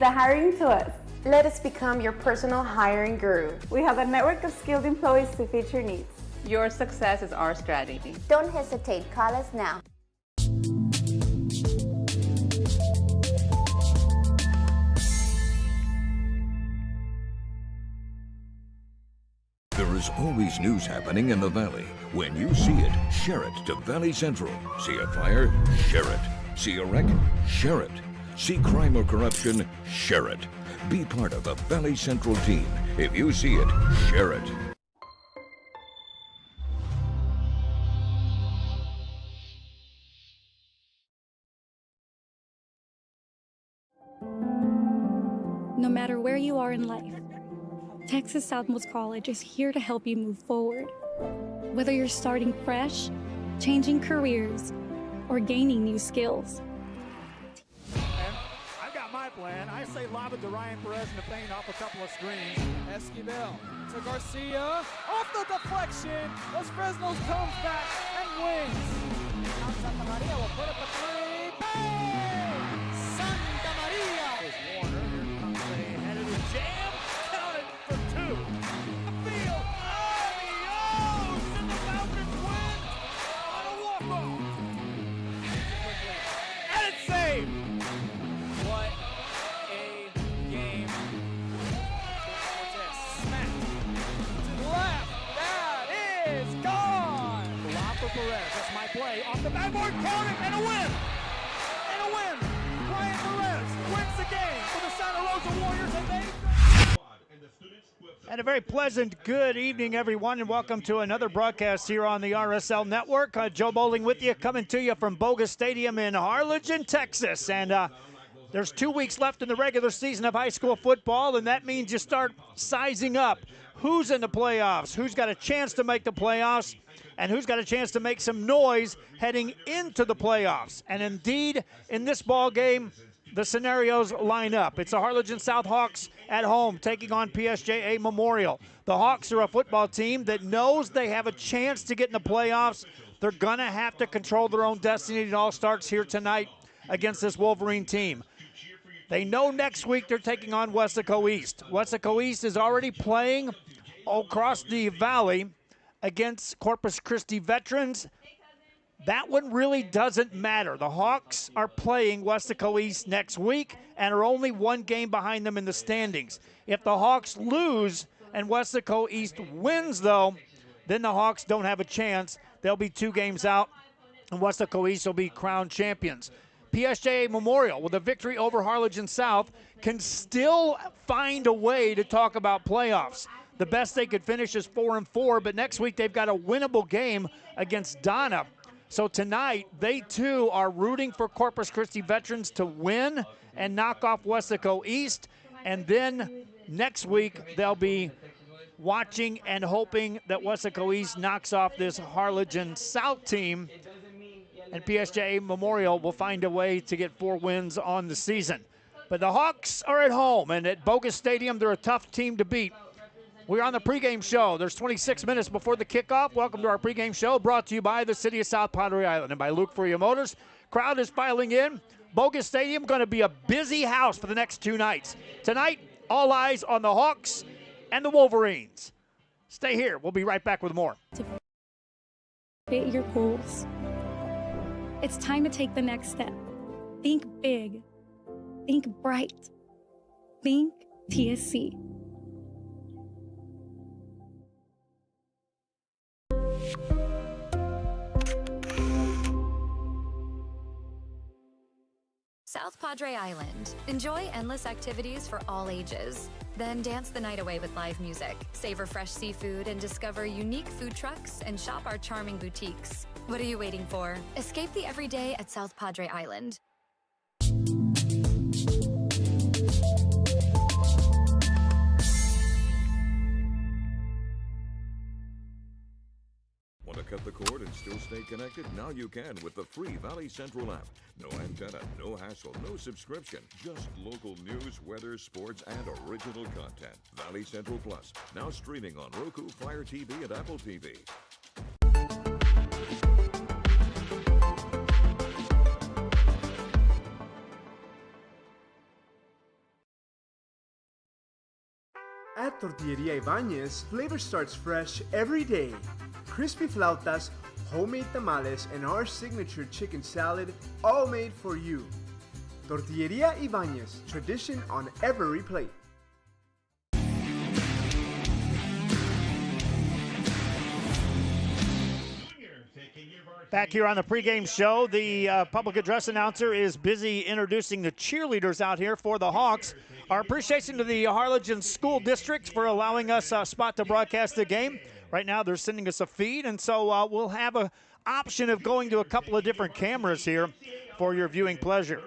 The hiring to us. Let us become your personal hiring guru. We have a network of skilled employees to fit your needs. Your success is our strategy. Don't hesitate, call us now. There is always news happening in the Valley. When you see it, share it to Valley Central. See a fire? Share it. See a wreck? Share it. See crime or corruption? Share it. Be part of the Valley Central team. If you see it, share it. No matter where you are in life, Texas Southmost College is here to help you move forward. Whether you're starting fresh, changing careers, or gaining new skills. I've got my plan. I say lob it to Ryan Perez in the paint off a couple of screens. Esquivel to Garcia. Off the deflection. Los Fresnos comes back and wins. Now Santa Maria will put up a three. Bang! Santa Maria! Here's Warner. Here comes a headed jam. Counted for two. Field. Adios! And the Falcons win on a walk-off. And it's saved. What a game. Smack to the left. That is gone. Lob for Perez. That's my play. Off the backboard. Count it. And a win. And a win. Ryan Perez wins the game for the Santa Rosa Warriors. And a very pleasant good evening, everyone, and welcome to another broadcast here on the RSL Network. Joe Bowling with you, coming to you from Bogus Stadium in Harlingen, Texas. And there's 2 weeks left in the regular season of high school football, and that means you start sizing up who's in the playoffs, who's got a chance to make the playoffs, and who's got a chance to make some noise heading into the playoffs. And indeed, in this ball game, the scenarios line up. It's the Harlingen South Hawks at home taking on PSJA Memorial. The Hawks are a football team that knows they have a chance to get in the playoffs. They're going to have to control their own destiny. It all starts here tonight against this Wolverine team. They know next week they're taking on Weslaco East. Weslaco East is already playing across the valley against Corpus Christi veterans. That one really doesn't matter. The Hawks are playing Weslaco East next week and are only one game behind them in the standings. If the Hawks lose and Weslaco East wins, though, then the Hawks don't have a chance. They'll be 2 games out, and Weslaco East will be crowned champions. PSJA Memorial, with a victory over Harlingen South, can still find a way to talk about playoffs. The best they could finish is 4-4, but next week they've got a winnable game against Donna. So tonight, they too are rooting for Corpus Christi veterans to win and knock off Weslaco East. And then next week, they'll be watching and hoping that Weslaco East knocks off this Harlingen South team. And PSJA Memorial will find a way to get 4 wins on the season. But the Hawks are at home, and at Bogus Stadium, they're a tough team to beat. We're on the pregame show. There's 26 minutes before the kickoff. Welcome to our pregame show, brought to you by the City of South Padre Island and by Luke Freya Motors. Crowd is filing in. Bogus Stadium going to be a busy house for the next 2 nights. Tonight, all eyes on the Hawks and the Wolverines. Stay here. We'll be right back with more. To fit your goals. It's time to take the next step. Think big. Think bright. Think TSC. South Padre Island. Enjoy endless activities for all ages. Then dance the night away with live music, savor fresh seafood, and discover unique food trucks and shop our charming boutiques. What are you waiting for? Escape the everyday at South Padre Island. Want to cut the cord and still stay connected? Now you can with the free Valley Central app. No antenna, no hassle, no subscription. Just local news, weather, sports, and original content. Valley Central Plus, now streaming on Roku, Fire TV, and Apple TV. At Tortilleria Ibañez, flavor starts fresh every day. Crispy flautas, homemade tamales, and our signature chicken salad, all made for you. Tortilleria Ibañez, tradition on every plate. Back here on the pregame show, the public address announcer is busy introducing the cheerleaders out here for the Hawks. Our appreciation to the Harlingen School District for allowing us a spot to broadcast the game. Right now they're sending us a feed, and so we'll have an option of going to a couple of different cameras here for your viewing pleasure.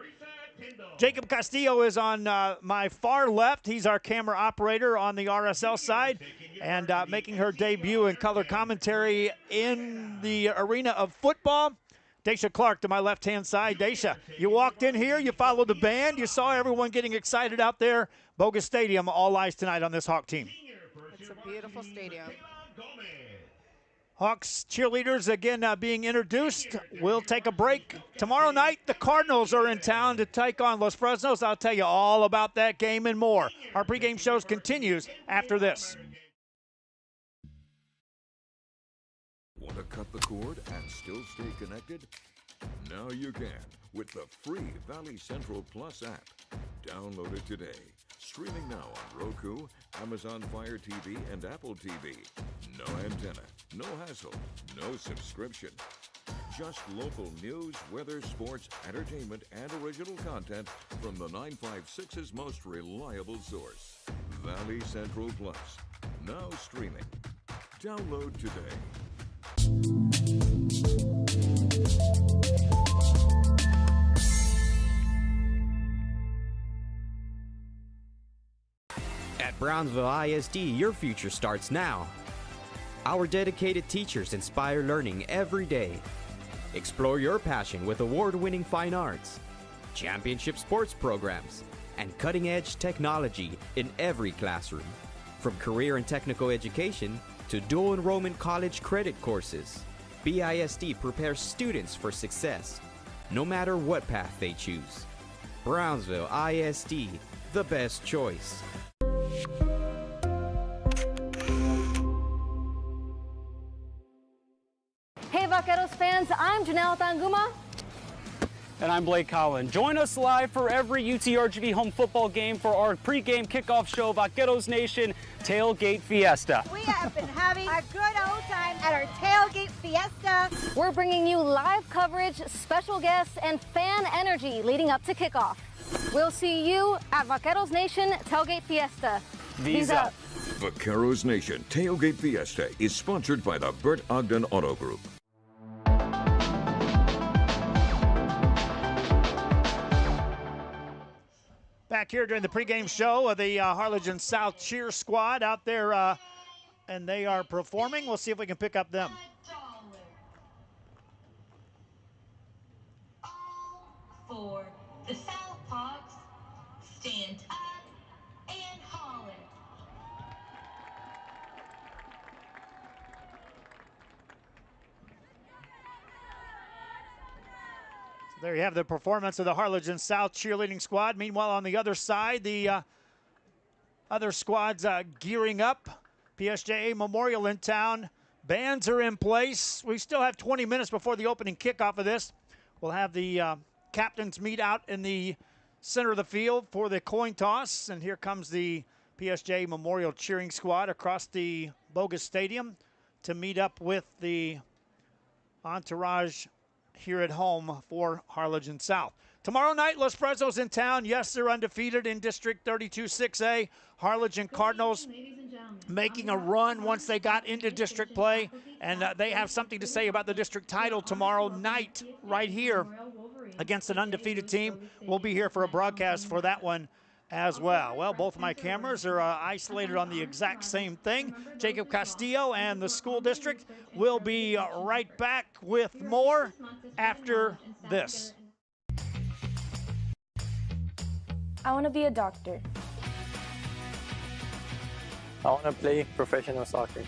Jacob Castillo is on my far left. He's our camera operator on the RSL side, and making her debut in color commentary in the arena of football, Daisha Clark to my left-hand side. Daisha, you walked in here, you followed the band, you saw everyone getting excited out there. Bogus Stadium, all eyes tonight on this Hawk team. It's a beautiful stadium. Hawks cheerleaders again being introduced. We'll take a break. Tomorrow night, the Cardinals are in town to take on Los Fresnos. I'll tell you all about that game and more. Our pregame shows continues after this. Want to cut the cord and still stay connected? Now you can with the free Valley Central Plus app. Download it today. Streaming now on Roku, Amazon Fire TV, and Apple TV. No antenna, no hassle, no subscription. Just local news, weather, sports, entertainment, and original content from the 956's most reliable source. Valley Central Plus. Now streaming. Download today. At Brownsville ISD, your future starts now. Our dedicated teachers inspire learning every day. Explore your passion with award-winning fine arts, championship sports programs, and cutting-edge technology in every classroom. From career and technical education to dual enrollment college credit courses, BISD prepares students for success, no matter what path they choose. Brownsville ISD, the best choice. Hey Vaqueros fans, I'm Janelle Tanguma. And I'm Blake Collin. Join us live for every UTRGV home football game for our pregame kickoff show, Vaqueros Nation Tailgate Fiesta. We have been having a good old time at our Tailgate Fiesta. We're bringing you live coverage, special guests, and fan energy leading up to kickoff. We'll see you at Vaqueros Nation Tailgate Fiesta. V's up. Vaqueros Nation Tailgate Fiesta is sponsored by the Bert Ogden Auto Group. Back here during the pregame show of the Harlingen South Cheer Squad out there, and they are performing. We'll see if we can pick up them. All for the South Hawks, stand up and holler. There you have the performance of the Harlingen South cheerleading squad. Meanwhile, on the other side, the other squads gearing up. PSJA Memorial in town. Bands are in place. We still have 20 minutes before the opening kickoff of this. We'll have the captains meet out in the center of the field for the coin toss. And here comes the PSJA Memorial cheering squad across the Bogus Stadium to meet up with the entourage here at home for Harlingen South. Tomorrow night, Los Fresnos in town. Yes, they're undefeated in District 32-6A. Harlingen Cardinals making a run once they got into district play, and they have something to say about the district title tomorrow night right here against an undefeated team. We'll be here for a broadcast for that one as well. Well, both of my cameras are isolated on the exact same thing. Jacob Castillo and the school district will be right back with more after this. I want to be a doctor. I want to play professional soccer.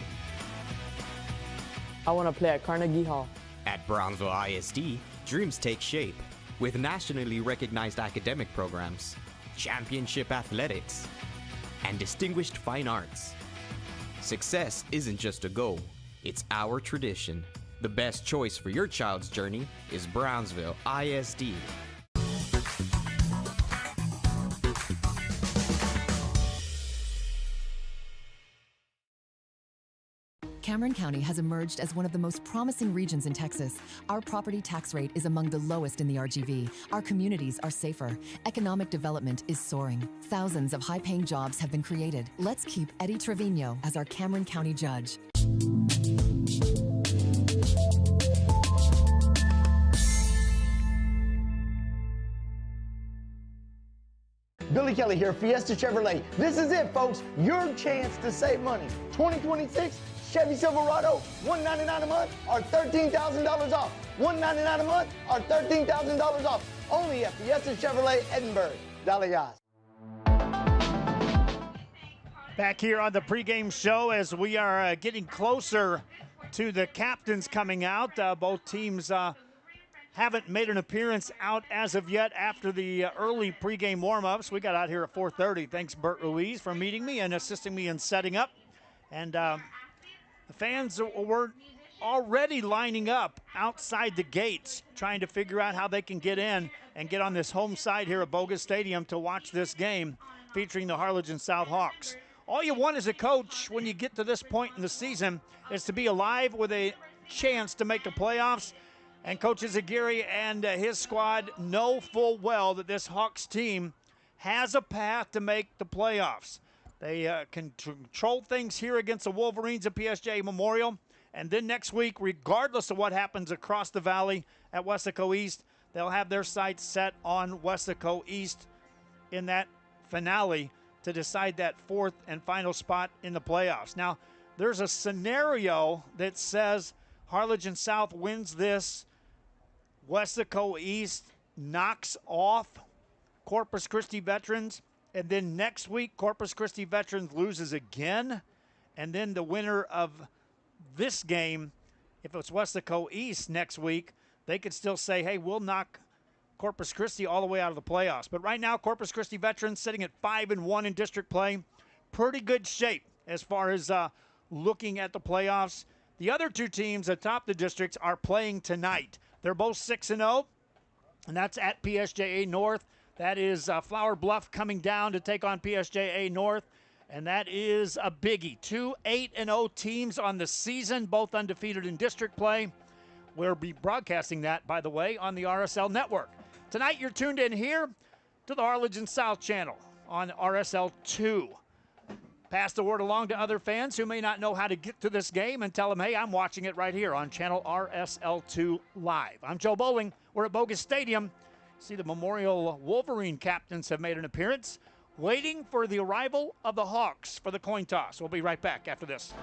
I want to play at Carnegie Hall. At Brownsville ISD, dreams take shape with nationally recognized academic programs, championship athletics, and distinguished fine arts. Success isn't just a goal, it's our tradition. The best choice for your child's journey is Brownsville ISD. Cameron County has emerged as one of the most promising regions in Texas. Our property tax rate is among the lowest in the RGV. Our communities are safer. Economic development is soaring. Thousands of high-paying jobs have been created. Let's keep Eddie Trevino as our Cameron County judge. Billy Kelly here, Fiesta Chevrolet. This is it, folks. Your chance to save money. 2026 Chevy Silverado, $199 a month or $13,000 off. $199 a month or $13,000 off. Only at Fiesta Chevrolet Edinburgh. Dale. Back here on the pregame show as we are getting closer to the captains coming out. Both teams haven't made an appearance out as of yet after the early pregame warm-ups. We got out here at 4:30. Thanks, Bert Ruiz, for meeting me and assisting me in setting up. And the fans were already lining up outside the gates, trying to figure out how they can get in and get on this home side here at Bogus Stadium to watch this game featuring the Harlingen South Hawks. All you want as a coach when you get to this point in the season is to be alive with a chance to make the playoffs. And Coach Aguirre and his squad know full well that this Hawks team has a path to make the playoffs. They can control things here against the Wolverines at PSJA Memorial. And then next week, regardless of what happens across the valley at Weslaco East, they'll have their sights set on Weslaco East in that finale to decide that fourth and final spot in the playoffs. Now, there's a scenario that says Harlingen South wins this, Weslaco East knocks off Corpus Christi Veterans, and then next week Corpus Christi Veterans loses again, and then the winner of this game, if it's Weslaco East next week, they could still say, hey, we'll knock Corpus Christi all the way out of the playoffs. But right now, Corpus Christi Veterans sitting at 5-1 in district play. Pretty good shape as far as looking at the playoffs. The other two teams atop the districts are playing tonight. They're both 6-0, and that's at PSJA North. That is Flower Bluff coming down to take on PSJA North, and that is a biggie. Two 8-0 teams on the season, both undefeated in district play. We'll be broadcasting that, by the way, on the RSL network. Tonight, you're tuned in here to the Harlingen South channel on RSL 2. Pass the word along to other fans who may not know how to get to this game and tell them, hey, I'm watching it right here on channel RSL2 Live. I'm Joe Bowling. We're at Bogus Stadium. See, the Memorial Wolverine captains have made an appearance, waiting for the arrival of the Hawks for the coin toss. We'll be right back after this.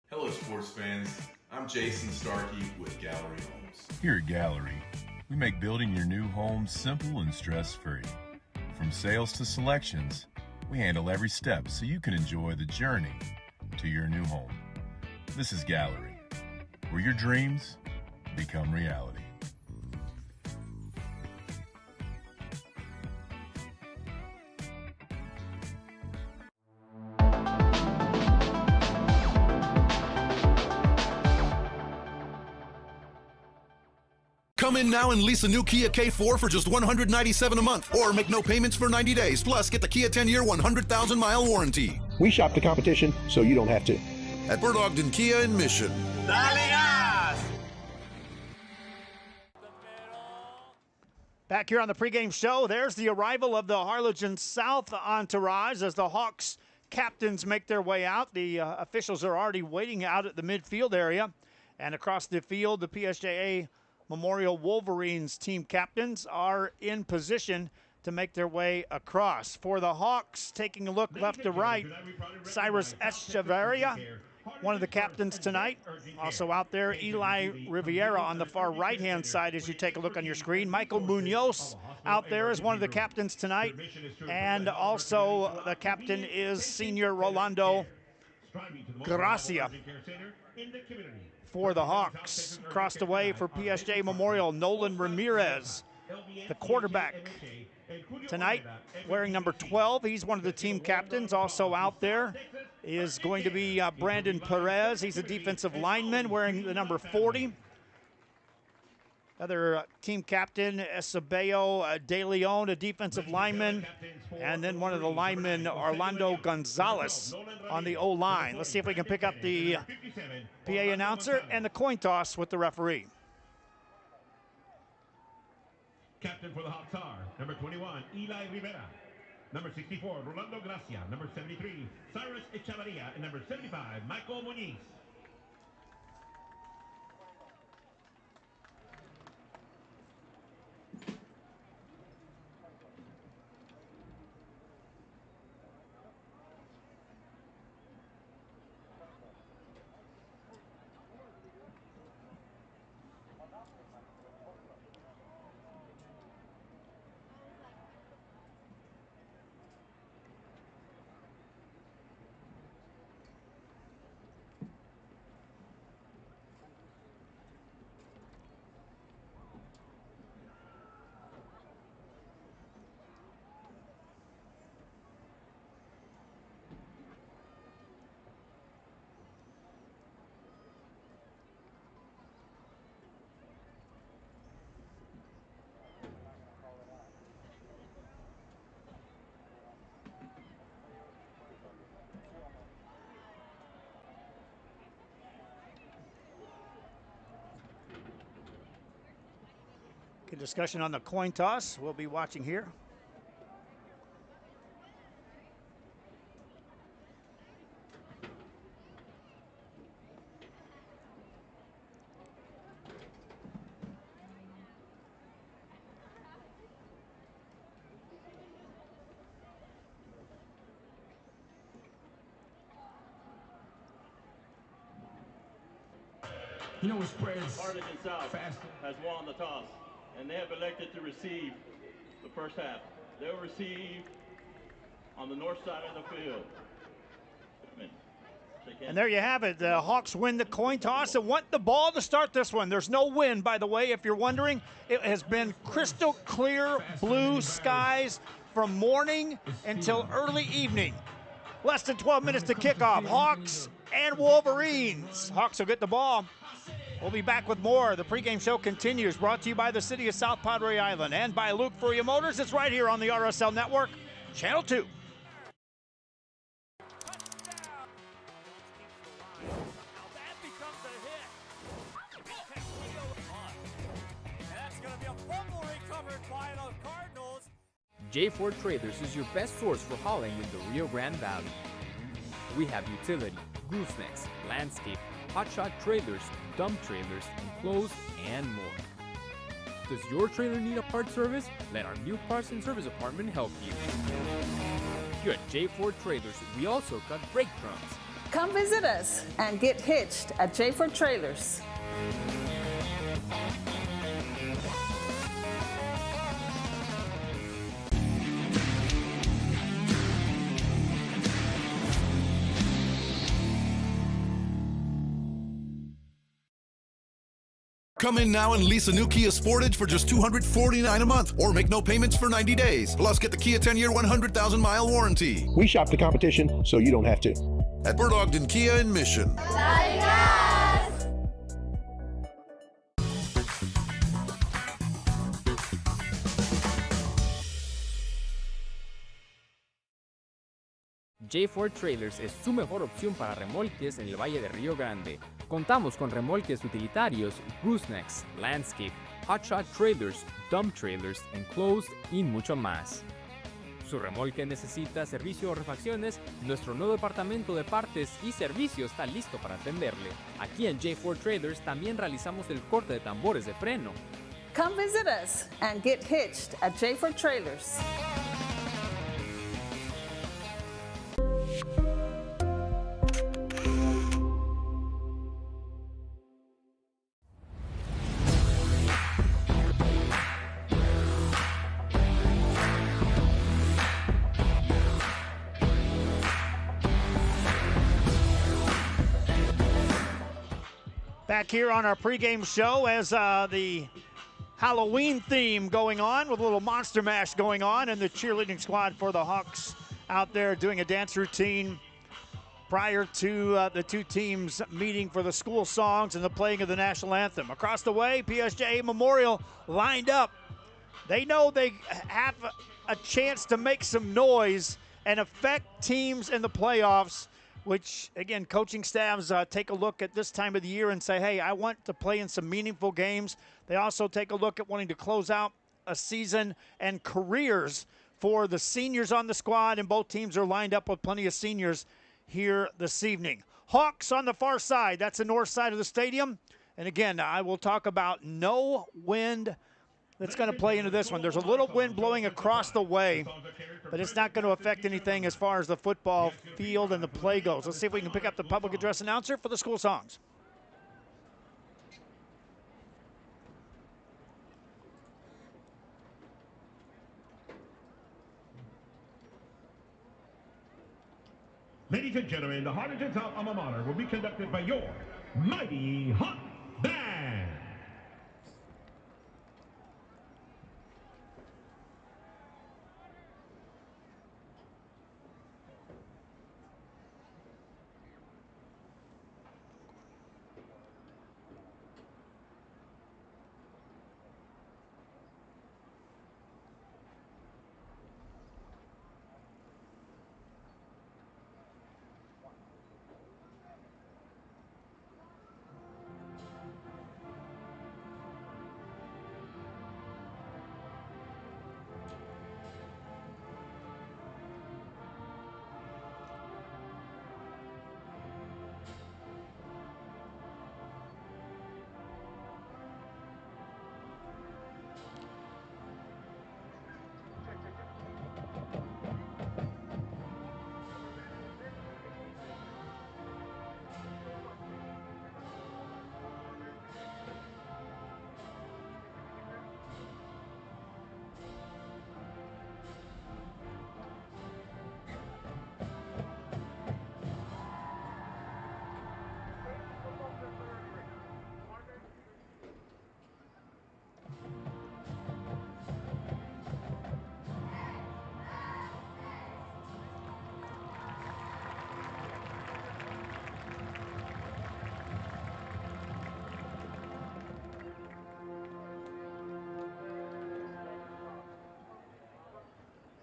Hello sports fans, I'm Jason Starkey with Gallery Homes. Here at Gallery, we make building your new home simple and stress-free. From sales to selections, we handle every step so you can enjoy the journey to your new home. This is Gallery, where your dreams become reality. Come in now and lease a new Kia K4 for just $197 a month, or make no payments for 90 days. Plus, get the Kia 10-year, 100,000-mile warranty. We shop the competition so you don't have to. At Bert Ogden Kia in Mission. Back here on the pregame show, there's the arrival of the Harlingen South entourage as the Hawks captains make their way out. The officials are already waiting out at the midfield area. And across the field, the PSJA Memorial Wolverines team captains are in position to make their way across. For the Hawks, taking a look left to right, Cyrus Echeverria, one of the captains tonight. Also out there, Eli Riviera on the far right-hand side as you take a look on your screen. Michael Munoz out there is one of the captains tonight. And also the captain is senior Rolando Gracia. For the Hawks, across the way for PSJ Memorial, Nolan Ramirez, the quarterback tonight, wearing number 12. He's one of the team captains. Also out there is going to be Brandon Perez. He's a defensive lineman wearing the number 40. Other team captain, Esabeo De Leon, a defensive lineman. And then one of the linemen, Orlando Gonzalez, on the O-line. Let's see if we can pick up the PA announcer and the coin toss with the referee. Captain for the Hawks are number 21, Eli Rivera. Number 64, Rolando Gracia. Number 73, Cyrus Echeverria. And number 75, Michael Munoz. Good discussion on the coin toss. We'll be watching here. You know, it spreads Harlingen South fast. has won the toss, and they have elected to receive the first half. They'll receive on the north side of the field. And there you have it. The Hawks win the coin toss and want the ball to start this one. There's no wind, by the way, if you're wondering. It has been crystal clear blue skies from morning until early evening. Less than 12 minutes to kickoff. Hawks and Wolverines. Hawks will get the ball. We'll be back with more. The pregame show continues, brought to you by the city of South Padre Island and by Luke Furia Motors. It's right here on the RSL Network, Channel 2. J Ford Trailers is your best source for hauling in the Rio Grande Valley. We have utility, goosenecks, landscape, hotshot trailers, dump trailers, enclosed, and more. Does your trailer need a part service? Let our new parts and service department help you. Here at J Ford Trailers, we also cut brake drums. Come visit us and get hitched at J Ford Trailers. Come in now and lease a new Kia Sportage for just $249 a month, or make no payments for 90 days. Plus, get the Kia 10-year, 100,000-mile warranty. We shop the competition so you don't have to. At Bert Ogden Kia in Mission. J4 Trailers es su mejor opción para remolques en el Valle de Río Grande. Contamos con remolques utilitarios, goosenecks, landscape, hotshot trailers, dump trailers, enclosed y mucho más. Su remolque necesita servicio o refacciones, nuestro nuevo departamento de partes y servicio está listo para atenderle. Aquí en J4 Trailers también realizamos el corte de tambores de freno. Come visit us and get hitched at J4 Trailers. Back here on our pregame show as the Halloween theme going on with a little Monster Mash going on, and the cheerleading squad for the Hawks out there doing a dance routine prior to the two teams meeting for the school songs and the playing of the national anthem. Across the way, PSJA Memorial lined up. They know they have a chance to make some noise and affect teams in the playoffs, which, again, coaching staffs take a look at this time of the year and say, hey, I want to play in some meaningful games. They also take a look at wanting to close out a season and careers for the seniors on the squad, and both teams are lined up with plenty of seniors here this evening. Hawks on the far side. That's the north side of the stadium. And, again, I will talk about no wind that's going to play into this one. There's a little wind blowing across the way, but it's not going to affect anything as far as the football field and the play goes. Let's see if we can pick up the public address announcer for the school songs. Ladies and gentlemen, the Harlingen South Alma Mater will be conducted by your Mighty Hawk Band.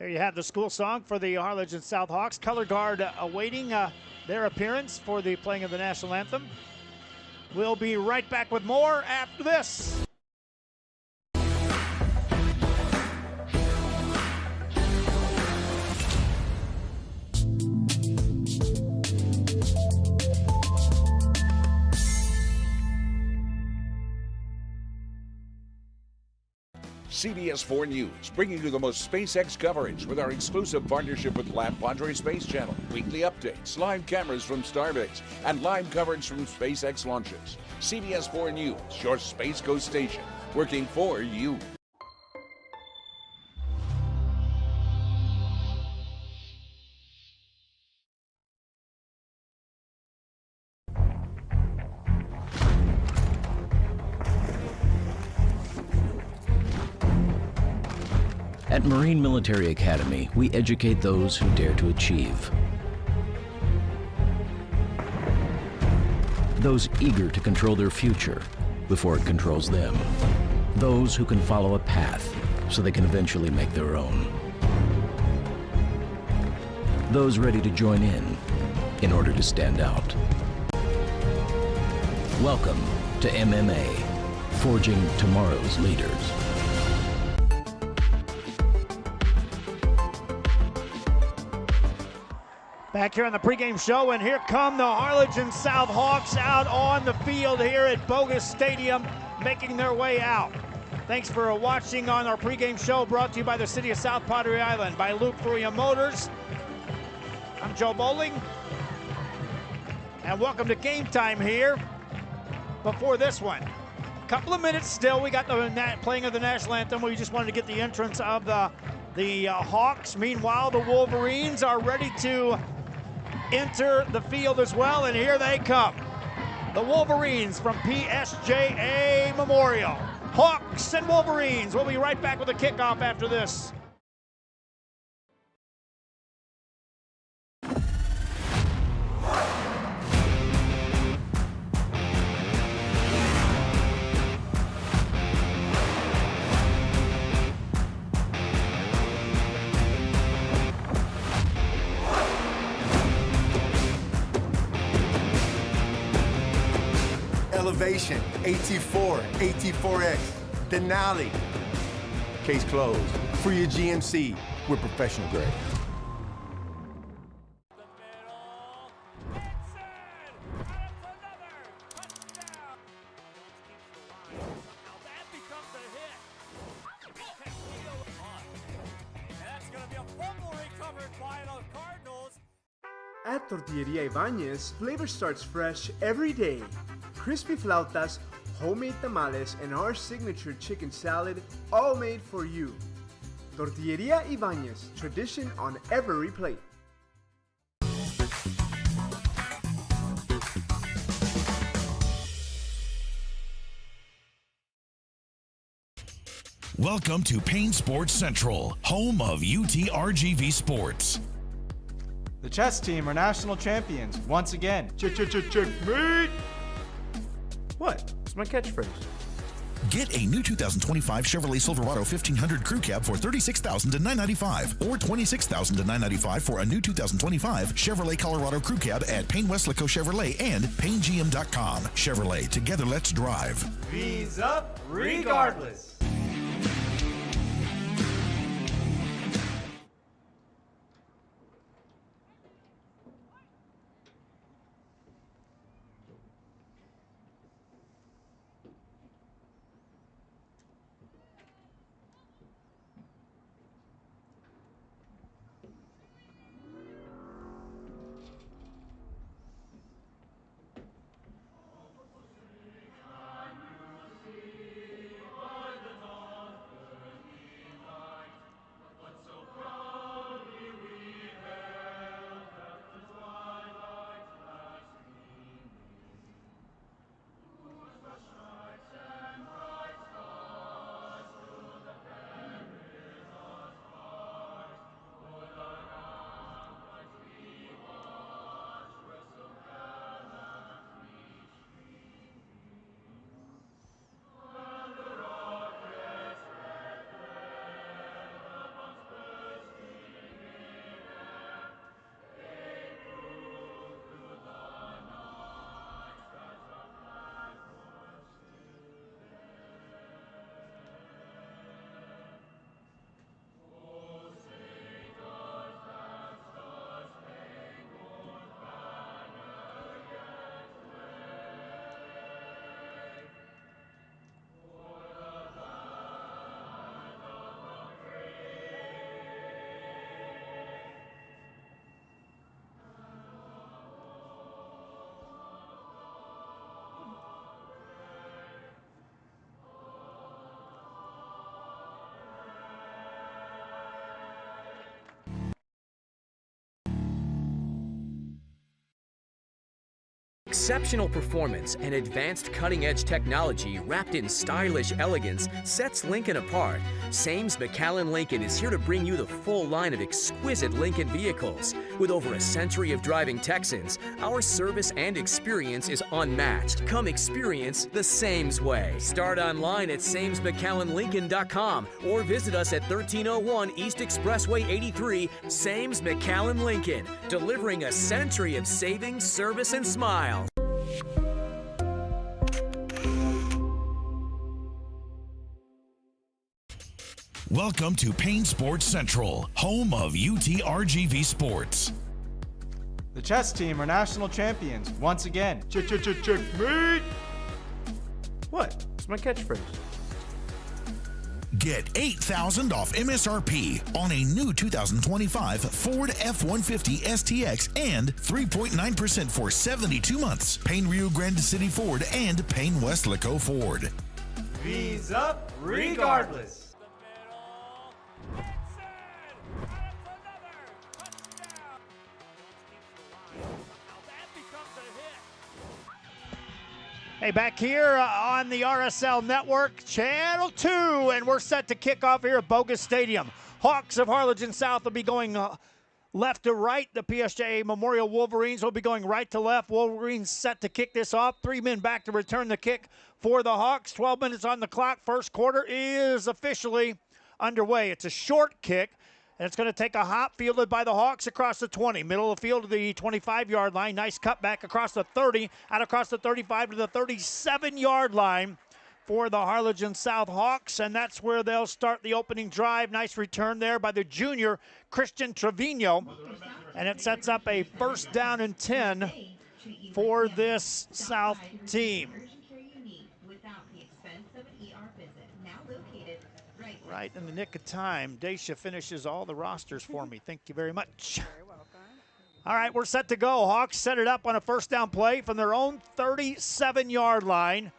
There you have the school song for the Harlingen South Hawks. Color Guard awaiting their appearance for the playing of the national anthem. We'll be right back with more after this. CBS 4 News, bringing you the most SpaceX coverage with our exclusive partnership with Lab Padre Space Channel. Weekly updates, live cameras from Starbase, and live coverage from SpaceX launches. CBS 4 News, your Space Coast station, working for you. At Marine Military Academy, we educate those who dare to achieve. Those eager to control their future before it controls them. Those who can follow a path so they can eventually make their own. those ready to join in order to stand out. Welcome to MMA, forging tomorrow's leaders. Back here on the pregame show, and here come the Harlingen South Hawks out on the field here at Bogus Stadium, making their way out. Thanks for watching on our pregame show, brought to you by the City of South Padre Island, by Luke Fruya Motors. I'm Joe Bowling, and welcome to game time here. Before this one, a couple of minutes still. We got the playing of the national anthem. We just wanted to get the entrance of the Hawks. Meanwhile, the Wolverines are ready to enter the field as well, and here they come. The Wolverines from PSJA Memorial. Hawks and Wolverines. We'll be right back with a kickoff after this. Elevation, AT4, AT4X, Denali. Case closed. For your GMC, we're professional grade. At Tortilleria Ibanez, flavor starts fresh every day. Crispy flautas, homemade tamales, and our signature chicken salad, all made for you. Tortilleria Ibanez, tradition on every plate. Welcome to Payne Sports Central, home of UTRGV Sports. The chess team are national champions once again. Checkmate! What? It's my catchphrase. Get a new 2025 Chevrolet Silverado 1500 Crew Cab for $36,000 to $995, or $26,000 to $995 for a new 2025 Chevrolet Colorado Crew Cab at Payne Westlaco Chevrolet and PayneGM.com. Chevrolet, together let's drive. V's up regardless. Exceptional performance and advanced cutting-edge technology wrapped in stylish elegance sets Lincoln apart. Sames McAllen Lincoln is here to bring you the full line of exquisite Lincoln vehicles. With over a century of driving Texans, our service and experience is unmatched. Come experience the Sames way. Start online at samesmcallenlincoln.com or visit us at 1301 East Expressway 83, Sames McAllen Lincoln, delivering a century of savings, service, and smiles. Welcome to Payne Sports Central, home of UTRGV Sports. The chess team are national champions once again. Checkmate! What? It's my catchphrase. Get $8,000 off MSRP on a new 2025 Ford F-150 STX and 3.9% for 72 months. Payne Rio Grande City Ford and Payne Weslaco Ford. V's up regardless. Hey, back here on the RSL Network, Channel 2, and we're set to kick off here at Bogus Stadium. Hawks of Harlingen South will be going left to right. The PSJA Memorial Wolverines will be going right to left. Wolverines set to kick this off. 3 men back to return the kick for the Hawks. 12 minutes on the clock. First quarter is officially underway. It's a short kick. And it's going to take a hop fielded by the Hawks across the 20. Middle of the field to the 25-yard line. Nice cutback across the 30, out across the 35 to the 37-yard line for the Harlingen South Hawks. And that's where they'll start the opening drive. Nice return there by the junior, Christian Trevino. And it sets up a 1st down and 10 for this South team. Right in the nick of time. Daisha finishes all the rosters for me. Thank you very much. Very welcome. All right, we're set to go. Hawks set it up on a 1st down play from their own 37-yard line.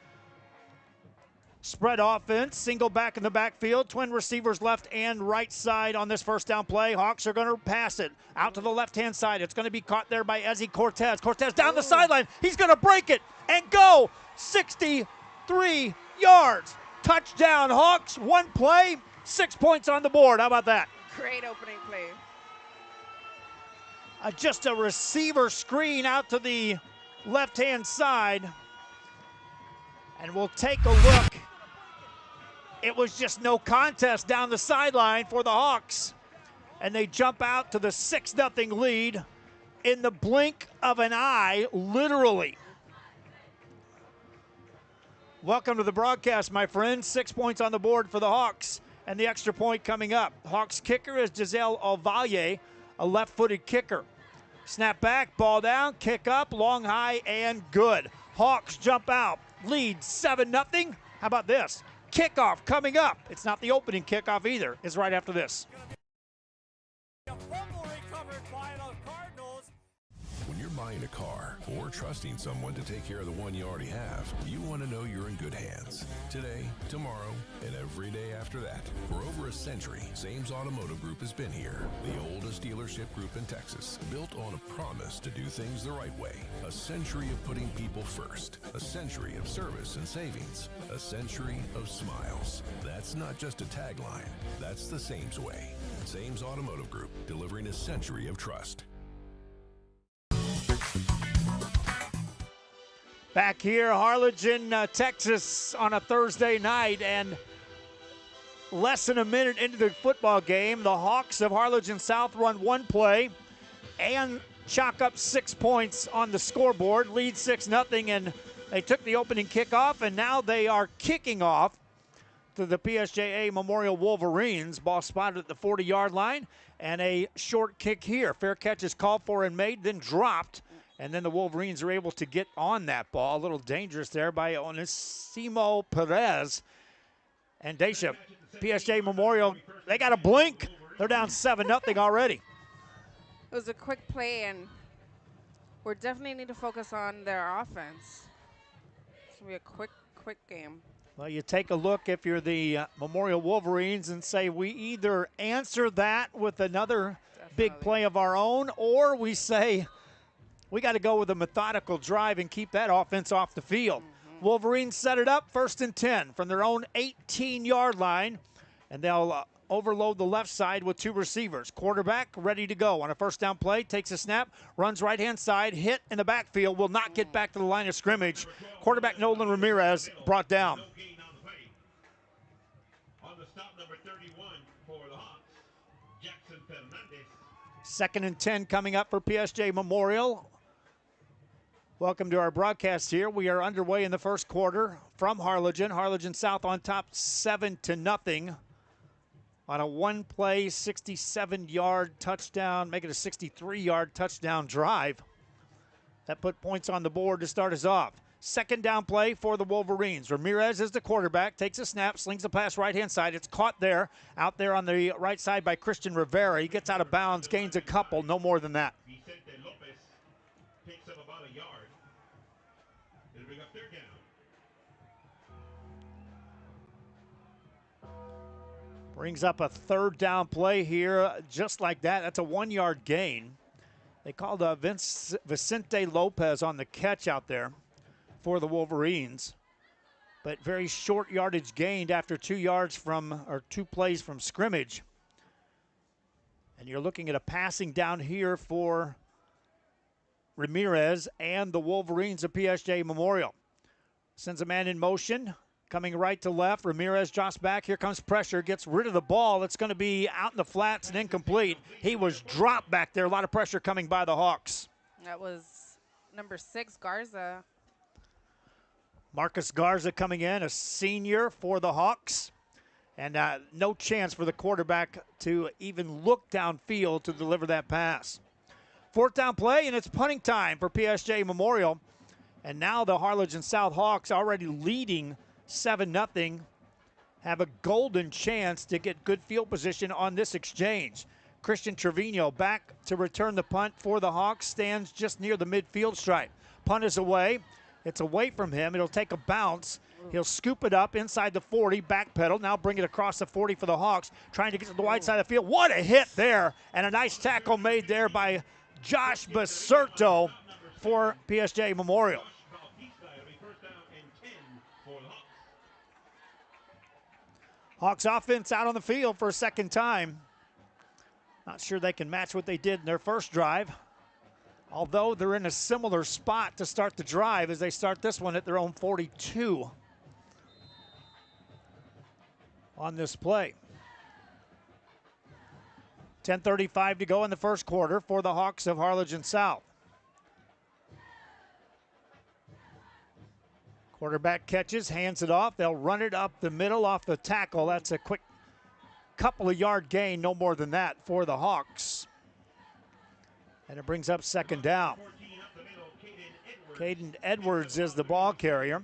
Spread offense, single back in the backfield, twin receivers left and right side on this 1st down play. Hawks are going to pass it out to the left-hand side. It's going to be caught there by Ezzy Cortez. Cortez down the sideline. He's going to break it and go 63 yards. Touchdown, Hawks. 1 play, 6 points on the board. How about that? Great opening play. Just a receiver screen out to the left-hand side. And we'll take a look. It was just no contest down the sideline for the Hawks. And they jump out to the 6-0 lead in the blink of an eye, literally. Welcome to the broadcast, my friends. 6 points on the board for the Hawks, and the extra point coming up. Hawks kicker is Giselle Alvalle, a left-footed kicker. Snap back, ball down, kick up, long, high, and good. Hawks jump out, lead 7-0. How about this? Kickoff coming up. It's not the opening kickoff either. It's right after this. When you're buying a car or trusting someone to take care of the one you already have, you want to know you're in good hands. Today, tomorrow, and every day after that. For over a century, Sames Automotive Group has been here. The oldest dealership group in Texas, built on a promise to do things the right way. A century of putting people first. A century of service and savings. A century of smiles. That's not just a tagline. That's the Sames way. Sames Automotive Group, delivering a century of trust. Back here, Harlingen, Texas on a Thursday night, and less than a minute into the football game, the Hawks of Harlingen South run 1 play and chalk up 6 points on the scoreboard, lead 6-0, and they took the opening kickoff, and now they are kicking off to the PSJA Memorial Wolverines. Ball spotted at the 40-yard line, and a short kick here. Fair catch is called for and made, then dropped. And then the Wolverines are able to get on that ball. A little dangerous there by Onesimo Perez. And Daisha, PSJ Memorial, they got a blink. They're down 7-0 already. It was a quick play, and we definitely need to focus on their offense. It's going to be a quick game. Well, you take a look if you're the Memorial Wolverines and say we either answer that with another big play of our own, or we say We got to go with a methodical drive and keep that offense off the field. Wolverines set it up 1st and 10 from their own 18-yard line, and they'll overload the left side with 2 receivers. Quarterback ready to go on a 1st down play, takes a snap, runs right-hand side, hit in the backfield, will not get back to the line of scrimmage. Quarterback Nolan Ramirez brought down. On the stop, number 31 for the Hawks, Jackson Fernandez. 2nd and 10 coming up for PSJA Memorial. Welcome to our broadcast here. We are underway in the first quarter from Harlingen. Harlingen South on top 7-0 on a 1-play, 67-yard touchdown, make it a 63-yard touchdown drive. That put points on the board to start us off. 2nd down play for the Wolverines. Ramirez is the quarterback, takes a snap, slings the pass right-hand side. It's caught there, out there on the right side by Christian Rivera. He gets out of bounds, gains a couple, no more than that. Vicente Lopez picks up about a yard. It'll bring up 3rd down. Brings up a 3rd down play here, just like that. That's a 1-yard gain. They called Vicente Lopez on the catch out there for the Wolverines, but very short yardage gained after 2 plays from scrimmage. And you're looking at a passing down here for Ramirez and the Wolverines of PSJA Memorial. Sends a man in motion, coming right to left. Ramirez drops back. Here comes pressure, gets rid of the ball. It's going to be out in the flats and incomplete. He was dropped back there. A lot of pressure coming by the Hawks. That was number 6, Garza. Marcus Garza coming in, a senior for the Hawks. And no chance for the quarterback to even look downfield to deliver that pass. 4th down play, and it's punting time for PSJA Memorial. And now the Harlingen South Hawks, already leading 7-0, have a golden chance to get good field position on this exchange. Christian Trevino back to return the punt for the Hawks, stands just near the midfield stripe. Punt is away. It's away from him. It'll take a bounce. He'll scoop it up inside the 40, backpedal. Now bring it across the 40 for the Hawks, trying to get to the wide side of the field. What a hit there, and a nice tackle made there by Josh Baserto for PSJA Memorial. Hawks offense out on the field for a 2nd time. Not sure they can match what they did in their first drive, although they're in a similar spot to start the drive as they start this one at their own 42 on this play. 10:35 to go in the first quarter for the Hawks of Harlingen South. Quarterback catches, hands it off. They'll run it up the middle off the tackle. That's a quick couple of yard gain, no more than that for the Hawks. And it brings up 2nd down. Caden Edwards is the ball carrier.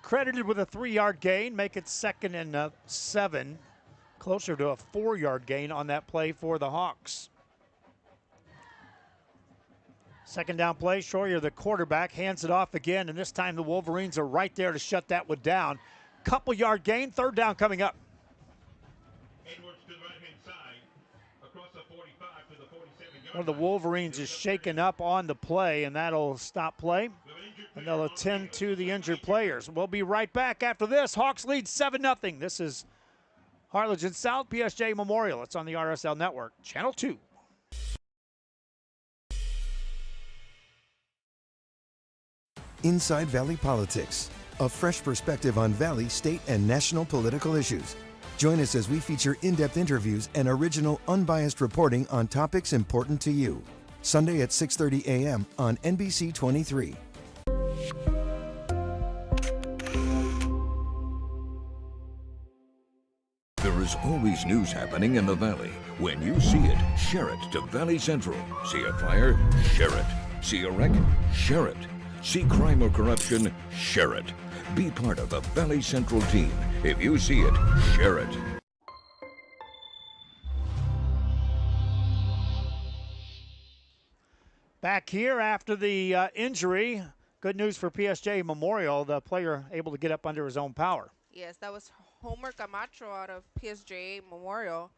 Credited with a 3-yard gain, make it 2nd and 7. Closer to a 4-yard gain on that play for the Hawks. 2nd down play, Schroyer, the quarterback, hands it off again, and this time the Wolverines are right there to shut that one down. Couple yard gain, 3rd down coming up. Edwards to the right-hand side, across the 45 to the 47-yard One of the Wolverines is shaken up on the play, and that'll stop play. And they'll attend to the injured players. We'll be right back after this. Hawks lead 7-0. This is Harlingen South, PSJA Memorial. It's on the RSL Network, Channel 2. Inside Valley Politics, a fresh perspective on Valley, state, and national political issues. Join us as we feature in-depth interviews and original, unbiased reporting on topics important to you. Sunday at 6:30 a.m. on NBC 23. There is always news happening in the Valley. When you see it, share it to Valley Central. See a fire? Share it. See a wreck? Share it. See crime or corruption? Share it. Be part of the Valley Central team. If you see it, share it. Back here after the injury. Good news for PSJA Memorial. The player able to get up under his own power. Yes, that was Homer Camacho out of PSJA Memorial.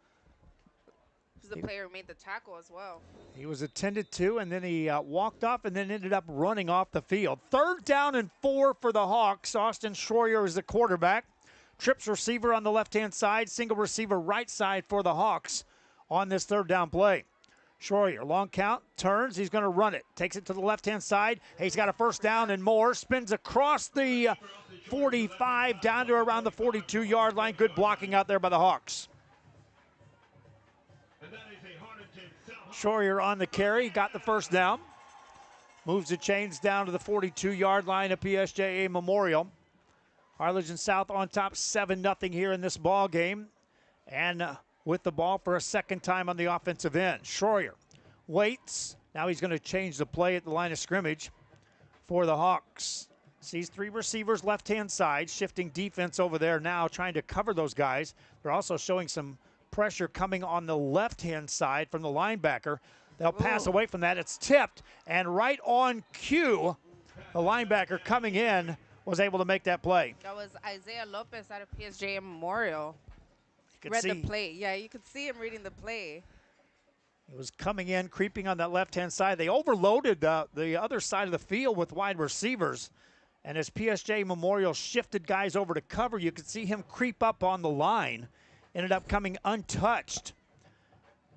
He's the player who made the tackle as well. He was attended to, and then he walked off and then ended up running off the field. 3rd down and 4 for the Hawks. Austin Schroyer is the quarterback. Trips receiver on the left-hand side, single receiver right side for the Hawks on this 3rd down play. Schroyer, long count, turns, he's going to run it. Takes it to the left-hand side. He's got a 1st down and more. Spins across the 45 down to around the 42-yard line. Good blocking out there by the Hawks. Schroyer on the carry, got the 1st down. Moves the chains down to the 42-yard line of PSJA Memorial. Harlingen South on top 7-0 here in this ball game. And with the ball for a 2nd time on the offensive end. Schroyer waits. Now he's going to change the play at the line of scrimmage for the Hawks. Sees 3 receivers left-hand side, shifting defense over there now, trying to cover those guys. They're also showing some pressure coming on the left-hand side from the linebacker. They'll pass away from that. It's tipped, and right on cue, the linebacker coming in was able to make that play. That was Isaiah Lopez out of PSJA Memorial. You Read the play. Yeah, you could see him reading the play. He was coming in, creeping on that left-hand side. They overloaded the other side of the field with wide receivers. And as PSJA Memorial shifted guys over to cover, you could see him creep up on the line. Ended up coming untouched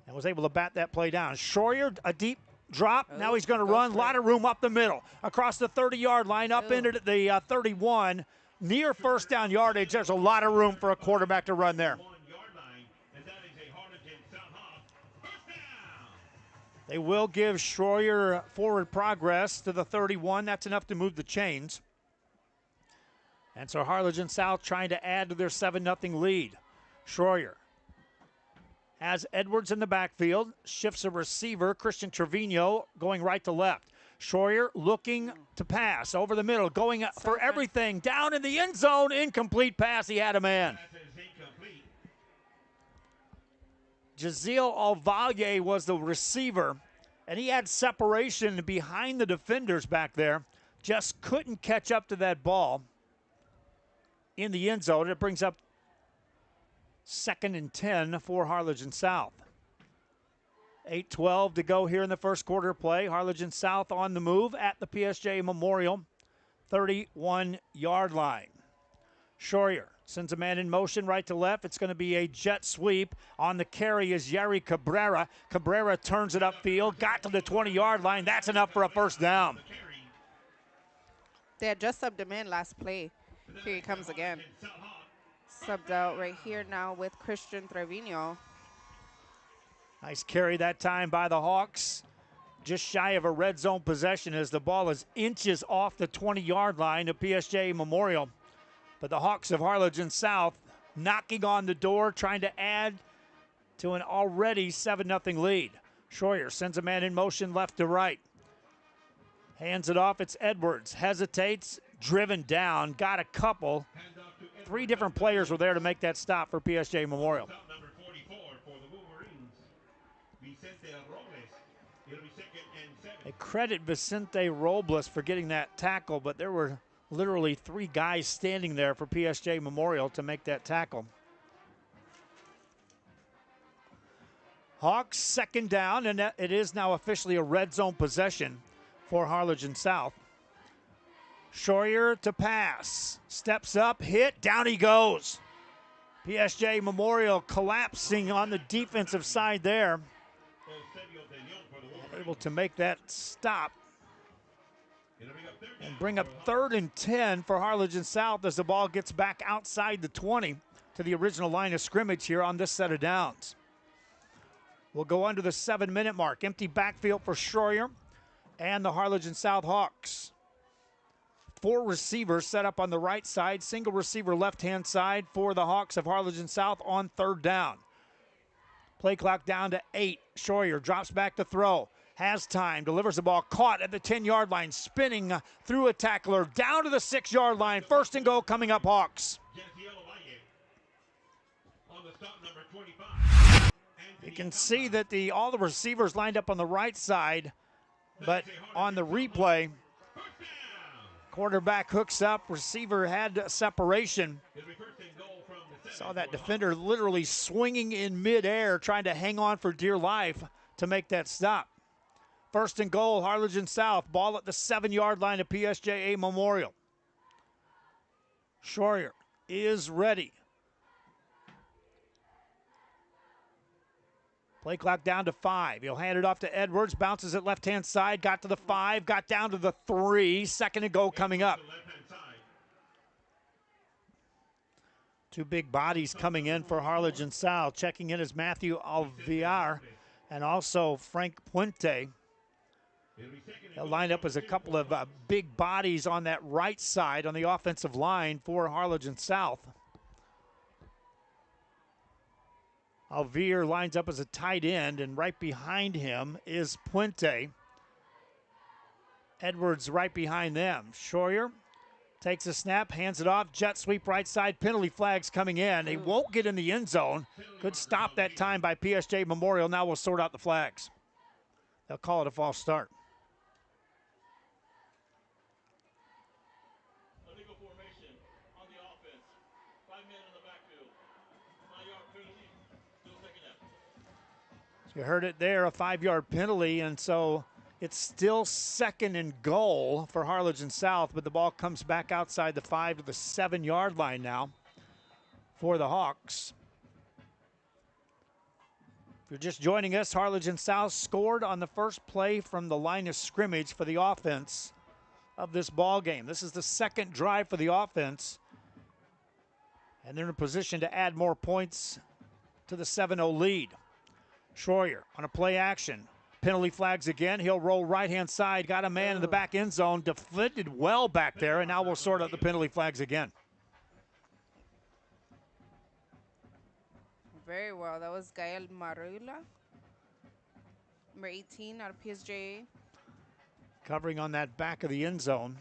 and was able to bat that play down. Schroyer, a deep drop. Now he's going to run. A lot of room up the middle. Across the 30-yard line, up into the 31. Near 1st down yardage. There's a lot of room for a quarterback to run there. They will give Schroyer forward progress to the 31. That's enough to move the chains. And so Harlingen South trying to add to their 7-0 lead. Schroyer has Edwards in the backfield, shifts a receiver, Christian Trevino going right to left. Schroyer looking to pass over the middle, going for everything, down in the end zone, incomplete pass, he had a man. Jaziel Alvalle was the receiver, and he had separation behind the defenders back there, just couldn't catch up to that ball in the end zone. It brings up 2nd and 10 for Harlingen South. 8:12 to go here in the first quarter play. Harlingen South on the move at the PSJA Memorial 31-yard line. Schroyer sends a man in motion right to left. It's going to be a jet sweep. On the carry is Yari Cabrera. Cabrera turns it upfield, got to the 20-yard line. That's enough for a 1st down. They had just subbed him in last play. Here he comes again. Subbed out right here now with Christian Trevino. Nice carry that time by the Hawks. Just shy of a red zone possession as the ball is inches off the 20-yard line of PSJA Memorial. But the Hawks of Harlingen South knocking on the door, trying to add to an already 7-0 lead. Schroyer sends a man in motion left to right. Hands it off, it's Edwards. Hesitates, driven down, got a couple. 3 different players were there to make that stop for PSJA Memorial. I credit Vicente Robles for getting that tackle, but there were literally 3 guys standing there for PSJA Memorial to make that tackle. Hawks 2nd down, and it is now officially a red zone possession for Harlingen South. Schroyer to pass, steps up, hit, down he goes. PSJA Memorial collapsing on the defensive side there. Able to make that stop and bring up 3rd and 10 for Harlingen South as the ball gets back outside the 20 to the original line of scrimmage here on this set of downs. We'll go under the 7-minute mark. Empty backfield for Schroyer and the Harlingen South Hawks. 4 receivers set up on the right side, single receiver left-hand side for the Hawks of Harlingen South on 3rd down. Play clock down to 8. Schroyer drops back to throw. Has time, delivers the ball, caught at the 10-yard line, spinning through a tackler, down to the 6-yard line. 1st and goal coming up Hawks. You can see that all the receivers lined up on the right side, but on the replay, quarterback hooks up, receiver had separation, Saw that defender literally swinging in midair, trying to hang on for dear life to make that stop. First and goal, Harlingen South. Ball at the 7-yard line of PSJA Memorial. Schroyer is ready. Play clock down to 5. He'll hand it off to Edwards. Bounces it left-hand side. Got to the 5. Got down to the 3. Second and goal coming up. Two big bodies coming in for Harlingen South. Checking in is Matthew Alviar and also Frank Puente. They'll line up as a couple of big bodies on that right side on the offensive line for Harlingen South. Alviar lines up as a tight end, and right behind him is Puente. Edwards right behind them. Schroyer takes a snap, hands it off, jet sweep right side, penalty flags coming in. They won't get in the end zone. Good stop that time by PSJ Memorial. Now we'll sort out the flags. They'll call it a false start. Illegal formation on the offense. 5 men in the backfield. 5-yard penalty. Still second down. So you heard it there, a 5-yard penalty, and so it's still second and goal for Harlingen South, but the ball comes back outside the 5 to the 7-yard line now for the Hawks. If you're just joining us, Harlingen South scored on the first play from the line of scrimmage for the offense of this ball game. This is the second drive for the offense, and they're in a position to add more points to the 7-0 lead. Schroyer on a play action. Penalty flags again. He'll roll right-hand side. Got a man in the back end zone. Defended well back there, and now we'll sort out the penalty flags again. Very well. That was Gael Marula, number 18 out of PSJA. Covering on that back of the end zone.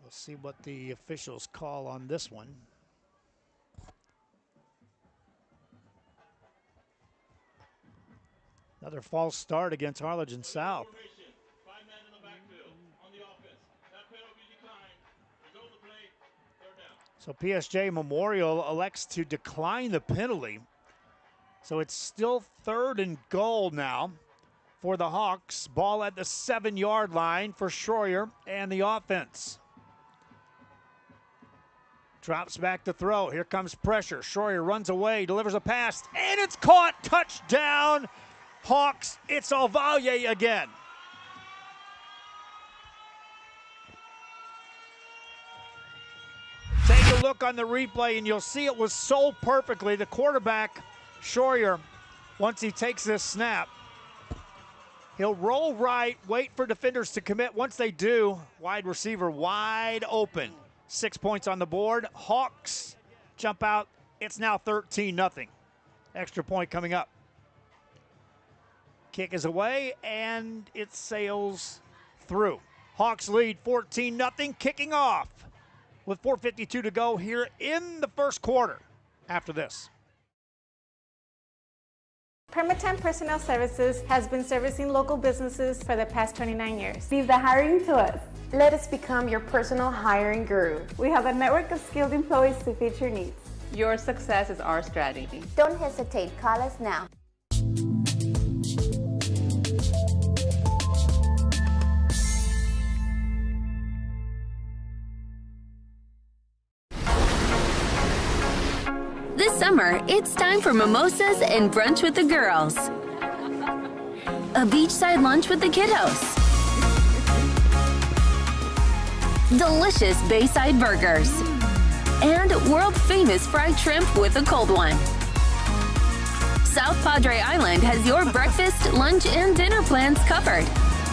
We'll see what the officials call on this one. Another false start against Harlingen South. So PSJ Memorial elects to decline the penalty. So it's still 3rd and goal now for the Hawks. Ball at the 7-yard line for Schroyer and the offense. Drops back to throw. Here comes pressure. Schroyer runs away, delivers a pass, and it's caught. Touchdown, Hawks. It's Alvalle again. Take a look on the replay, and you'll see it was sold perfectly. The quarterback, Schroyer, once he takes this snap, he'll roll right, wait for defenders to commit. Once they do, wide receiver wide open. 6 points on the board. Hawks jump out. It's now 13-0. Extra point coming up. Kick is away, and it sails through. Hawks lead 14-0, kicking off with 4:52 to go here in the first quarter after this. Permatemp Personnel Services has been servicing local businesses for the past 29 years. Leave the hiring to us. Let us become your personal hiring guru. We have a network of skilled employees to fit your needs. Your success is our strategy. Don't hesitate. Call us now. This summer, it's time for mimosas and brunch with the girls. A beachside lunch with the kiddos. Delicious Bayside burgers. And world-famous fried shrimp with a cold one. South Padre Island has your breakfast, lunch, and dinner plans covered.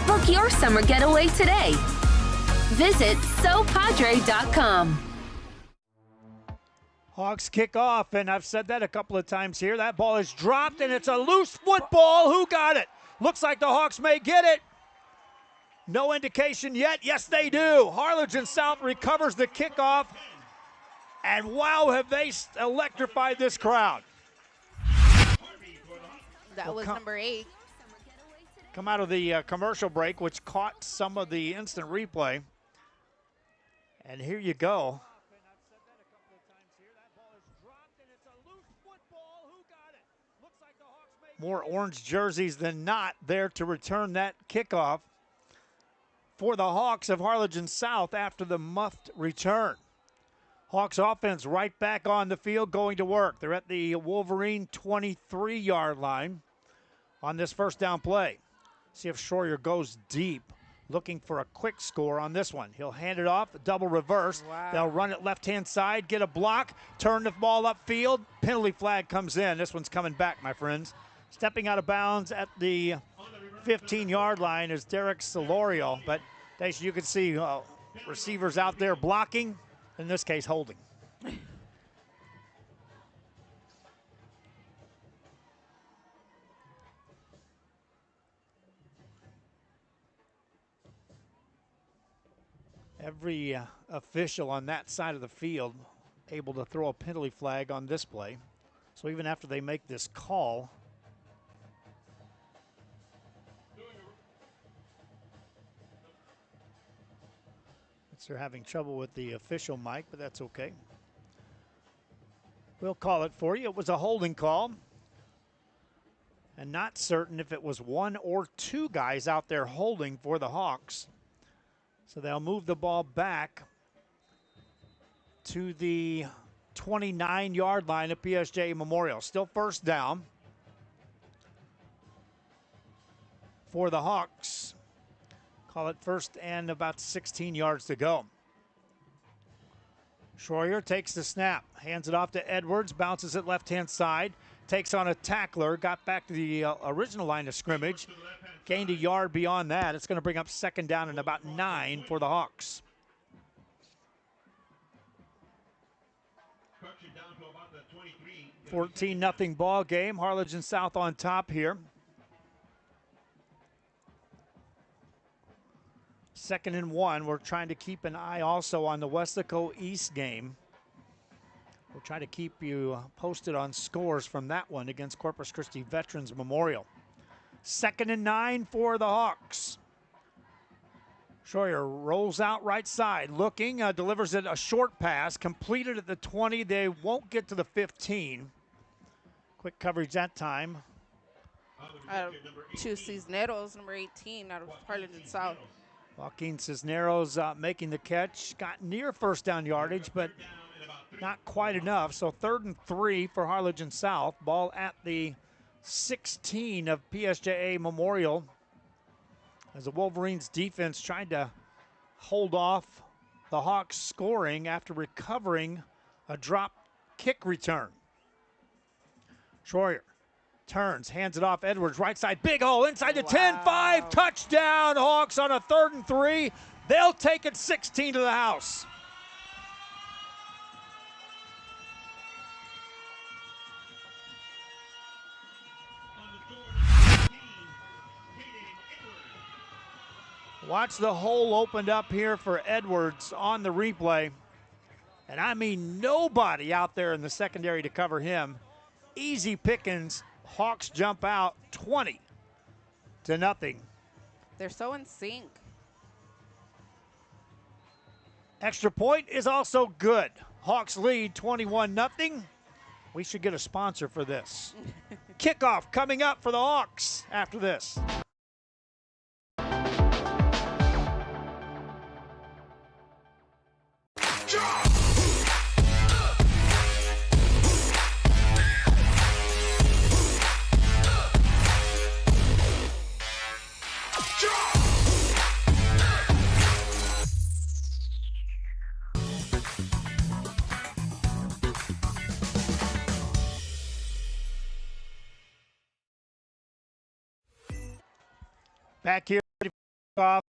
Book your summer getaway today. Visit sopadre.com. Hawks kick off, and I've said that a couple of times here. That ball is dropped, and it's a loose football. Who got it? Looks like the Hawks may get it. No indication yet. Yes, they do. Harlingen South recovers the kickoff, and wow, have they electrified this crowd. That was number 8. Come out of the commercial break, which caught some of the instant replay. And here you go. More orange jerseys than not there to return that kickoff for the Hawks of Harlingen South after the muffed return. Hawks offense right back on the field going to work. They're at the Wolverine 23-yard line on this first down play. See if Schroyer goes deep, looking for a quick score on this one. He'll hand it off, double reverse. Wow. They'll run it left-hand side, get a block, turn the ball upfield. Penalty flag comes in. This one's coming back, my friends. Stepping out of bounds at the 15-yard line is Derek Solorio, but as you can see, receivers out there blocking, in this case holding. Every official on that side of the field able to throw a penalty flag on this play. So even after they make this call, they're having trouble with the official mic, but that's okay. We'll call it for you. It was a holding call. And not certain if it was one or two guys out there holding for the Hawks. So they'll move the ball back to the 29-yard line at PSJA Memorial. Still first down for the Hawks. Call it first and about 16 yards to go. Schroyer takes the snap, hands it off to Edwards, bounces it left-hand side, takes on a tackler, got back to the original line of scrimmage, gained a yard beyond that. It's going to bring up second down and about 9 for the Hawks. 14-0 ball game. Harlingen South on top here. 2nd and 1. We're trying to keep an eye also on the Westaco East game. We'll try to keep you posted on scores from that one against Corpus Christi Veterans Memorial. 2nd and 9 for the Hawks. Schroyer rolls out right side, looking, delivers it a short pass, completed at the 20. They won't get to the 15. Quick coverage that time. Two Cisneros, number 18, out of Harlingen South. Joaquin Cisneros making the catch. Got near first down yardage, but not quite enough. So 3rd and 3 for Harlingen South. Ball at the 16 of PSJA Memorial. As the Wolverines defense tried to hold off the Hawks scoring after recovering a drop kick return. Schroyer turns, hands it off Edwards, right side, big hole, inside the 10-5, touchdown Hawks on a 3rd and 3. They'll take it 16 to the house. Watch the hole opened up here for Edwards on the replay. And I mean nobody out there in the secondary to cover him. Easy pickings. Hawks jump out 20-0. They're so in sync. Extra point is also good. Hawks lead 21-0. We should get a sponsor for this. Kickoff coming up for the Hawks after this. Back here, off.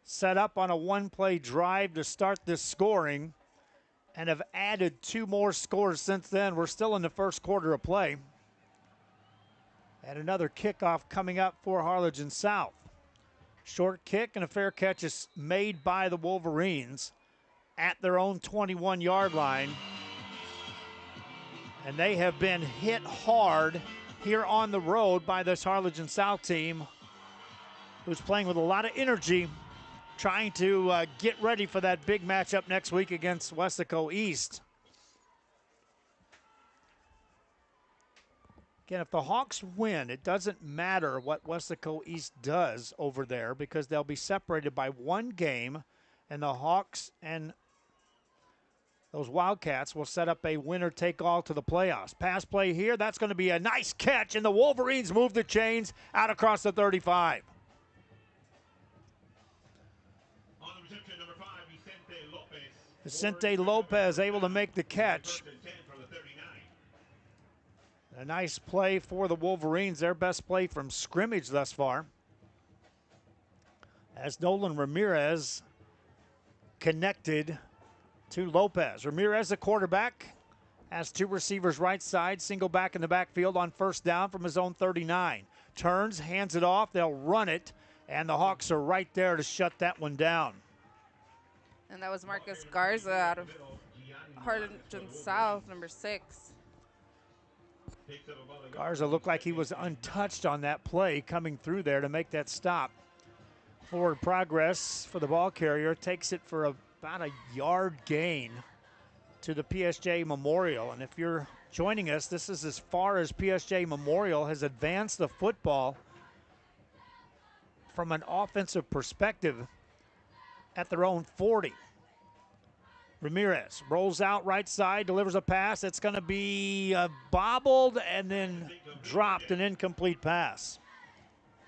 Set up on a one-play drive to start this scoring and have added 2 more scores since then. We're still in the first quarter of play. And another kickoff coming up for Harlingen South. Short kick and a fair catch is made by the Wolverines at their own 21-yard line. And they have been hit hard here on the road by this Harlingen South team who's playing with a lot of energy, trying to get ready for that big matchup next week against Weslaco East. Again, if the Hawks win, it doesn't matter what Weslaco East does over there because they'll be separated by one game, and the Hawks and those Wildcats will set up a winner-take-all to the playoffs. Pass play here, that's going to be a nice catch, and the Wolverines move the chains out across the 35. On the reception, number 5, Vicente Lopez. Vicente Lopez able to make the catch. A nice play for the Wolverines, their best play from scrimmage thus far. As Nolan Ramirez connected to Lopez. Ramirez, the quarterback, has two receivers right side, single back in the backfield on first down from his own 39. Turns, hands it off, they'll run it, and the Hawks are right there to shut that one down. And that was Marcus Garza out of Harlingen South, number 6. Garza looked like he was untouched on that play coming through there to make that stop. Forward progress for the ball carrier, takes it for about a yard gain to the PSJA Memorial. And if you're joining us, this is as far as PSJA Memorial has advanced the football from an offensive perspective at their own 40. Ramirez rolls out right side, delivers a pass. It's going to be bobbled and then dropped, an incomplete pass.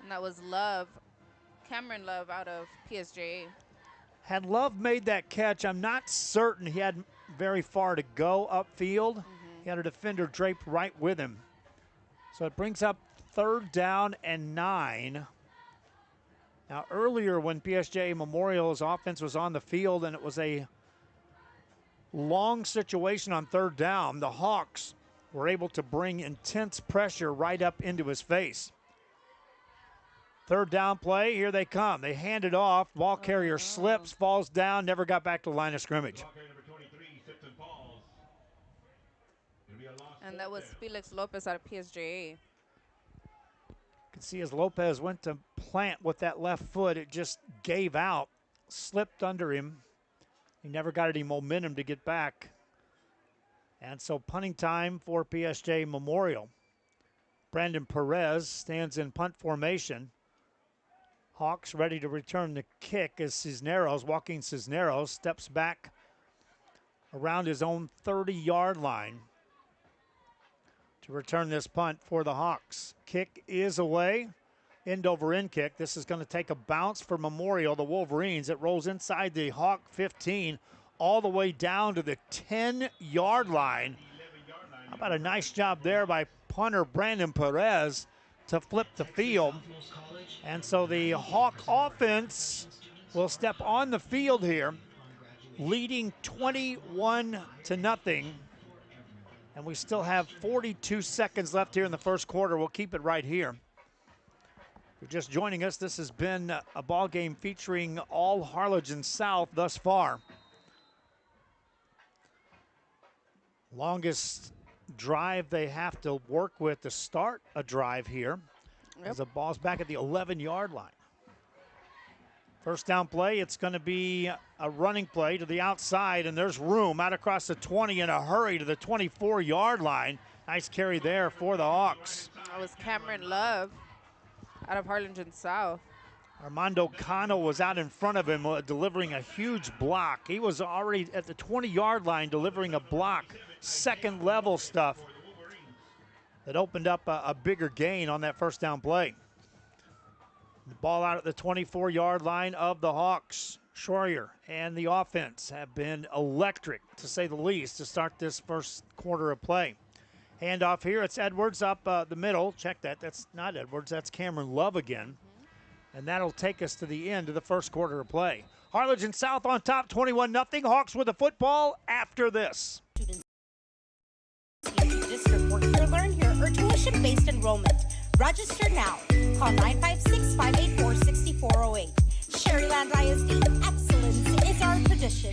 And that was Love, Cameron Love out of PSJA. Had Love made that catch, I'm not certain he had very far to go upfield. He had a defender draped right with him. So it brings up 3rd down and 9. Now earlier when PSJA Memorial's offense was on the field and it was a long situation on 3rd down, the Hawks were able to bring intense pressure right up into his face. 3rd down play, here they come. They hand it off. Ball carrier slips, falls down, never got back to the line of scrimmage. And that was Felix Lopez out of PSJA. You can see as Lopez went to plant with that left foot, it just gave out, slipped under him. He never got any momentum to get back. And so punting time for PSJA Memorial. Brandon Perez stands in punt formation. Hawks ready to return the kick as Joaquin Cisneros steps back around his own 30-yard line to return this punt for the Hawks. Kick is away, end over end kick. This is going to take a bounce for Memorial, the Wolverines. It rolls inside the Hawk 15 all the way down to the 10-yard line. How about a nice job there by punter Brandon Perez to flip the field. And so the Hawk offense will step on the field here, leading 21-0. And we still have 42 seconds left here in the first quarter. We'll keep it right here. If you're just joining us, this has been a ball game featuring all Harlingen South thus far. Longest drive they have to work with to start a drive here. As the ball's back at the 11-yard line. First down play, it's going to be a running play to the outside, and there's room out across the 20 in a hurry to the 24-yard line. Nice carry there for the Hawks. That was Cameron Love out of Harlingen South. Armando Cano was out in front of him delivering a huge block. He was already at the 20-yard line delivering a block, second-level stuff that opened up a bigger gain on that first down play. The ball out at the 24-yard line of the Hawks. Schroyer and the offense have been electric, to say the least, to start this first quarter of play. Handoff here, it's Edwards up the middle. Check that, that's not Edwards, that's Cameron Love again. And that'll take us to the end of the first quarter of play. Harlingen South on top, 21-0. Hawks with the football after this. District Work Here, Learn Here, or tuition-based enrollment. Register now. Call 956-584-6408. Sherryland ISD, excellence is our tradition.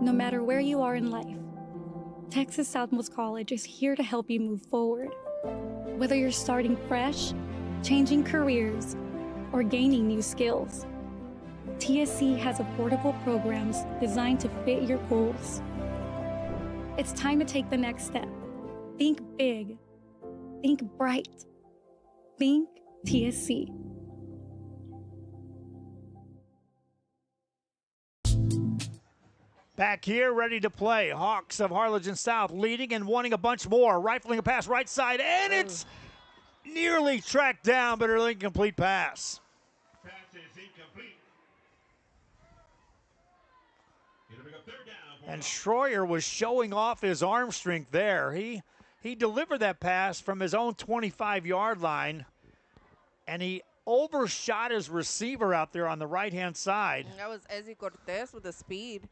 no matter where you are in life, Texas Southmost College is here to help you move forward. Whether you're starting fresh, changing careers, or gaining new skills, TSC has affordable programs designed to fit your goals. It's time to take the next step. Think big. Think bright. Think TSC. Back here, ready to play. Hawks of Harlingen South leading and wanting a bunch more. Rifling a pass right side, and it's nearly tracked down, but an incomplete pass. Pass is incomplete. It'll bring up third down. And Schroyer was showing off his arm strength there. He delivered that pass from his own 25-yard line, and he overshot his receiver out there on the right-hand side. That was Ezzy Cortez with the speed.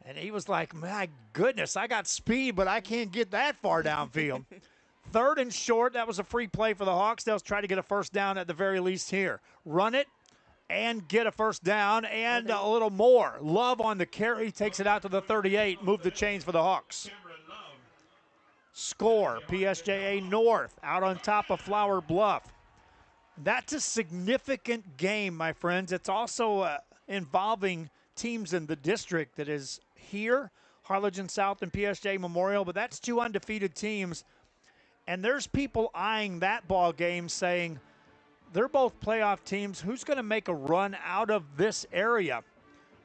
And he was like, my goodness, I got speed, but I can't get that far downfield. Third and short, that was a free play for the Hawks. They'll try to get a first down at the very least here. Run it and get a first down and a little more. Love on the carry, takes it out to the 38, move the chains for the Hawks. Score, PSJA North out on top of Flower Bluff. That's a significant game, my friends. It's also involving teams in the district that is here, Harlingen South and PSJA Memorial, but that's two undefeated teams. And there's people eyeing that ball game saying they're both playoff teams. Who's going to make a run out of this area?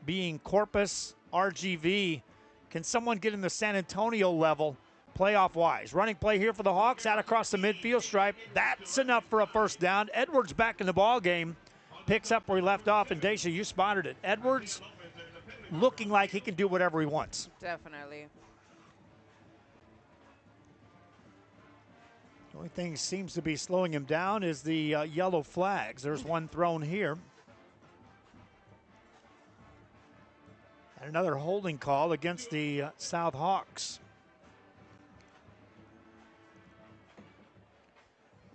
Being Corpus, RGV. Can someone get in the San Antonio level playoff-wise? Running play here for the Hawks out across the midfield stripe. That's enough for a first down. Edwards back in the ball game. Picks up where he left off, and Daisha, you spotted it. Edwards looking like he can do whatever he wants. Definitely. The only thing seems to be slowing him down is the yellow flags. There's one thrown here. And another holding call against the South Hawks.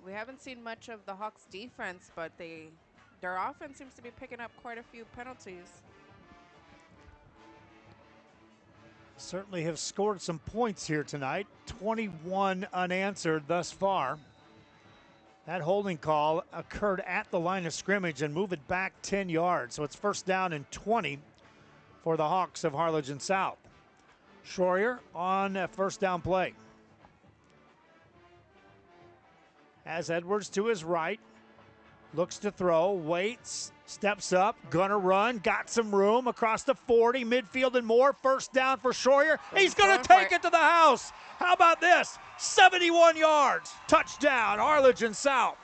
We haven't seen much of the Hawks defense, but their offense seems to be picking up quite a few penalties. Certainly have scored some points here tonight. 21 unanswered thus far. That holding call occurred at the line of scrimmage and move it back 10 yards. So it's first down and 20 for the Hawks of Harlingen South. Schroyer on a first down play. Has Edwards to his right. Looks to throw, waits, steps up, gonna run, got some room across the 40, midfield and more. First down for Schroyer. He's gonna take it to the house. How about this? 71 yards, touchdown, Harlingen South.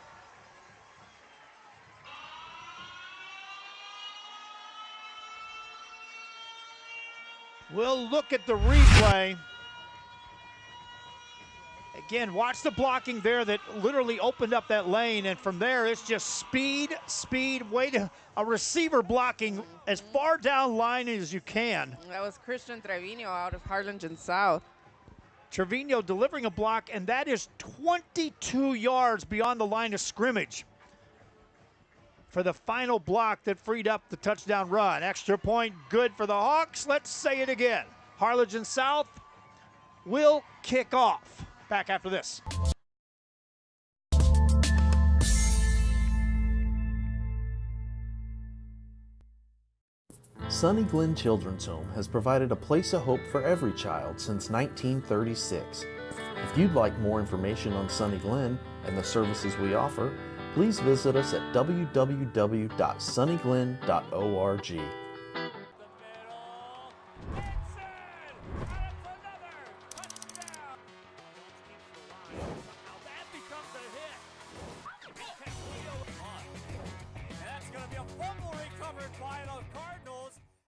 We'll look at the replay. Again, watch the blocking there that literally opened up that lane, and from there it's just speed, wait, a receiver blocking as far down line as you can. That was Christian Trevino out of Harlingen South. Trevino delivering a block, and that is 22 yards beyond the line of scrimmage for the final block that freed up the touchdown run. Extra point good for the Hawks. Let's say it again. Harlingen South will kick off. Back after this. Sunny Glen Children's Home has provided a place of hope for every child since 1936. If you'd like more information on Sunny Glen and the services we offer, please visit us at www.sunnyglen.org.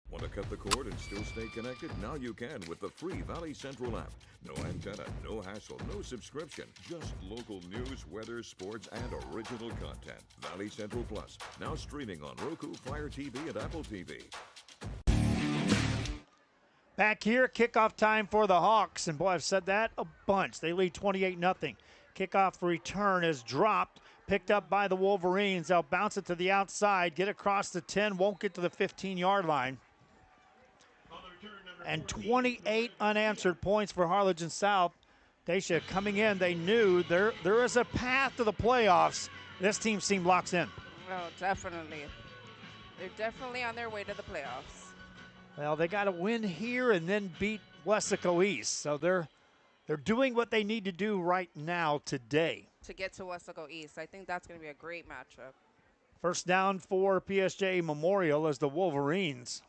Want to cut the cord and still stay connected? Now you can with the free Valley Central app. No antenna, no hassle, no subscription. Just local news, weather, sports, and original content. Valley Central Plus, now streaming on Roku, Fire TV, and Apple TV. Back here, kickoff time for the Hawks. And boy, I've said that a bunch. They lead 28-0. Kickoff return is dropped. Picked up by the Wolverines. They'll bounce it to the outside, get across the 10, won't get to the 15-yard line. and 28 unanswered points for Harlingen South. Dacia coming in, they knew there is a path to the playoffs. This team seemed locked in. Oh, definitely. They're definitely on their way to the playoffs. Well, they got to win here and then beat Wesco East. So they're doing what they need to do right now today. To get to Wesco East. I think that's going to be a great matchup. First down for PSJA Memorial as the Wolverines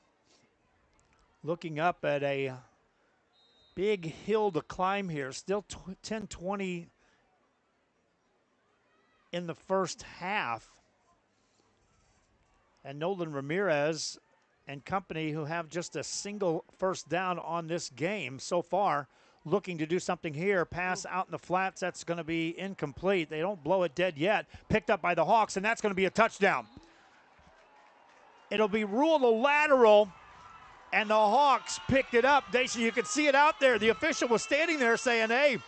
looking up at a big hill to climb here. Still 10-20 in the first half. And Nolan Ramirez and company, who have just a single first down on this game so far, looking to do something here. Pass out in the flats. That's going to be incomplete. They don't blow it dead yet. Picked up by the Hawks, and that's going to be a touchdown. It'll be ruled a lateral, and the Hawks picked it up. Dacia, you could see it out there. The official was standing there saying, hey,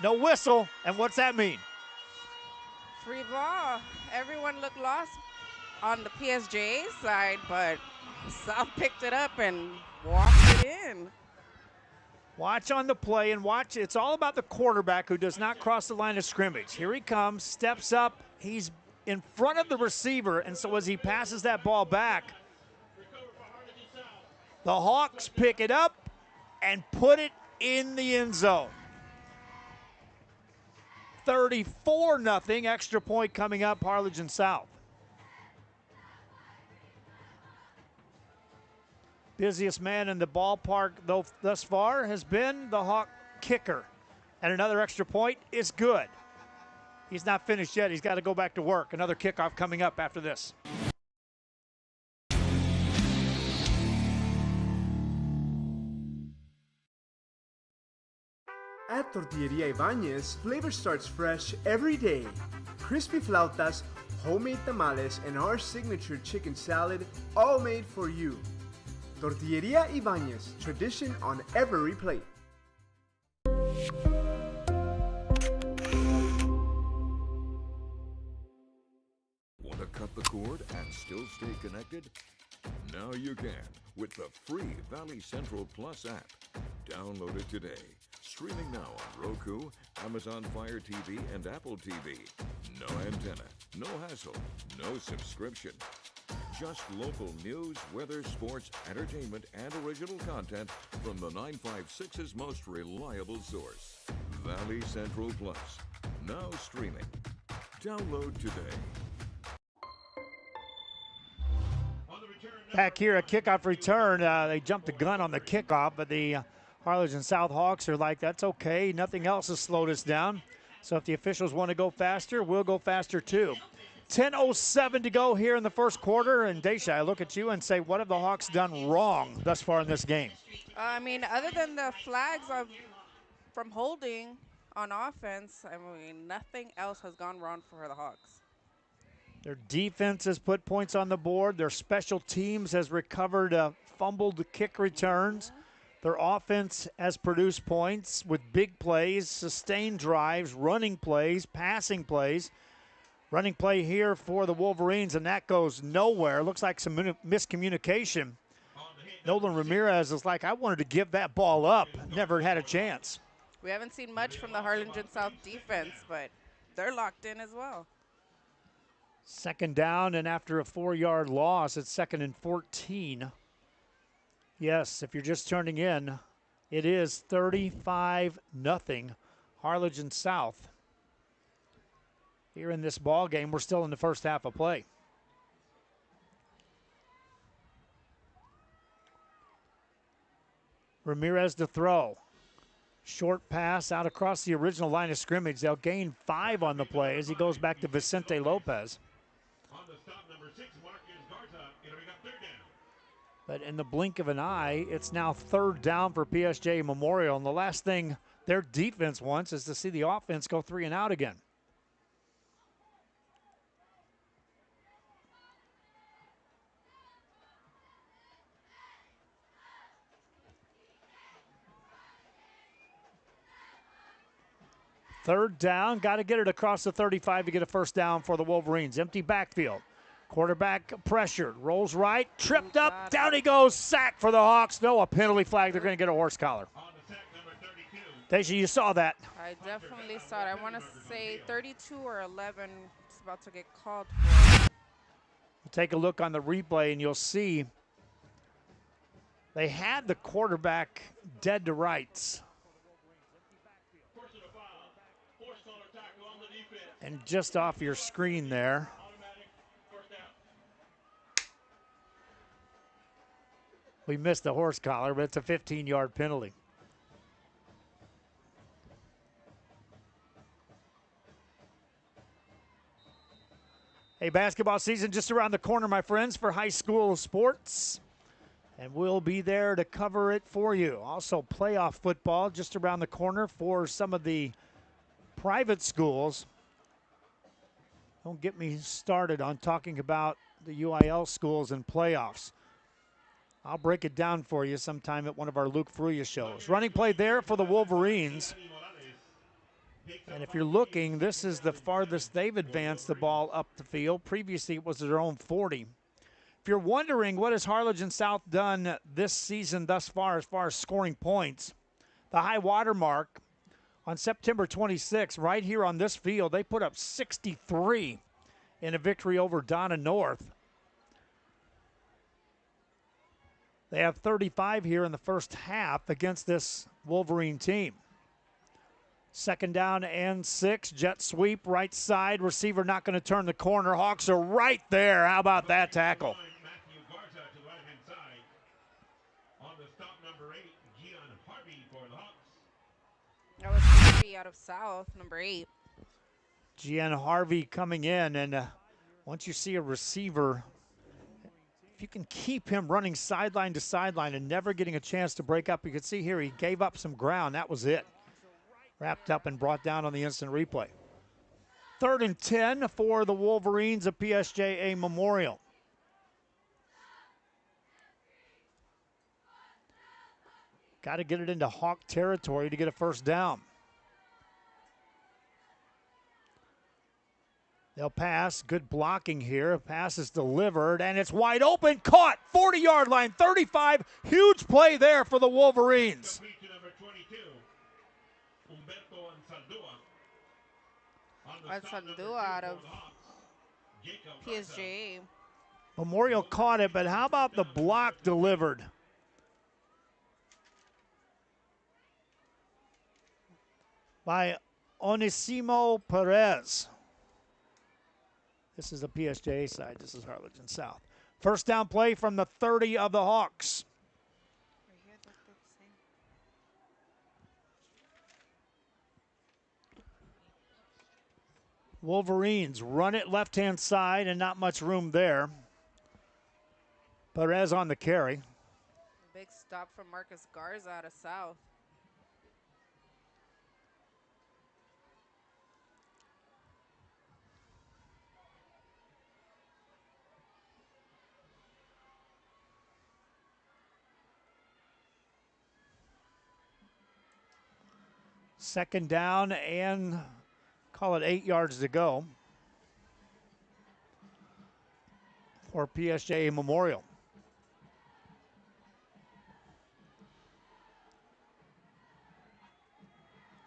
no whistle. And what's that mean? Free ball. Everyone looked lost on the PSJA side, but South picked it up and walked it in. Watch on the play and watch. It's all about the quarterback who does not cross the line of scrimmage. Here he comes, steps up. He's in front of the receiver, and so as he passes that ball back, the Hawks pick it up and put it in the end zone. 34-0, extra point coming up, Harlingen South. Busiest man in the ballpark, though, thus far has been the Hawk kicker. And another extra point is good. He's not finished yet. He's got to go back to work. Another kickoff coming up after this. At Tortilleria Ibañez, flavor starts fresh every day. Crispy flautas, homemade tamales, and our signature chicken salad, all made for you. Tortilleria Ibañez, tradition on every plate. Want to cut the cord and still stay connected? Now you can with the free Valley Central Plus app. Download it today. Streaming now on Roku, Amazon Fire TV, and Apple TV. No antenna, no hassle, no subscription. Just local news, weather, sports, entertainment, and original content from the 956's most reliable source. Valley Central Plus. Now streaming. Download today. Back here, a kickoff return. They jumped the gun on the kickoff, but the Harlingen South Hawks are like, that's okay. Nothing else has slowed us down. So if the officials want to go faster, we'll go faster too. 10:07 to go here in the first quarter. And Dacia, I look at you and say, what have the Hawks done wrong thus far in this game? I mean, other than the flags from holding on offense, I mean, nothing else has gone wrong for the Hawks. Their defense has put points on the board. Their special teams has recovered fumbled kick returns. Their offense has produced points with big plays, sustained drives, running plays, passing plays. Running play here for the Wolverines, and that goes nowhere. Looks like some miscommunication. Nolan Ramirez is like, I wanted to give that ball up. Never had a chance. We haven't seen much from the Harlingen South defense, but they're locked in as well. Second down, and after a 4-yard loss, it's 2nd and 14. Yes, if you're just turning in, it is 35-0 Harlingen South. Here in this ball game, we're still in the first half of play. Ramirez to throw. Short pass out across the original line of scrimmage. They'll gain 5 on the play as he goes back to Vicente Lopez. On the stop, number 6, Marcus Garza. It'll be got 3rd down. But in the blink of an eye, it's now 3rd down for PSJA Memorial. And the last thing their defense wants is to see the offense go 3 and out again. Third down, got to get it across the 35 to get a first down for the Wolverines. Empty backfield. Quarterback pressured, rolls right, tripped up, down he goes, sack for the Hawks. No, a penalty flag. They're going to get a horse collar. Deja, you saw that. I definitely saw it. I want to say 32 or 11 is about to get called for. Take a look on the replay, and you'll see they had the quarterback dead to rights. And just off your screen there, we missed the horse collar, but it's a 15-yard penalty. Hey, basketball season just around the corner, my friends, for high school sports. And we'll be there to cover it for you. Also, playoff football just around the corner for some of the private schools. Don't get me started on talking about the UIL schools and playoffs. I'll break it down for you sometime at one of our Luke Fruya shows. Running play there for the Wolverines. And if you're looking, this is the farthest they've advanced the ball up the field. Previously, it was their own 40. If you're wondering what has Harlingen South done this season thus far as scoring points, the high water mark on September 26th, right here on this field, they put up 63 in a victory over Donna North. They have 35 here in the first half against this Wolverine team. Second down and 6, jet sweep, right side, receiver not going to turn the corner. Hawks are right there. How about that tackle? That was Harvey out of South, number 8. Gian Harvey coming in, and once you see a receiver, if you can keep him running sideline to sideline and never getting a chance to break up, you can see here he gave up some ground. That was it. Wrapped up and brought down on the instant replay. 3rd and 10 for the Wolverines of PSJA Memorial. Got to get it into Hawk territory to get a first down. They'll pass. Good blocking here. Pass is delivered, and it's wide open. Caught. 40-yard line, 35. Huge play there for the Wolverines. Ansaldua out of PSJA. Memorial caught it, but how about the block delivered? By Onesimo Perez. This is the PSJA side. This is Harlingen South. First down play from the 30 of the Hawks. Wolverines run it left-hand side and not much room there. Perez on the carry. Big stop from Marcus Garza out of South. Second down and call it 8 yards to go for PSJA Memorial.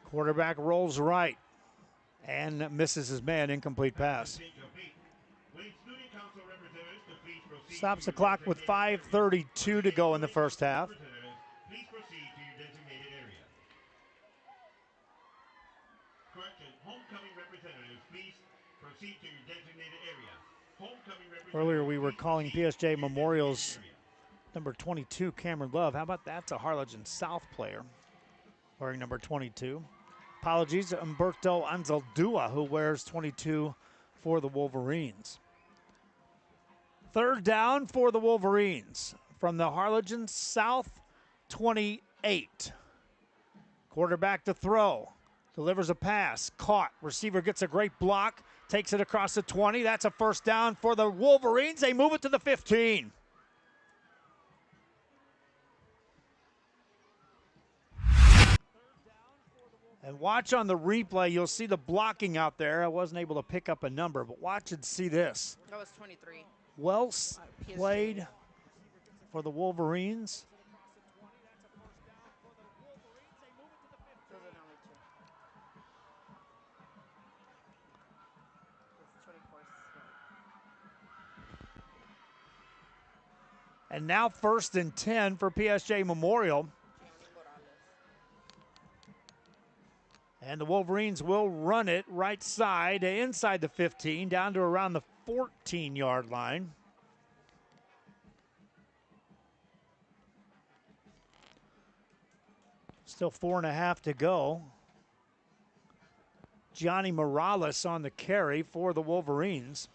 Quarterback rolls right and misses his man. Incomplete pass. Stops the clock with 5:32 to go in the first half. Earlier we were calling PSJ Memorial's number 22, Cameron Love. How about that's a Harlingen South player wearing number 22. Apologies to Umberto Ansaldua, who wears 22 for the Wolverines. Third down for the Wolverines from the Harlingen South 28. Quarterback to throw. Delivers a pass. Caught. Receiver gets a great block. Takes it across the 20. That's a first down for the Wolverines. They move it to the 15. And watch on the replay, you'll see the blocking out there. I wasn't able to pick up a number, but watch and see this. That was 23. Well played for the Wolverines. And now 1st and 10 for PSJ Memorial. And the Wolverines will run it right side, inside the 15, down to around the 14-yard line. Still 4.5 to go. Johnny Morales on the carry for the Wolverines.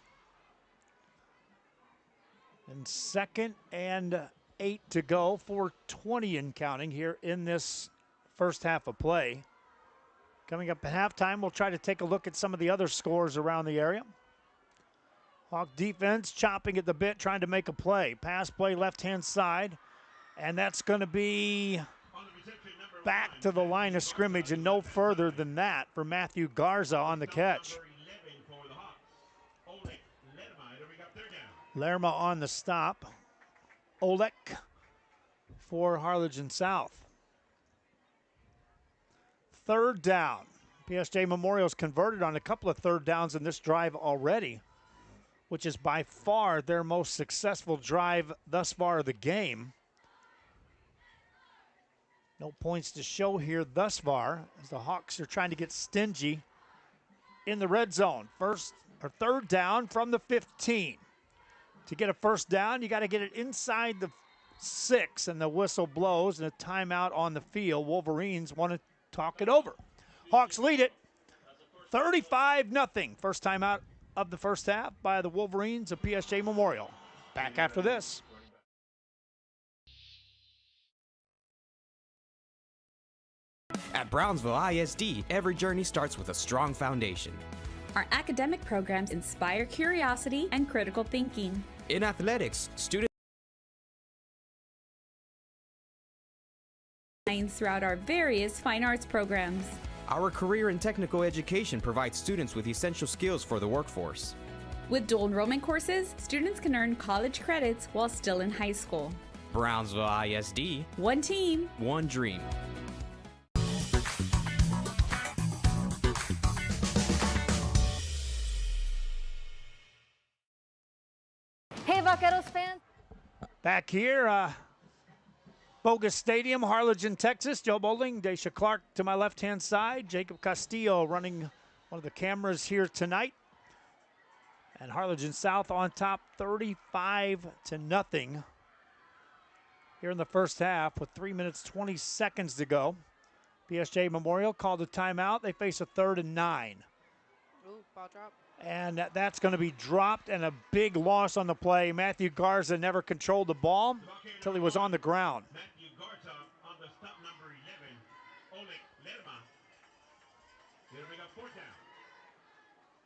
And 2nd and 8 to go, 4:20 and counting here in this first half of play. Coming up at halftime, we'll try to take a look at some of the other scores around the area. Hawk defense chopping at the bit, trying to make a play. Pass play left-hand side, and that's going to be back to the line of scrimmage and no further than that for Matthew Garza on the catch. Lerma on the stop. Olek for Harlingen South. 3rd down. PSJ Memorial's converted on a couple of 3rd downs in this drive already, which is by far their most successful drive thus far of the game. No points to show here thus far as the Hawks are trying to get stingy in the red zone. 3rd down from the 15. To get a 1st down, you got to get it inside the 6, and the whistle blows and a timeout on the field. Wolverines want to talk it over. Hawks lead it 35-0. First timeout of the first half by the Wolverines of PSJ Memorial. Back after this. At Brownsville ISD, every journey starts with a strong foundation. Our academic programs inspire curiosity and critical thinking. In athletics, students throughout our various fine arts programs. Our career and technical education provides students with essential skills for the workforce. With dual enrollment courses, students can earn college credits while still in high school. Brownsville ISD. One team. One dream. Hey, Vaqueros fans. Back here, Bogus Stadium, Harlingen, Texas. Joe Bowling, Daisha Clark to my left-hand side. Jacob Castillo running one of the cameras here tonight. And Harlingen South on top 35-0 here in the first half with 3 minutes, 20 seconds to go. PSJ Memorial called a timeout. They face a 3rd and 9. Ooh, ball drop. And that's going to be dropped and a big loss on the play. Matthew Garza never controlled the ball until he was on the ground. Matthew Garza on the stop number 11, Oleg Lerma. Here we got 4th down.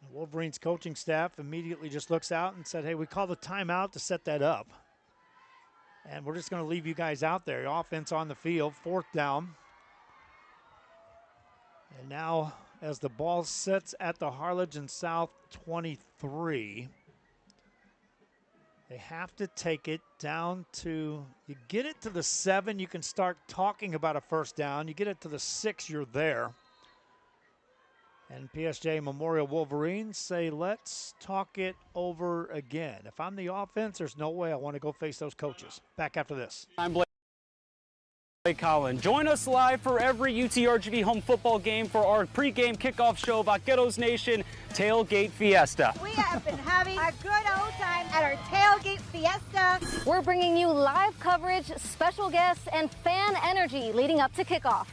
The Wolverines coaching staff immediately just looks out and said, hey, we called a timeout to set that up. And we're just going to leave you guys out there. Your offense on the field, 4th down. And now as the ball sits at the Harlingen South 23, they have to take it down to, you get it to the 7, you can start talking about a 1st down. You get it to the 6, you're there. And PSJ Memorial Wolverines say, let's talk it over again. If I'm the offense, there's no way I want to go face those coaches. Back after this. I'm Blake Collin. Join us live for every UTRGV home football game for our pregame kickoff show, Vaqueros Nation Tailgate Fiesta. We have been having a good old time at our Tailgate Fiesta. We're bringing you live coverage, special guests, and fan energy leading up to kickoff.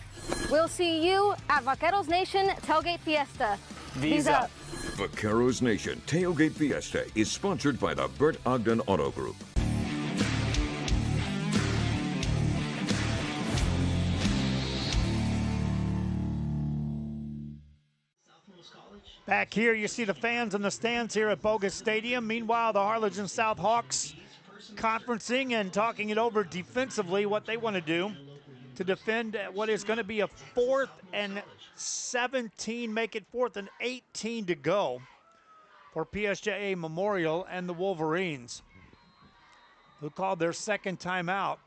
We'll see you at Vaqueros Nation Tailgate Fiesta. V's up. Vaqueros Nation Tailgate Fiesta is sponsored by the Bert Ogden Auto Group. Back here, you see the fans in the stands here at Bogus Stadium. Meanwhile, the Harlingen South Hawks conferencing and talking it over defensively, what they want to do. to defend what is going to be a 4th and 17, make it 4th and 18 to go for PSJA Memorial and the Wolverines, who called their second timeout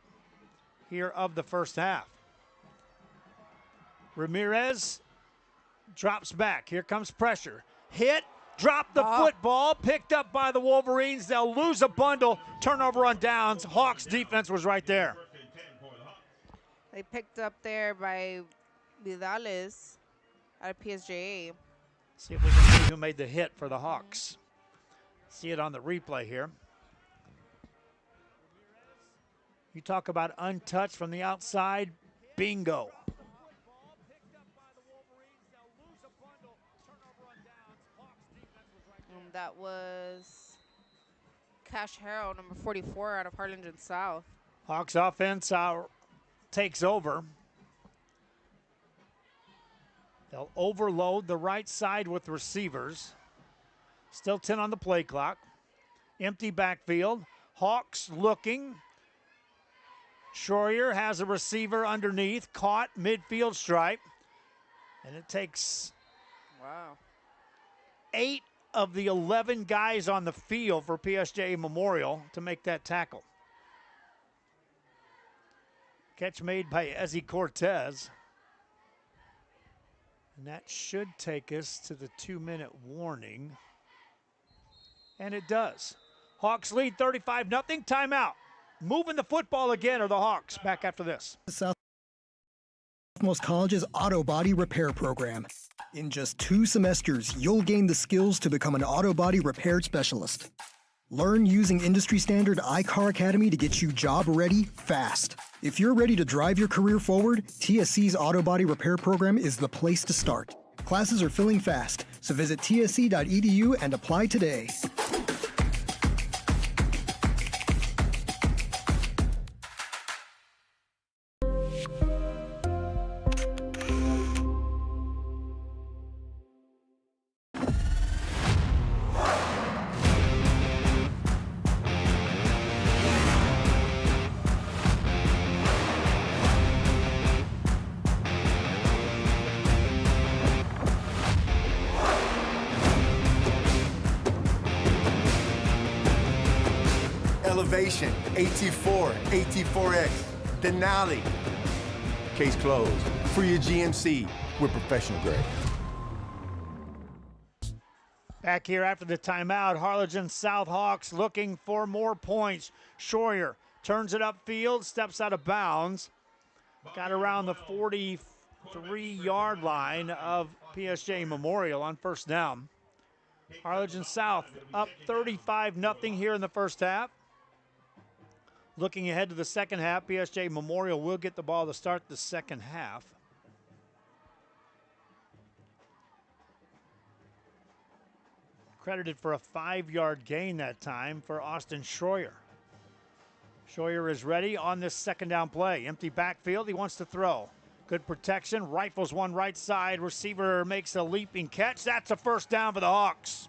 here of the first half. Ramirez drops back. Here comes pressure. Hit, drop the football, picked up by the Wolverines. They'll lose a bundle. Turnover on downs. Hawks defense was right there. They picked up there by Vidales out of PSJA. See if we can see who made the hit for the Hawks. See it on the replay here. You talk about untouched from the outside. Bingo. That was Cash Harrow, number 44, out of Harlingen South. Hawks offense takes over. They'll overload the right side with receivers. Still 10 on the play clock. Empty backfield. Hawks looking. Schroyer has a receiver underneath. Caught midfield stripe. And it takes 8 of the 11 guys on the field for PSJA Memorial to make that tackle. Catch made by Ezzy Cortez. And that should take us to the 2-minute warning. And it does. Hawks lead 35-0. Timeout. Moving the football again are the Hawks. Back after this. Southmost College's auto body repair program. In just 2 semesters, you'll gain the skills to become an auto body repair specialist. Learn using industry standard iCar Academy to get you job ready fast. If you're ready to drive your career forward, TSC's auto body repair program is the place to start. Classes are filling fast, so visit tsc.edu and apply today. Elevation, AT4, AT4X, Denali. Case closed. For your GMC, we're professional grade. Back here after the timeout, Harlingen South Hawks looking for more points. Schroyer turns it upfield, steps out of bounds. Got around the 43-yard line of PSJA Memorial on first down. Harlingen South up 35-0 here in the first half. Looking ahead to the second half, PSJA Memorial will get the ball to start the second half. Credited for a 5-yard gain that time for Austin Schroyer. Schroyer is ready on this second down play. Empty backfield, he wants to throw. Good protection, rifles one right side. Receiver makes a leaping catch. That's a first down for the Hawks.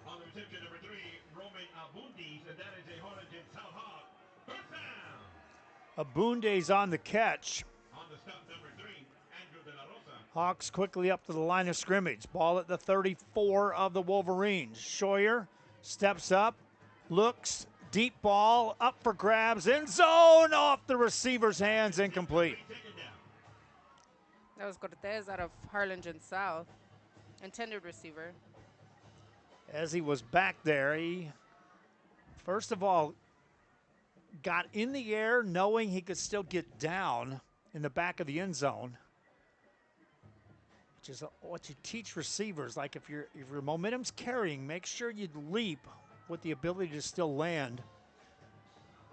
On the reception, number 3, Roman Abundis, and that is a Harlingen South Hawk. First down. Abunde's on the catch. On the stop, number 3, Andrew De La Rosa. Hawks quickly up to the line of scrimmage. Ball at the 34 of the Wolverines. Schroyer steps up, looks, deep ball, up for grabs, end zone, off the receiver's hands, incomplete. That was Cortez out of Harlingen South, intended receiver. As he was back there, he, first of all, got in the air knowing he could still get down in the back of the end zone, which is what you teach receivers. Like if your momentum's carrying, make sure you leap with the ability to still land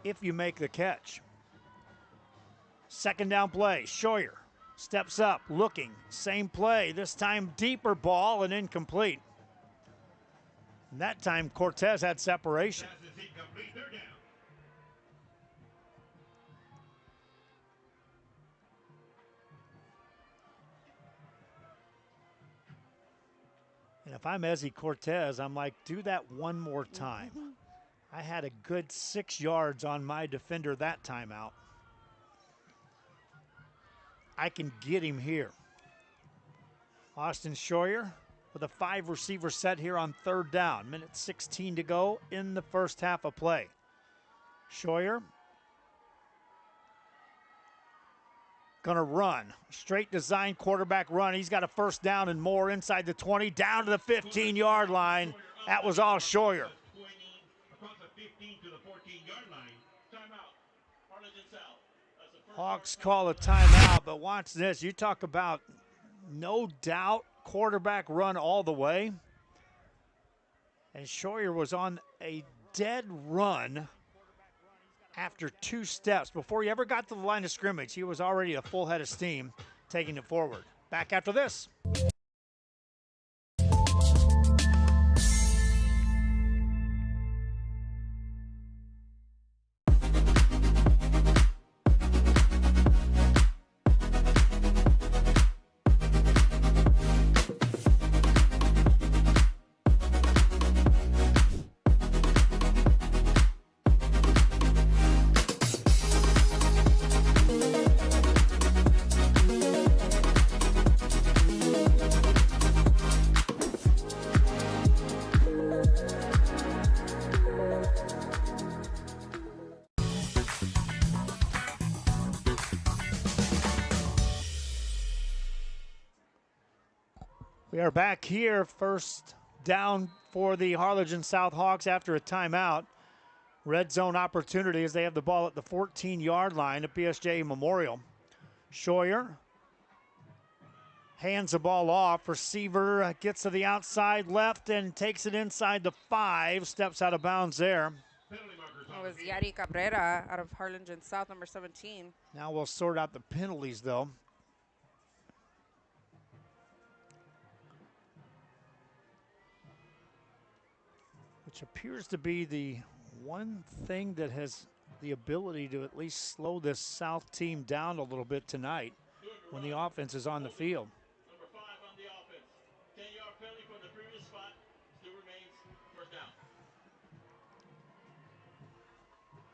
if you make the catch. Second down play, Schroyer steps up, looking, same play, this time deeper ball and incomplete. And that time Cortez had separation. And if I'm Ezzy Cortez, I'm like, do that one more time. I had a good 6 yards on my defender that time out. I can get him here. Austin Scheuer with a 5-receiver set here on 3rd down. Minute 16 to go in the first half of play. Scheuer gonna run. Straight design quarterback run. He's got a 1st down and more inside the 20, down to the 15-yard line. That was all Scheuer. Hawks call a timeout, but watch this. You talk about no doubt quarterback run all the way. And Scheuer was on a dead run after 2 steps. Before he ever got to the line of scrimmage, he was already a full head of steam taking it forward. Back after this. We are back here, 1st down for the Harlingen South Hawks after a timeout. Red zone opportunity as they have the ball at the 14-yard line at PSJA Memorial. Scheuer hands the ball off. Receiver gets to the outside left and takes it inside the 5. Steps out of bounds there. It was Yari Cabrera out of Harlingen South, number 17. Now we'll sort out the penalties, though. Which appears to be the one thing that has the ability to at least slow this South team down a little bit tonight when the offense is on the field. Number 5 on the offense. 10-yard penalty from the previous spot. Still remains 1st down.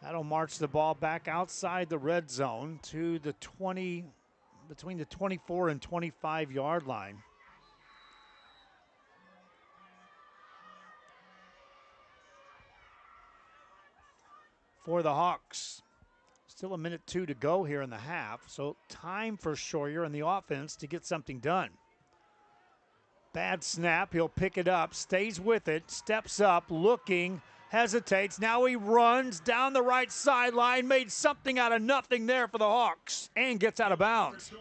That'll march the ball back outside the red zone to the 20, between the 24 and 25-yard line. For the Hawks. Still a minute 2 to go here in the half, so time for Scheuer and the offense to get something done. Bad snap, he'll pick it up, stays with it, steps up, looking, hesitates. Now he runs down the right sideline, made something out of nothing there for the Hawks, and gets out of bounds.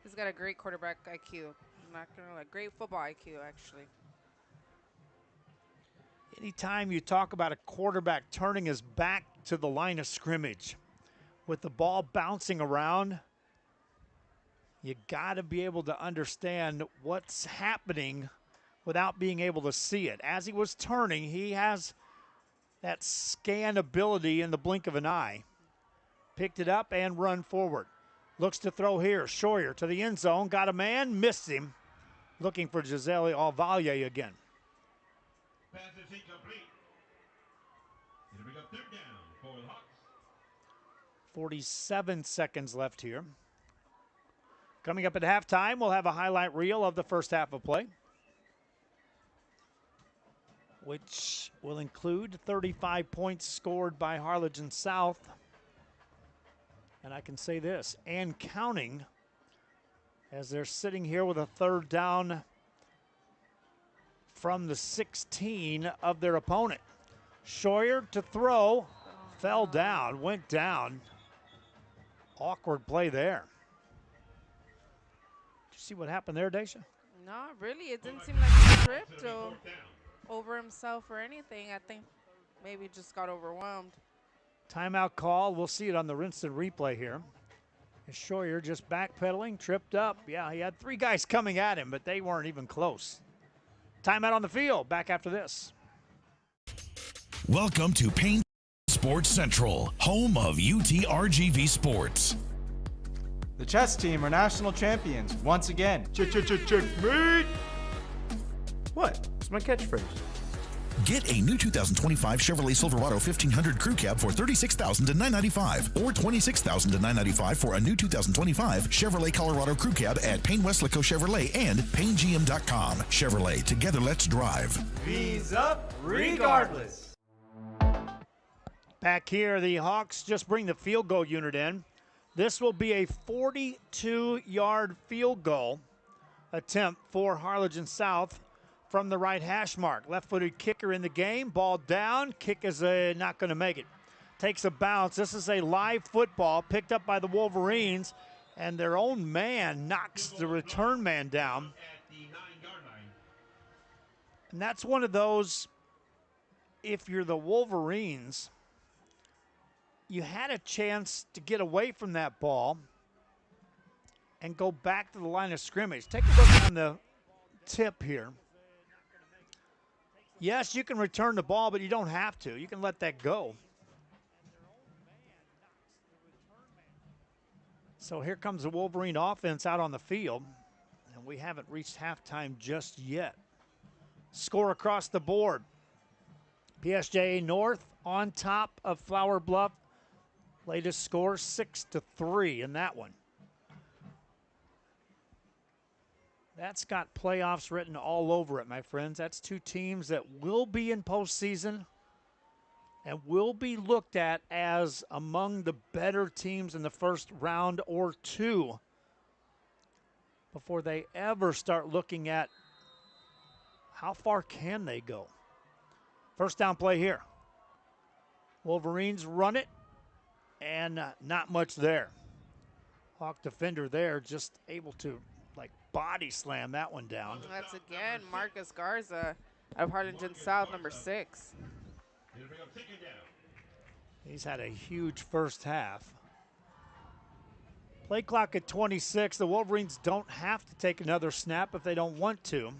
He's got a great quarterback IQ. I'm not gonna lie, great football IQ, actually. Anytime you talk about a quarterback turning his back to the line of scrimmage with the ball bouncing around, you got to be able to understand what's happening without being able to see it. As he was turning, he has that scan ability in the blink of an eye. Picked it up and run forward. Looks to throw here. Scheuer to the end zone. Got a man, missed him. Looking for Gisele Alvalle again. Pass is incomplete. It'll bring up 3rd down for the Hawks. 47 seconds left here. Coming up at halftime, we'll have a highlight reel of the first half of play, which will include 35 points scored by Harlingen South. And I can say this, and counting, as they're sitting here with a 3rd down from the 16 of their opponent. Scheuer to throw, fell down, went down. Awkward play there. Did you see what happened there, Daisha? Not really. It didn't seem like he tripped or over himself or anything. I think maybe just got overwhelmed. Timeout call. We'll see it on the rinse and replay here. Scheuer just backpedaling, tripped up. Yeah, he had 3 guys coming at him, but they weren't even close. Timeout on the field. Back after this. Welcome to Payne Sports Central, home of UTRGV Sports. The chess team are national champions once again. Checkmate! What? It's my catchphrase. Get a new 2025 Chevrolet Silverado 1500 Crew Cab for $36,000 to $995 or $26,000 to $995 for a new 2025 Chevrolet Colorado Crew Cab at Payne Westlaco Chevrolet and PayneGM.com. Chevrolet, together let's drive. Fees up regardless. Back here, the Hawks just bring the field goal unit in. This will be a 42-yard field goal attempt for Harlingen South from the right hash mark. Left-footed kicker in the game. Ball down. Kick is not going to make it. Takes a bounce. This is a live football picked up by the Wolverines, and their own man knocks the return man down. And that's one of those, if you're the Wolverines, you had a chance to get away from that ball and go back to the line of scrimmage. Take a look on the tip here. Yes, you can return the ball, but you don't have to. You can let that go. So here comes the Wolverine offense out on the field, and we haven't reached halftime just yet. Score across the board. PSJA North on top of Flower Bluff. Latest score 6-3 in that one. That's got playoffs written all over it, my friends. That's two teams that will be in postseason and will be looked at as among the better teams in the first round or two before they ever start looking at how far can they go. First down play here. Wolverines run it, and not much there. Hawk defender there just able to body slam that one down. That's again Marcus Garza of Harlingen South, number 6. He's had a huge first half. Play clock at 26. The Wolverines don't have to take another snap if they don't want to.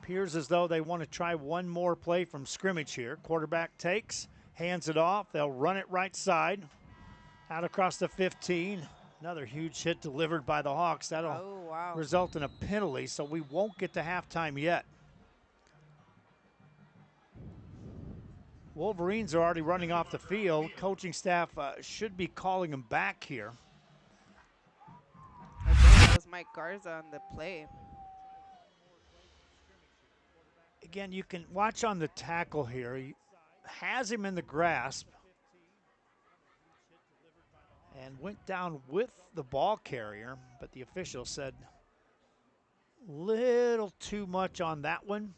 Appears as though they want to try one more play from scrimmage here. Quarterback takes, hands it off. They'll run it right side, out across the 15. Another huge hit delivered by the Hawks. That'll result in a penalty, so we won't get to halftime yet. Wolverines are already running off the field. Coaching staff should be calling them back here. I think that was Mike Garza on the play. Again, you can watch on the tackle here. He has him in the grasp and went down with the ball carrier, but the official said little too much on that one.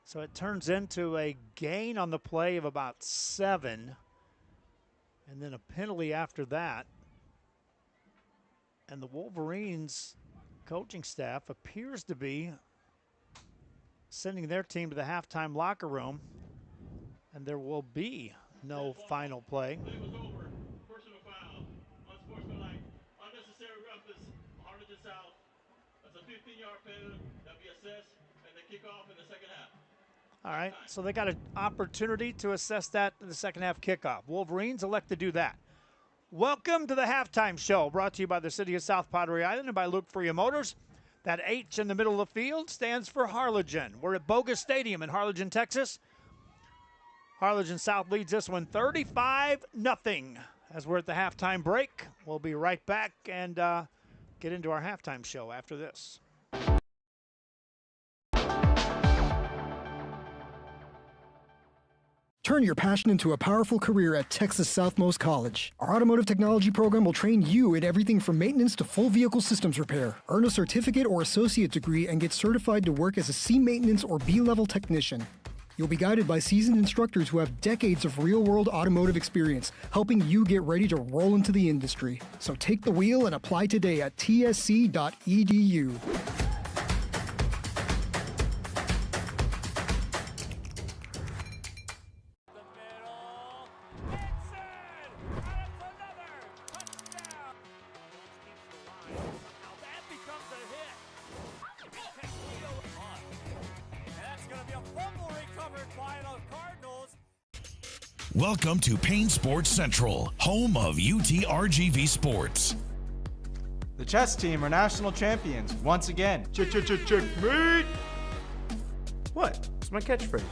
So it turns into a gain on the play of about 7, and then a penalty after that. And the Wolverines coaching staff appears to be sending their team to the halftime locker room, and there will be no final play. That's a 15-yard penalty that'll be assessed and the kickoff in the second half. All right, so they got an opportunity to assess that in the second half kickoff. Wolverines elect to do that. Welcome to the halftime show, brought to you by the City of South Padre Island and by Luke Freya Motors. That H in the middle of the field stands for Harlingen. We're at Bogus Stadium in Harlingen, Texas. Harlingen South leads this one 35-0 as we're at the halftime break. We'll be right back and get into our halftime show after this. Turn your passion into a powerful career at Texas Southmost College. Our automotive technology program will train you in everything from maintenance to full vehicle systems repair. Earn a certificate or associate degree and get certified to work as a C maintenance or B-level technician. You'll be guided by seasoned instructors who have decades of real-world automotive experience, helping you get ready to roll into the industry. So take the wheel and apply today at tsc.edu. Welcome to Payne Sports Central, home of UTRGV Sports. The chess team are national champions once again. Checkmate! What? It's my catchphrase.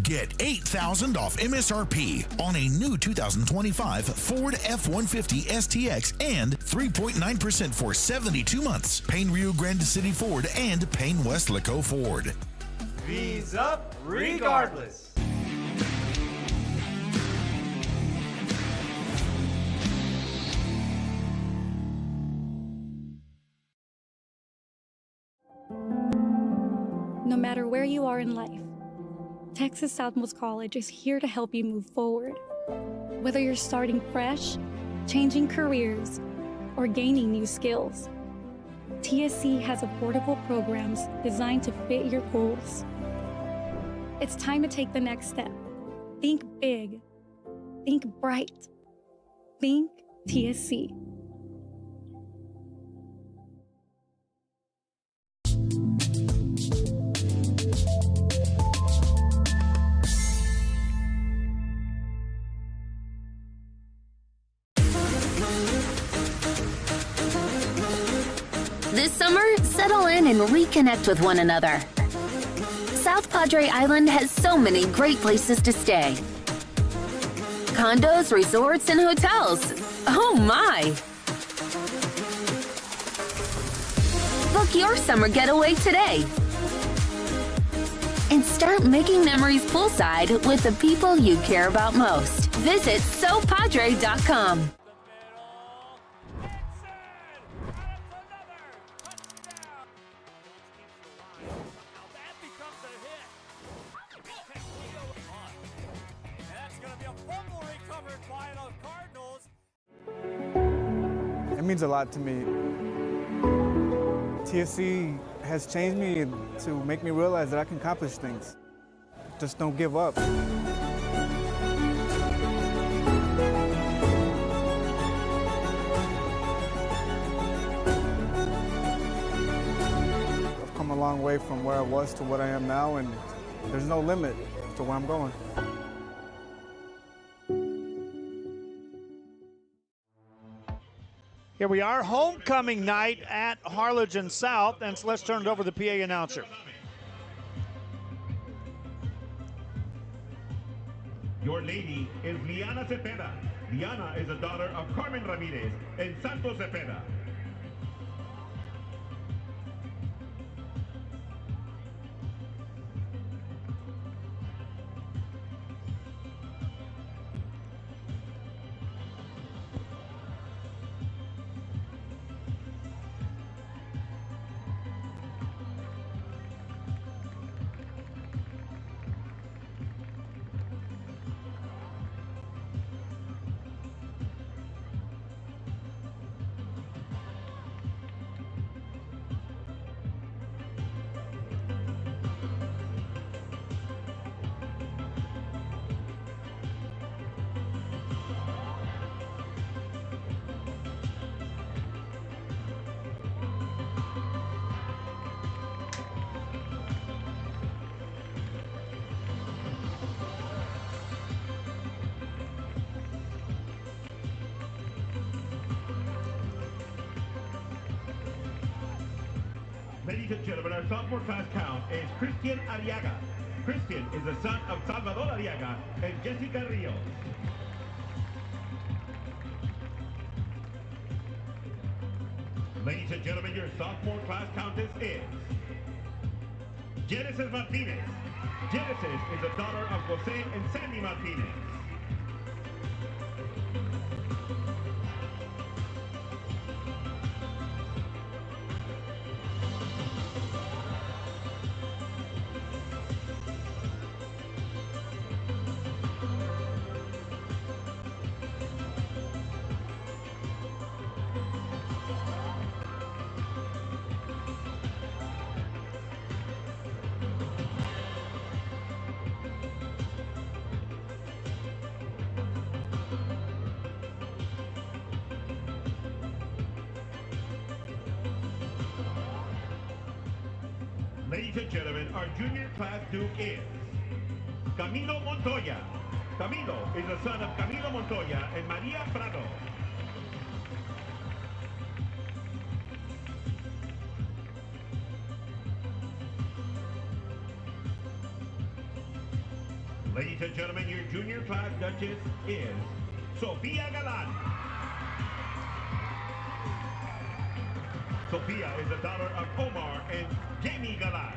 Get $8,000 off MSRP on a new 2025 Ford F-150 STX and 3.9% for 72 months. Payne Rio Grande City Ford and Payne Westlaco Ford. V's up regardless. No matter where you are in life, Texas Southmost College is here to help you move forward. Whether you're starting fresh, changing careers, or gaining new skills, TSC has affordable programs designed to fit your goals. It's time to take the next step. Think big. Think bright. Think TSC. This summer, settle in and reconnect with one another. South Padre Island has so many great places to stay. Condos, resorts, and hotels. Oh my! Book your summer getaway today. And start making memories poolside with the people you care about most. Visit SoPadre.com. It means a lot to me. TSC has changed me to make me realize that I can accomplish things. Just don't give up. I've come a long way from where I was to what I am now, and there's no limit to where I'm going. Here we are, homecoming night at Harlingen South, and so let's turn it over to the PA announcer. Your lady is Liana Cepeda. Liana is the daughter of Carmen Ramirez and Santos Cepeda. Ladies and gentlemen, our sophomore class count is Christian Arriaga. Christian is the son of Salvador Arriaga and Jessica Rios. Ladies and gentlemen, your sophomore class countess is Genesis Martinez. Genesis is the daughter of Jose and Sandy Martinez. Ladies and gentlemen, our junior class duke is Camilo Montoya. Camilo is the son of Camilo Montoya and Maria Prado. Ladies and gentlemen, your junior class Duchess is Sofia Galan. Sofia is the daughter of Omar and Jamie Galan.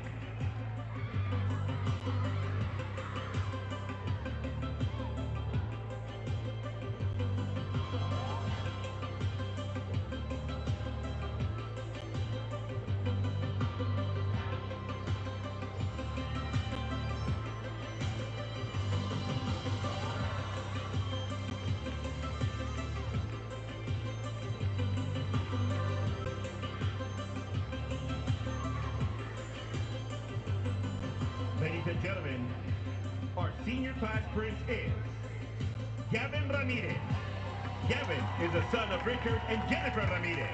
Ladies and gentlemen, our senior class prince is Gavin Ramirez. Gavin is the son of Richard and Jennifer Ramirez.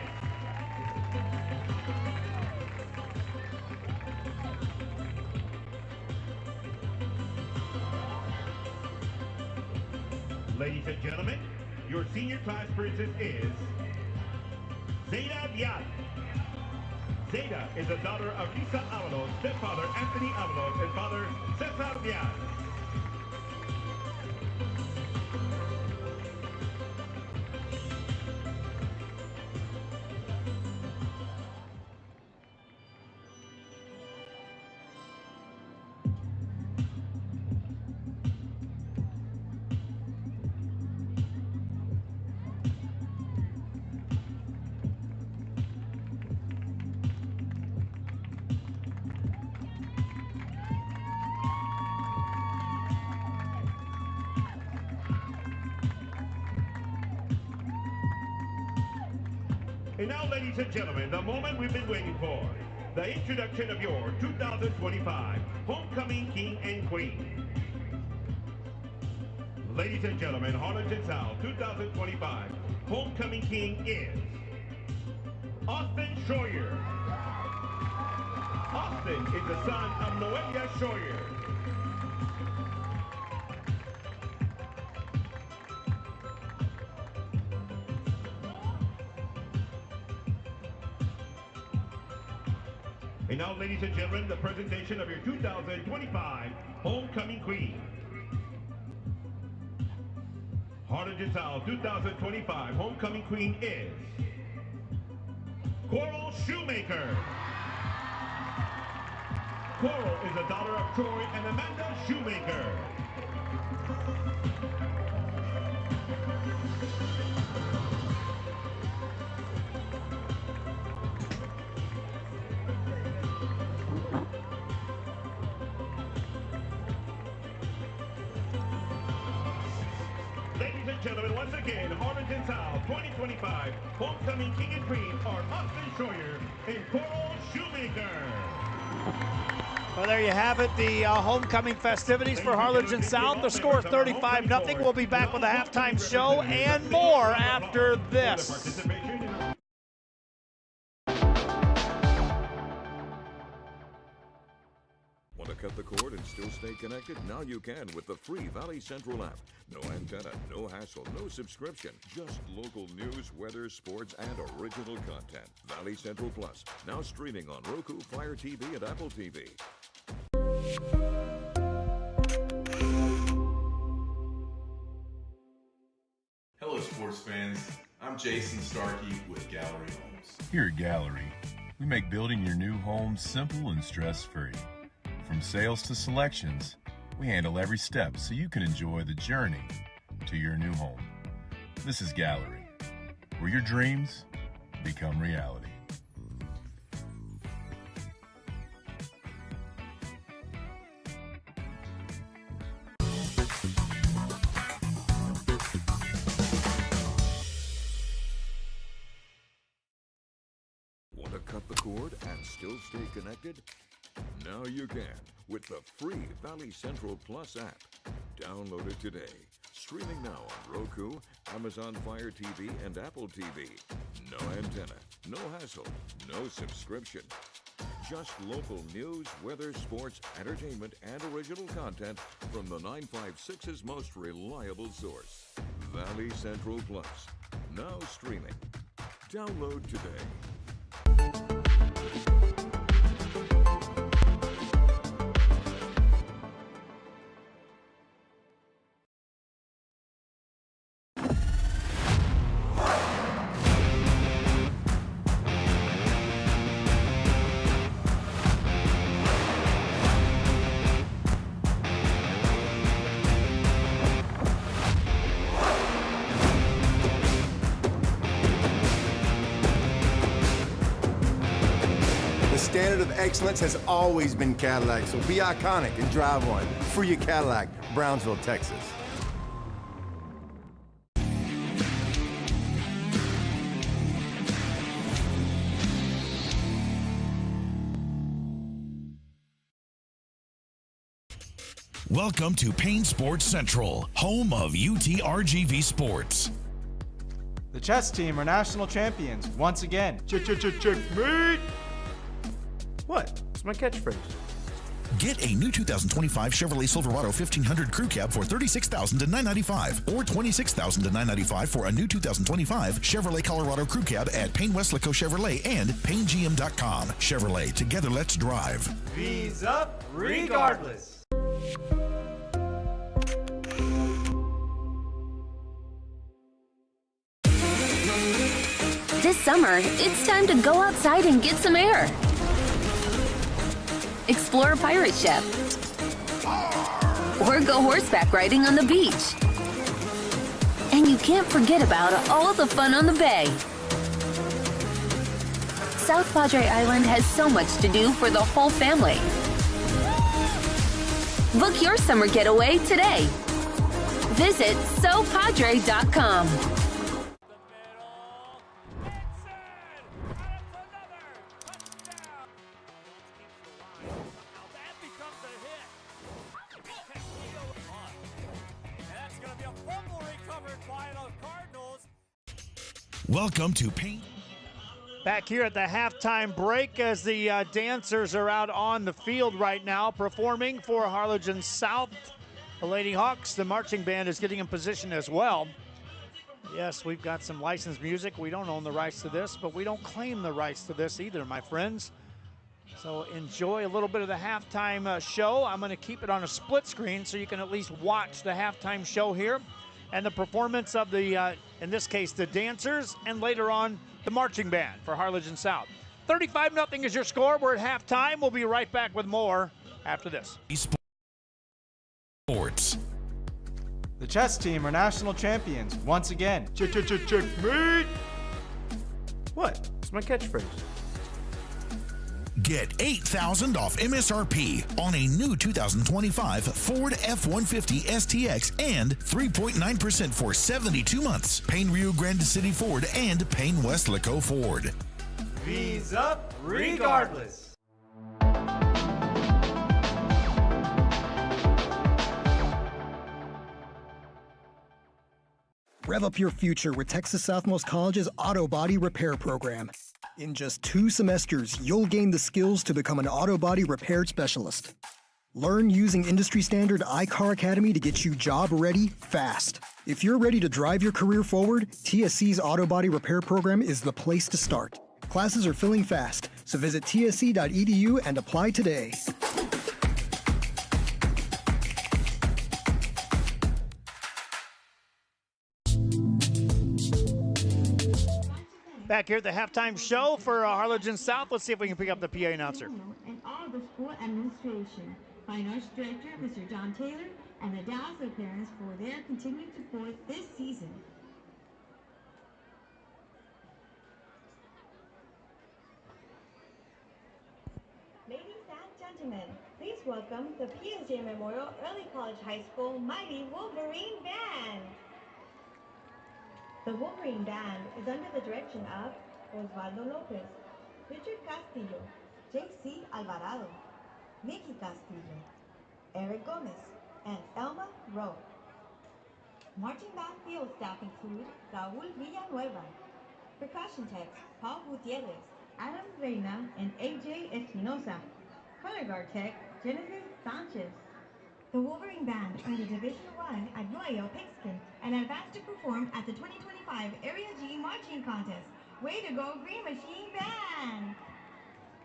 Ladies and gentlemen, your senior class princess is Zeta Diaz. Zeta is the daughter of Lisa Avalos, stepfather Anthony Avalos, and father Cesar Diaz. And now, ladies and gentlemen, the moment we've been waiting for. The introduction of your 2025 Homecoming King and Queen. Ladies and gentlemen, Harlingen South 2025 Homecoming King is Austin Schroyer. Austin is the son of Noelia Schroyer. And now, ladies and gentlemen, the presentation of your 2025 Homecoming Queen. Harlingen South 2025 Homecoming Queen is Coral Shoemaker. Coral is the daughter of Troy and Amanda Shoemaker. Ladies and gentlemen, once again, Harlingen South 2025 Homecoming King and Queen are Austin Schroyer and Coral Shoemaker. Well, there you have it, the homecoming festivities for Harlingen South. The score 35-0. We'll be back with a halftime show and more after this. Want to cut the cord and still stay connected? Now you can with the free Valley Central app. No antenna, no hassle, no subscription. Just local news, weather, sports, and original content. Valley Central Plus, now streaming on Roku, Fire TV, and Apple TV. Hello, sports fans. I'm Jason Starkey with Gallery Homes. Here at Gallery, we make building your new home simple and stress-free. From sales to selections, we handle every step so you can enjoy the journey to your new home. This is Gallery, where your dreams become reality. Want to cut the cord and still stay connected? Now you can with the free Valley Central Plus app. Download it today. Streaming now on Roku, Amazon Fire TV, and Apple TV. No antenna, no hassle, no subscription. Just local news, weather, sports, entertainment, and original content from the 956's most reliable source. Valley Central Plus. Now streaming. Download today. standard of excellence has always been Cadillac, so be iconic and drive one. For your Cadillac, Brownsville, Texas. Welcome to Payne Sports Central, home of UTRGV Sports. The chess team are national champions once again. Checkmate! What? It's my catchphrase. Get a new 2025 Chevrolet Silverado 1500 Crew Cab for $36,000 to $995, or $26,000 to $995 for a new 2025 Chevrolet Colorado Crew Cab at Payne Westlaco Chevrolet and PayneGM.com. Chevrolet, together let's drive. V's up regardless. This summer, it's time to go outside and get some air. Explore a pirate ship. Or go horseback riding on the beach. And you can't forget about all the fun on the bay. South Padre Island has so much to do for the whole family. Book your summer getaway today. Visit SoPadre.com. Welcome to Payne. Back here at the halftime break as the dancers are out on the field right now performing for Harlingen South. The Lady Hawks, the marching band, is getting in position as well. Yes, we've got some licensed music. We don't own the rights to this, but we don't claim the rights to this either, my friends. So enjoy a little bit of the halftime show. I'm going to keep it on a split screen so you can at least watch the halftime show here and the performance of the, in this case, the dancers, and later on, the marching band for Harlingen South. 35-0 is your score. We're at halftime. We'll be right back with more after this. Sports. The chess team are national champions once again. Checkmate! What? It's my catchphrase. Get $8,000 off MSRP on a new 2025 Ford F-150 STX and 3.9% for 72 months. Payne Rio Grande City Ford and Payne Westlaco Ford. V's up regardless. Rev up your future with Texas Southmost College's Auto Body Repair Program. In just 2 semesters, you'll gain the skills to become an auto body repair specialist. Learn using industry standard iCar Academy to get you job ready fast. If you're ready to drive your career forward, TSC's Auto Body Repair Program is the place to start. Classes are filling fast, so visit tsc.edu and apply today. Back here at the halftime show for Harlingen South. Let's see if we can pick up the PA announcer. And all of the school administration, Fine Arts Director, Mr. John Taylor, and the Dazzler parents for their continued support this season. Ladies and gentlemen, please welcome the PSJA Memorial Early College High School Mighty Wolverine Band. The Wolverine Band is under the direction of Osvaldo Lopez, Richard Castillo, J.C. Alvarado, Vicky Castillo, Eric Gomez, and Elma Rowe. Marching band field staff include Raul Villanueva, percussion techs Paul Gutierrez, Adam Reina, and A.J. Espinosa, color guard tech Genesis Sanchez. The Wolverine Band earned a Division I at Royal Pigskin and advanced to perform at the 2025 Area G Marching Contest. Way to go, Green Machine Band!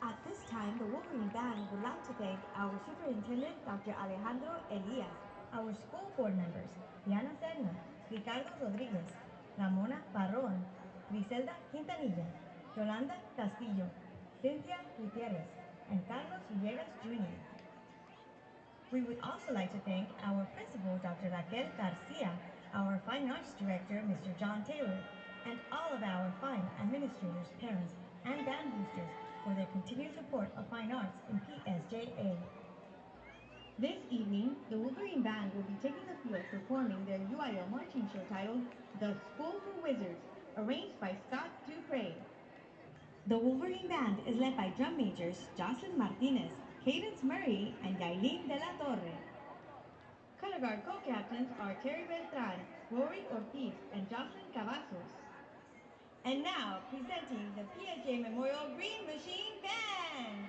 At this time, the Wolverine Band would like to thank our Superintendent, Dr. Alejandro Elias, our school board members, Diana Serna, Ricardo Rodriguez, Ramona Barron, Griselda Quintanilla, Yolanda Castillo, Cynthia Gutierrez, and Carlos Villegas Jr. We would also like to thank our principal, Dr. Raquel Garcia, our Fine Arts Director, Mr. John Taylor, and all of our fine administrators, parents, and band boosters for their continued support of fine arts in PSJA. This evening, the Wolverine Band will be taking the field performing their UIL marching show titled The School for Wizards, arranged by Scott Dupre. The Wolverine Band is led by drum majors Jocelyn Martinez, Cadence Murray, and Yailin de la Torre. Color guard co-captains are Terry Beltran, Rory Ortiz, and Jocelyn Cavazos. And now, presenting the PSJ Memorial Green Machine Band!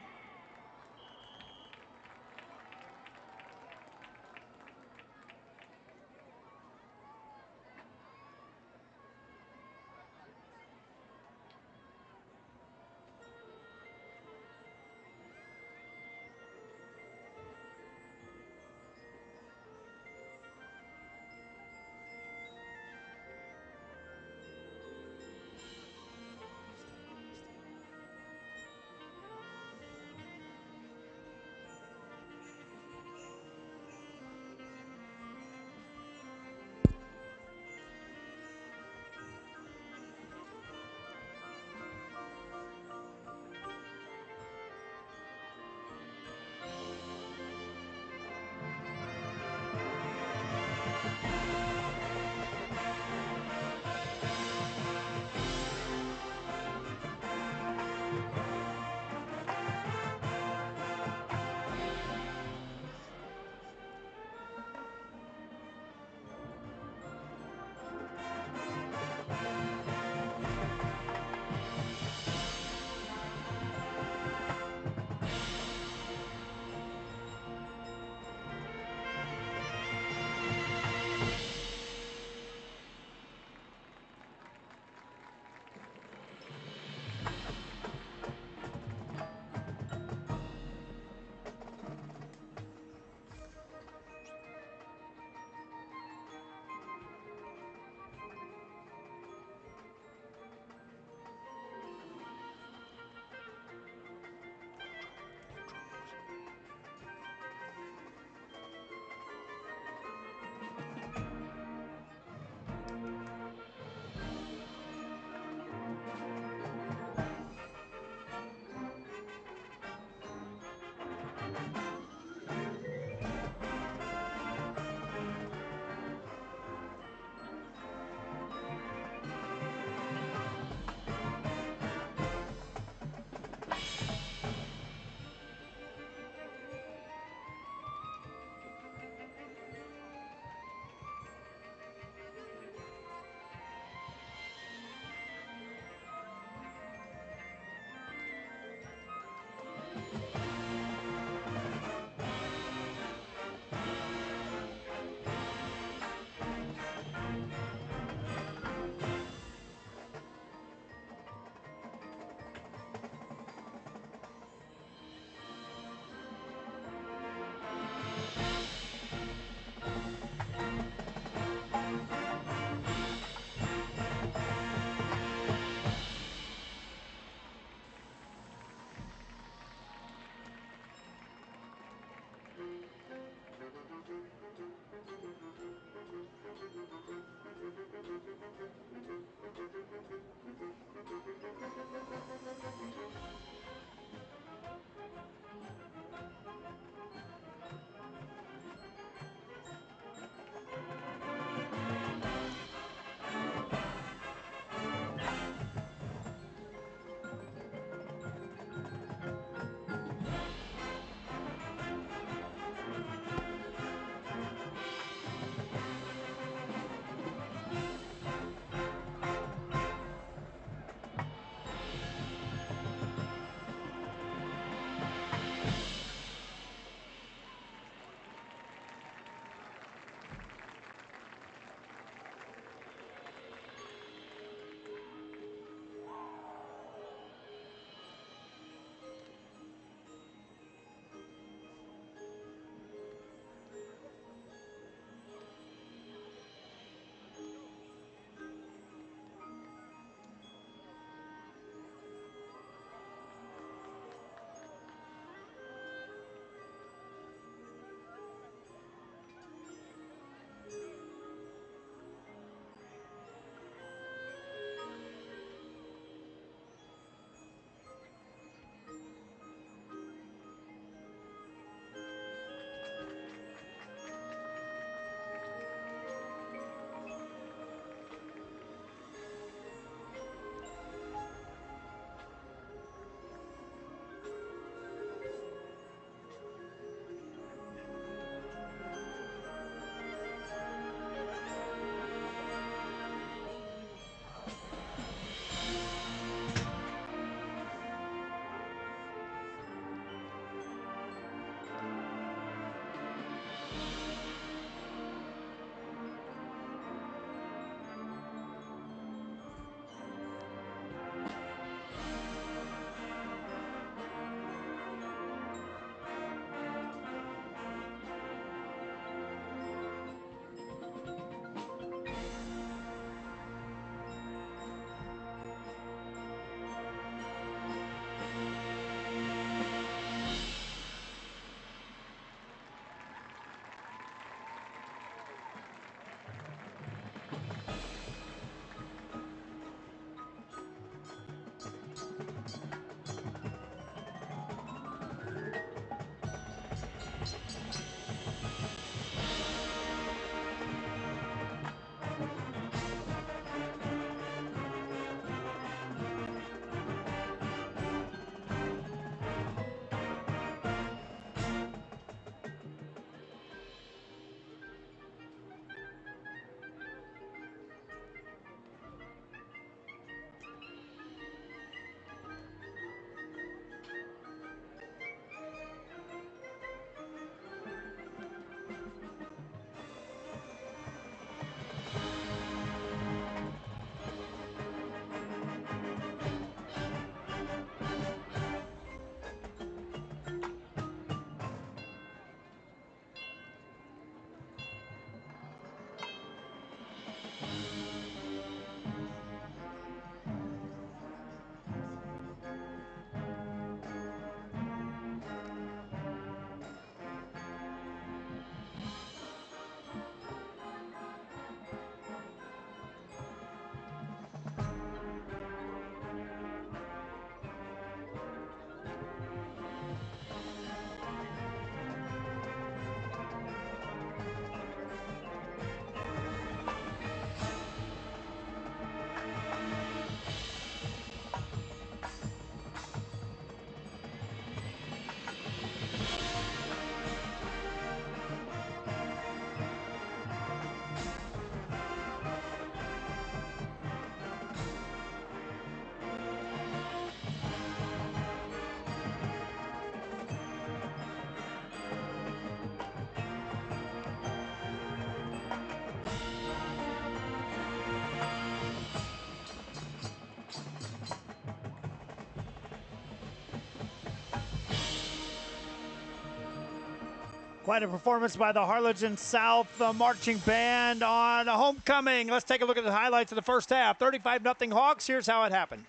Quite a performance by the Harlingen South marching band on homecoming. Let's take a look at the highlights of the first half. 35-0 Hawks. Here's how it happened.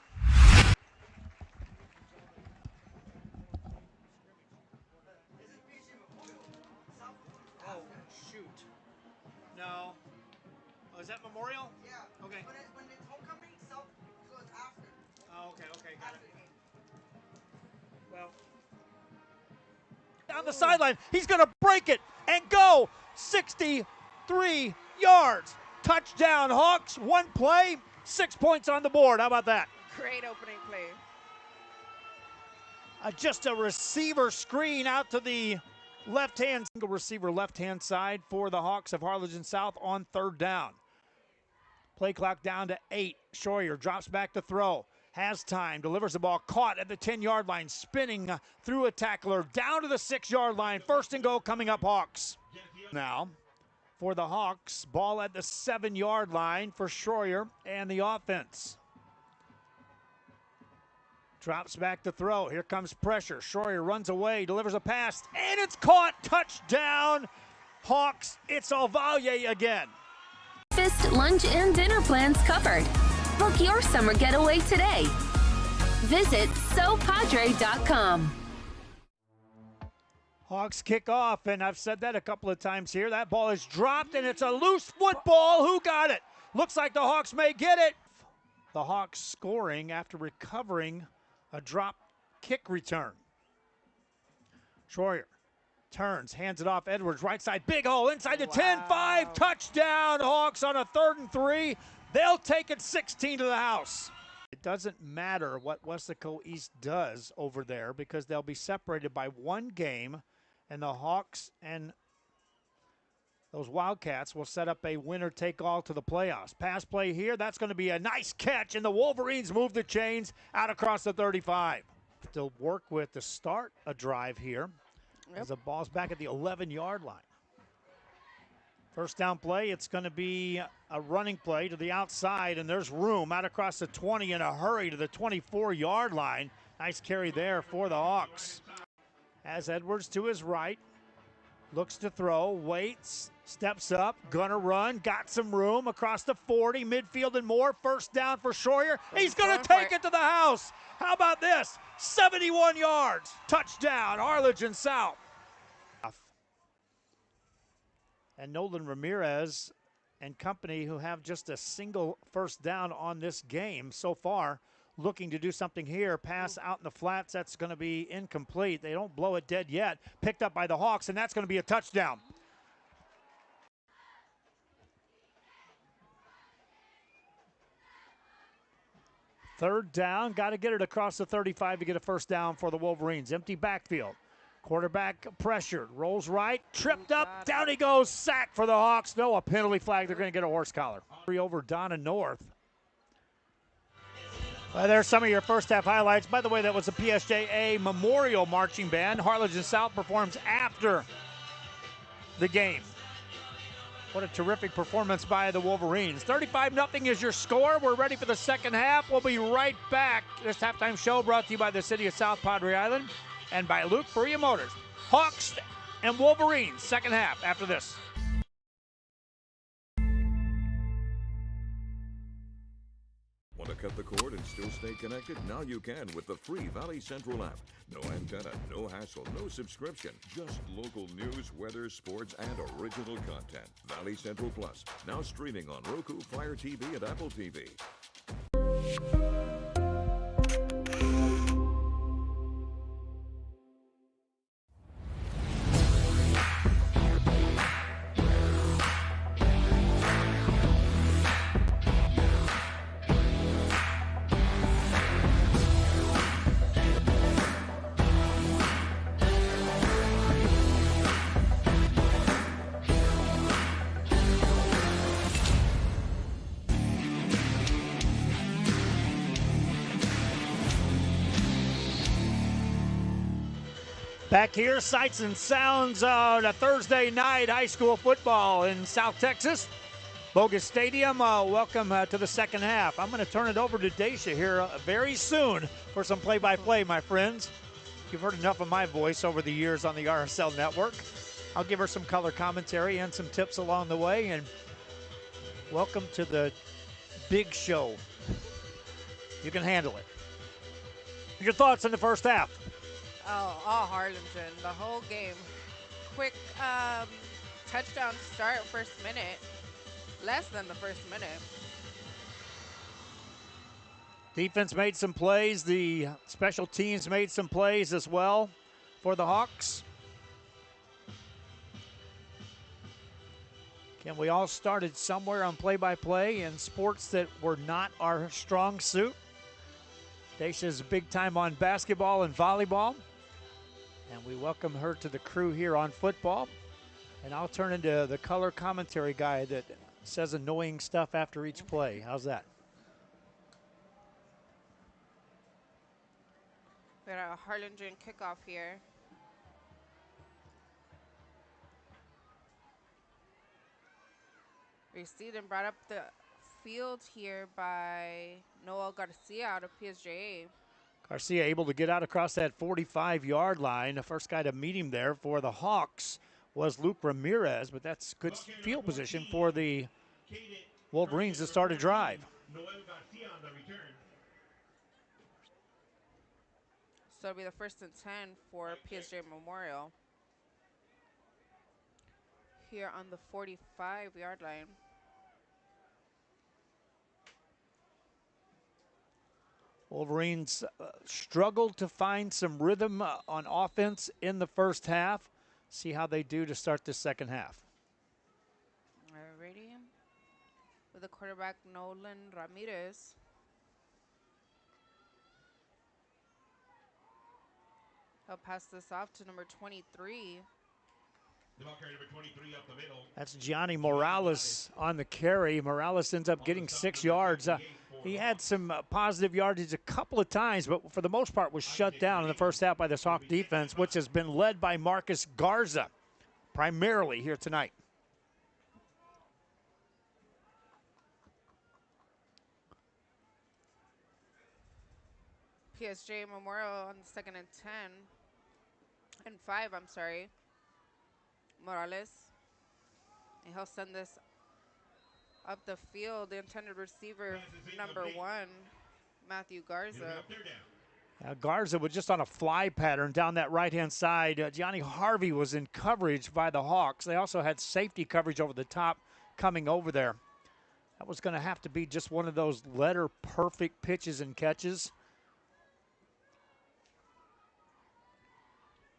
Oh, shoot. No. Oh, is that Memorial? Yeah. Okay. When it's homecoming, South goes after. Oh, okay, got it. Well. Down the sideline, he's going to break it and go 63 yards. Touchdown, Hawks. One play, 6 points on the board. How about that? Great opening play. Just a receiver screen out to the left-hand, single receiver left-hand side for the Hawks of Harlingen South on third down. Play clock down to 8. Schroyer drops back to throw. Has time, delivers the ball, caught at the 10-yard line, spinning through a tackler, down to the 6-yard line. First and goal coming up, Hawks. Now, for the Hawks, ball at the 7-yard line for Schroyer and the offense. Drops back to throw. Here comes pressure. Schroyer runs away, delivers a pass, and it's caught. Touchdown, Hawks. It's Alvalle again. Breakfast, lunch, and dinner plans covered. Book your summer getaway today. Visit sopadre.com. Hawks kick off, and I've said that a couple of times here. That ball is dropped, and it's a loose football. Who got it? Looks like the Hawks may get it. The Hawks scoring after recovering a drop kick return. Schroyer turns, hands it off Edwards, right side, big hole, inside the 10-5, touchdown, Hawks on a 3rd and 3. They'll take it 16 to the house. It doesn't matter what Weslaco East does over there because they'll be separated by one game, and the Hawks and those Wildcats will set up a winner-take-all to the playoffs. Pass play here, that's going to be a nice catch, and the Wolverines move the chains out across the 35. To work with to start a drive here as the ball's back at the 11-yard line. First down play, it's going to be a running play to the outside, and there's room out across the 20 in a hurry to the 24-yard line. Nice carry there for the Hawks. As Edwards to his right, looks to throw, waits, steps up, gonna run, got some room across the 40, midfield and more. First down for Schroyer. He's going to take it to the house. How about this? 71 yards. Touchdown, Harlingen South. And Nolan Ramirez and company, who have just a single first down on this game so far, looking to do something here. Pass out in the flats, that's going to be incomplete. They don't blow it dead yet. Picked up by the Hawks, and that's going to be a touchdown. Third down, got to get it across the 35 to get a first down for the Wolverines. Empty backfield. Quarterback pressured, rolls right, tripped up, down he goes, sack for the Hawks. No, a penalty flag, they're going to get a horse collar. Over Donna North. There's some of your first half highlights. By the way, that was a PSJA Memorial Marching Band. Harlingen South performs after the game. What a terrific performance by the Wolverines. 35-0 is your score. We're ready for the second half. We'll be right back. This halftime show brought to you by the city of South Padre Island and by Luke Berea Motors. Hawks and Wolverines, second half after this. Want to cut the cord and still stay connected? Now you can with the free Valley Central app. No antenna, no hassle, no subscription. Just local news, weather, sports, and original content. Valley Central Plus, now streaming on Roku, Fire TV, and Apple TV. Back here, sights and sounds on a Thursday night high school football in South Texas. Bogus Stadium, welcome to the second half. I'm going to turn it over to Daisha here very soon for some play-by-play, my friends. You've heard enough of my voice over the years on the RSL network. I'll give her some color commentary and some tips along the way. And welcome to the big show. You can handle it. Your thoughts on the first half? Oh, Harlingen, the whole game. Quick touchdown start, first minute. Less than the first minute. Defense made some plays. The special teams made some plays as well for the Hawks. Again, we all started somewhere on play-by-play in sports that were not our strong suit. Dacia's big time on basketball and volleyball. And we welcome her to the crew here on football. And I'll turn into the color commentary guy that says annoying stuff after each play. How's that? We got a Harlingen kickoff here. Received and brought up the field here by Noel Garcia out of PSJA. Garcia able to get out across that 45-yard line. The first guy to meet him there for the Hawks was Luke Ramirez, but that's good field position for the Wolverines to start a drive. So it'll be the 1st and 10 for PSJ Memorial. Here on the 45-yard line. Wolverines struggled to find some rhythm on offense in the first half. See how they do to start the second half. Alrighty. With the quarterback, Nolan Ramirez. He'll pass this off to number 23. That's Gianni Morales on the carry. Morales ends up getting 6 yards. He had some positive yardage a couple of times, but for the most part was shut down in the first half by this Hawk defense, which has been led by Marcus Garza primarily here tonight. PSJ Memorial on the 2nd and 10. And 5, I'm sorry. Morales. And he'll send this up the field. The intended receiver, number 1, Matthew Garza. Garza was just on a fly pattern down that right-hand side. Johnny Harvey was in coverage by the Hawks. They also had safety coverage over the top coming over there. That was going to have to be just one of those letter-perfect pitches and catches.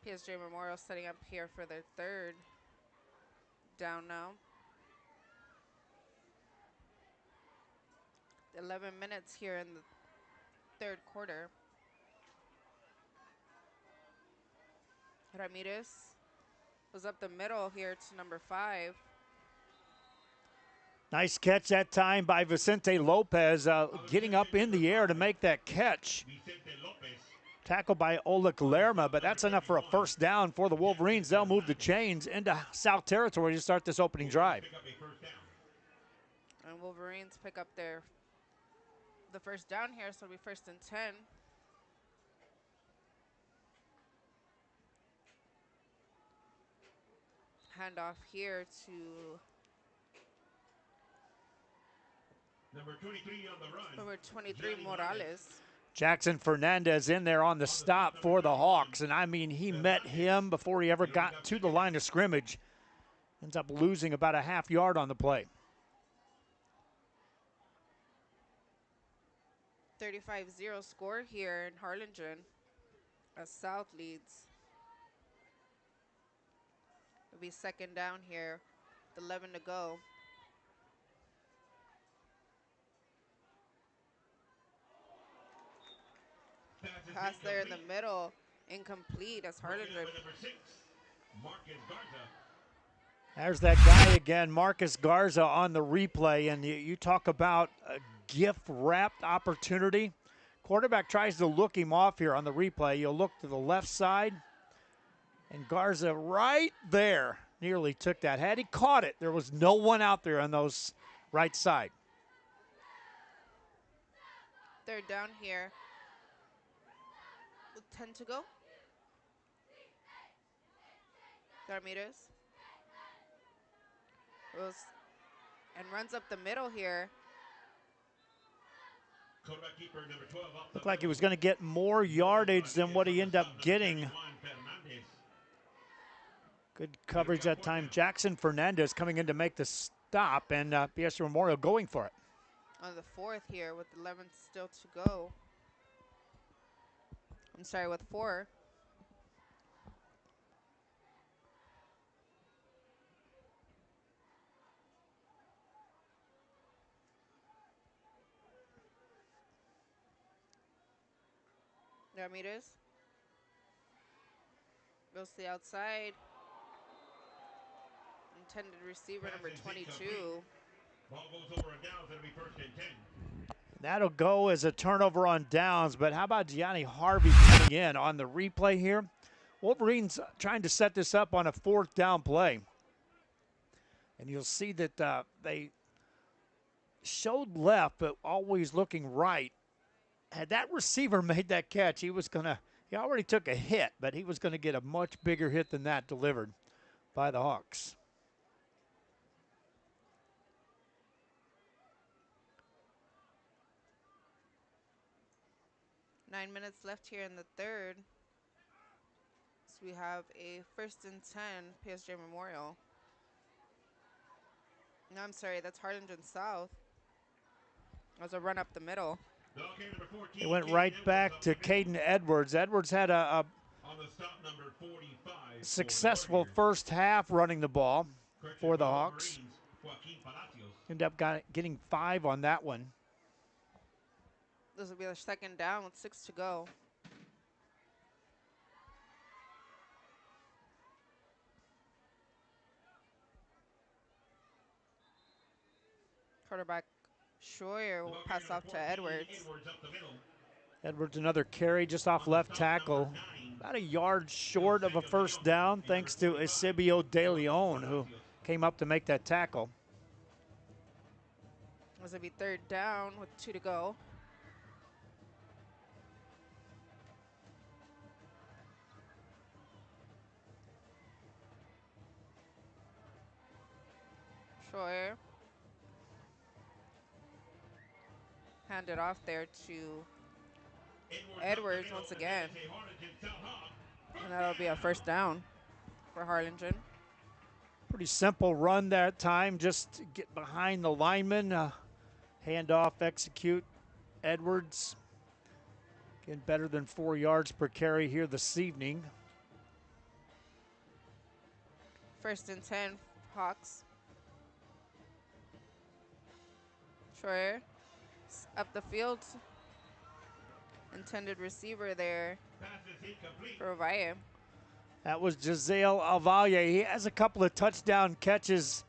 PSJ Memorial setting up here for their 3rd down now. 11 minutes here in the 3rd quarter. Ramirez was up the middle here to number 5. Nice catch that time by Vicente Lopez, getting up in the air to make that catch. Tackled by Oleg Lerma, but that's enough for a 1st down for the Wolverines. They'll move the chains into South Territory to start this opening drive. And Wolverines pick up the 1st down here, so it'll be 1st and 10. Handoff here to number 23 on the run. Number 23, Morales. Jackson Fernandez in there on the stop for the Hawks. And I mean, he met him before he ever got to the line of scrimmage. Ends up losing about a half yard on the play. 35-0 score here in Harlingen as South leads. It'll be 2nd down here with 11 to go. Pass there in the middle, incomplete as Harlingen. There's that guy again, Marcus Garza on the replay, and you talk about a gift-wrapped opportunity. Quarterback tries to look him off here on the replay. You'll look to the left side, and Garza right there nearly took that. Had he caught it, there was no one out there on those right side. 3rd down here. 10 to go. Ramirez Goes and runs up the middle here. Looked like he was going to get more yardage than what he ended up getting. Good coverage that time. Jackson Fernandez coming in to make the stop, and PSJA Memorial going for it. On the 4th here with 11 still to go. I'm sorry, with 4. Ramirez goes to the outside. Intended receiver number 22. Ball goes over on downs. It'll be 1st and 10. That'll go as a turnover on downs, but how about Gianni Harvey coming in on the replay here? Wolverines trying to set this up on a 4th down play. And you'll see that they showed left, but always looking right. Had that receiver made that catch, he already took a hit, but he was going to get a much bigger hit than that delivered by the Hawks. Nine minutes left here in the 3rd. So we have a 1st and 10 PSJA Memorial. No, I'm sorry, that's Harlingen South. That was a run up the middle. It went right back to Caden Edwards. Edwards had a successful first half running the ball for the Hawks. Ended up getting 5 on that one. This will be their 2nd down with 6 to go. Quarterback Schroyer will pass off to Edwards. Edwards another carry just off left tackle. About a yard short of a 1st down thanks to Eusebio De Leon, who came up to make that tackle. This will be 3rd down with 2 to go. Schroyer. Hand it off there to Edwards once again. And that'll be a 1st down for Harlingen. Pretty simple run that time. Just get behind the lineman, hand off, execute. Edwards getting better than 4 yards per carry here this evening. 1st and 10 Hawks. Schroyer up the field. Intended receiver there for Valle. That was Giselle Alvalle. He has a couple of touchdown catches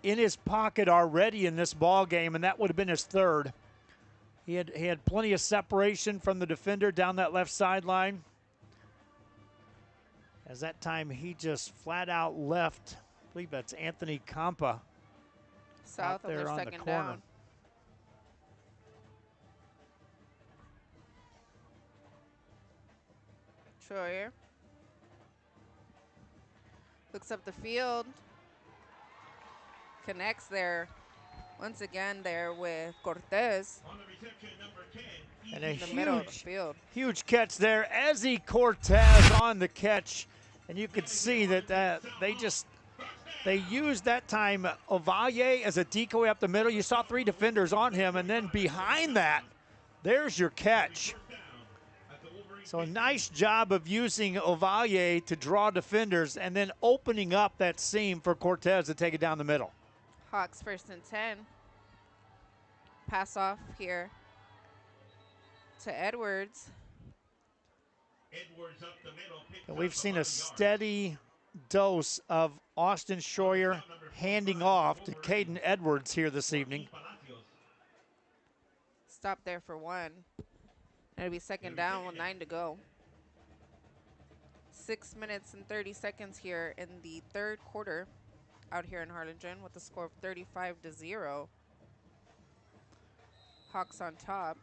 in his pocket already in this ball game, and that would have been his 3rd. He had plenty of separation from the defender down that left sideline. As that time he just flat out left. I believe that's Anthony Campa. South of their 2nd down. Schroyer looks up the field, connects there once again there with Cortez. And a in the middle of the field. Huge catch there. Ezzy Cortez on the catch. And you could see that they used that time Ovalle as a decoy up the middle. You saw 3 defenders on him, and then behind that, there's your catch. So a nice job of using Ovalle to draw defenders and then opening up that seam for Cortez to take it down the middle. Hawks 1st and 10. Pass off here to Edwards. And we've seen a steady dose of Austin Schroyer handing off to Caden Edwards here this evening. Stop there for 1. It'll be 2nd down with 9 to go. 6 minutes and 30 seconds here in the 3rd quarter out here in Harlingen with a score of 35-0. Hawks on top.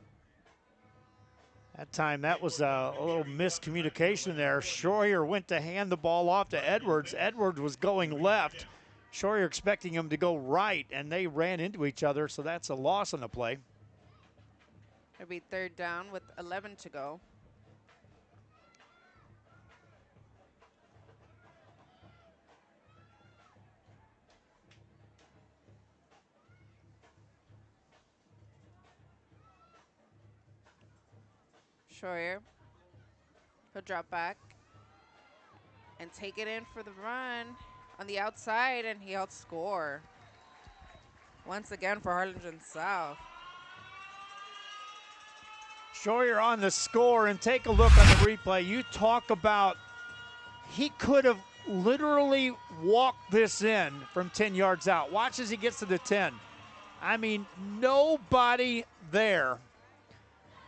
That time, that was a little miscommunication there. Schroyer went to hand the ball off to Edwards. Edwards was going left. Sure, you're expecting them to go right, and they ran into each other, so that's a loss on the play. It'll be 3rd down with 11 to go. Schroyer. He'll drop back and take it in for the run on the outside, and he'll score. Once again for Harlingen South. Schroyer on the score, and take a look on the replay. You talk about he could have literally walked this in from 10 yards out. Watch as he gets to the 10. I mean, nobody there.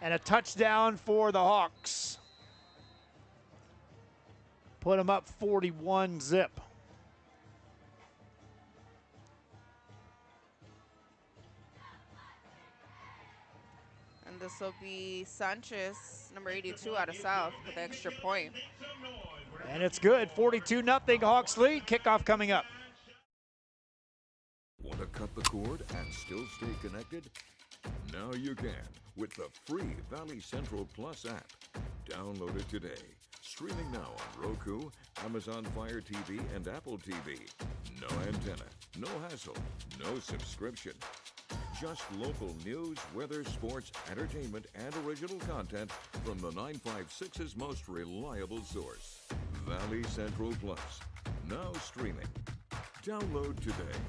And a touchdown for the Hawks. Put them up 41-0. And this will be Sanchez, number 82 out of South, with the extra point. And it's good. 42-0 Hawks lead. Kickoff coming up. Want to cut the cord and still stay connected? Now you can with the free Valley Central Plus app. Download it today. Streaming now on Roku, Amazon Fire TV, and Apple TV. No antenna, no hassle, no subscription. Just local news, weather, sports, entertainment, and original content from the 956's most reliable source. Valley Central Plus. Now streaming. Download today.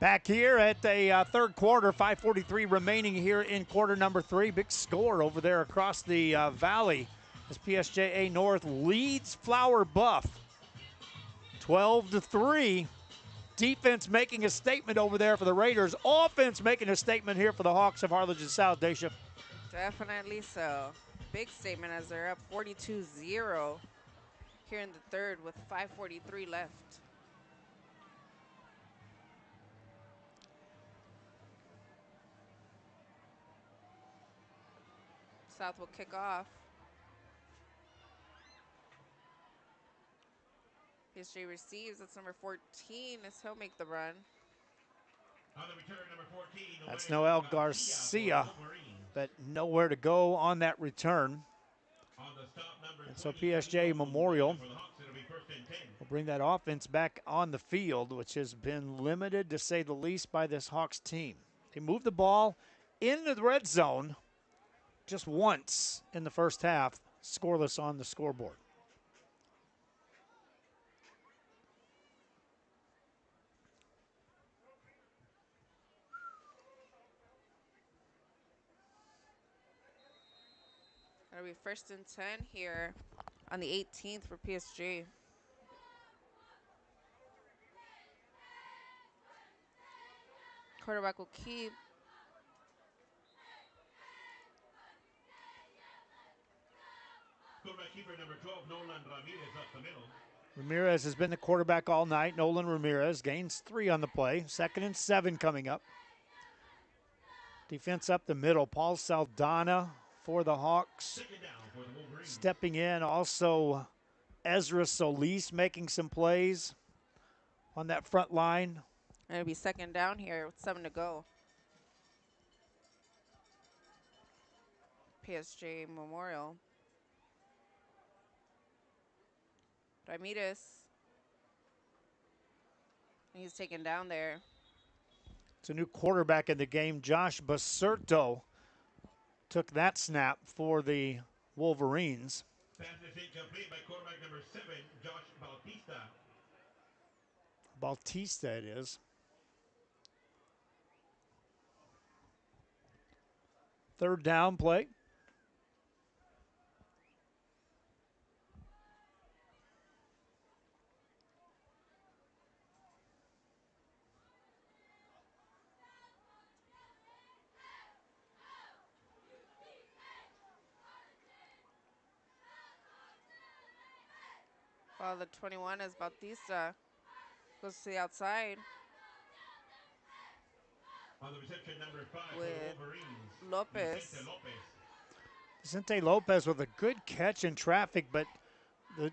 Back here at the third quarter, 5:43 remaining here in quarter number 3. Big score over there across the valley as PSJA North leads Flower Buff 12-3. Defense making a statement over there for the Raiders. Offense making a statement here for the Hawks of Harlingen South, Daisha. Definitely so. Big statement as they're up 42-0 here in the third with 5:43 left. South will kick off. PSG receives. That's number 14 as he'll make the run. On the return, number 14. That's Noel Garcia, but nowhere to go on that return. And so PSJ Memorial will bring that offense back on the field, which has been limited, to say the least, by this Hawks team. They moved the ball into the red zone just once in the first half, scoreless on the scoreboard. That'll be 1st and 10 here on the 18th for PSG. Quarterback will keep. Quarterback keeper number 12, Nolan Ramirez up the middle. Ramirez has been the quarterback all night. Nolan Ramirez gains 3 on the play. 2nd and 7 coming up. Defense up the middle. Paul Saldana for the Hawks. Stepping in, also Ezra Solis making some plays on that front line. And it'll be 2nd down here with 7 to go. PSG Memorial. Ramirez. He's taken down there. It's a new quarterback in the game. Josh Baserto took that snap for the Wolverines. Pass is incomplete by quarterback number 7, Josh Bautista. Bautista it is. 3rd down play. The 21 is Bautista. Goes to the outside. with Lopez. Vicente Lopez with a good catch in traffic, but the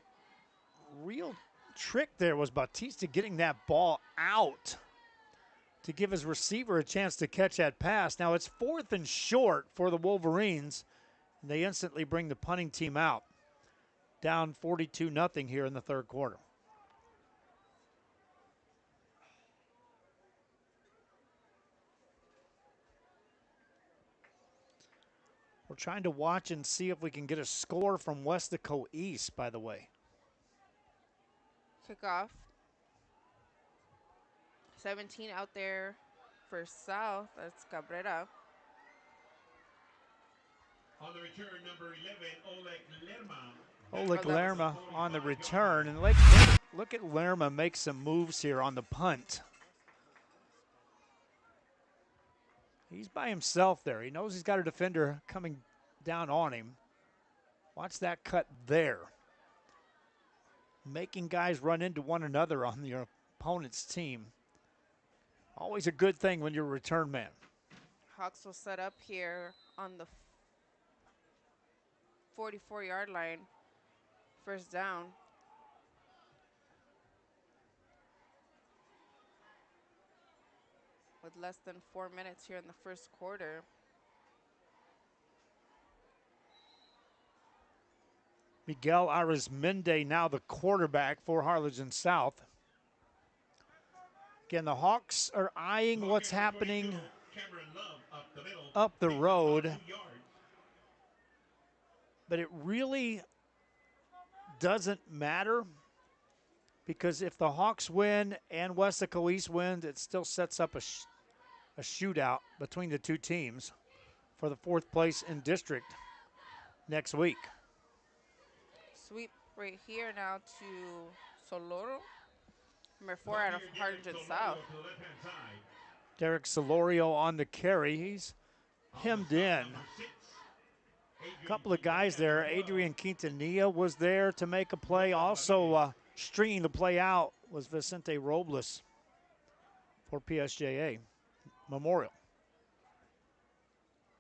real trick there was Bautista getting that ball out to give his receiver a chance to catch that pass. Now it's 4th and short for the Wolverines. And they instantly bring the punting team out. Down 42-0 here in the third quarter. We're trying to watch and see if we can get a score from Westico East, by the way. Kickoff. 17 out there for South. That's Cabrera. On the return, number 11, Oleg Lerma. Oleg Lerma on the return. And look at Lerma make some moves here on the punt. He's by himself there. He knows he's got a defender coming down on him. Watch that cut there. Making guys run into one another on your opponent's team. Always a good thing when you're a return man. Hawks will set up here on the 44-yard line. First down. With less than 4 minutes here in the first quarter. Miguel Arizmendi now the quarterback for Harlingen South. Again, the Hawks are eyeing what's happening up the road. But it really doesn't matter, because if the Hawks win and Westico East wins, it still sets up a shootout between the two teams for the 4th place in district next week. Sweep right here now to Soloro. Number 4 out of Harlingen South. Derek Solorio on the carry. He's hemmed in. A couple of guys there. Adrian Quintanilla was there to make a play. Also stringing the play out was Vicente Robles for PSJA Memorial.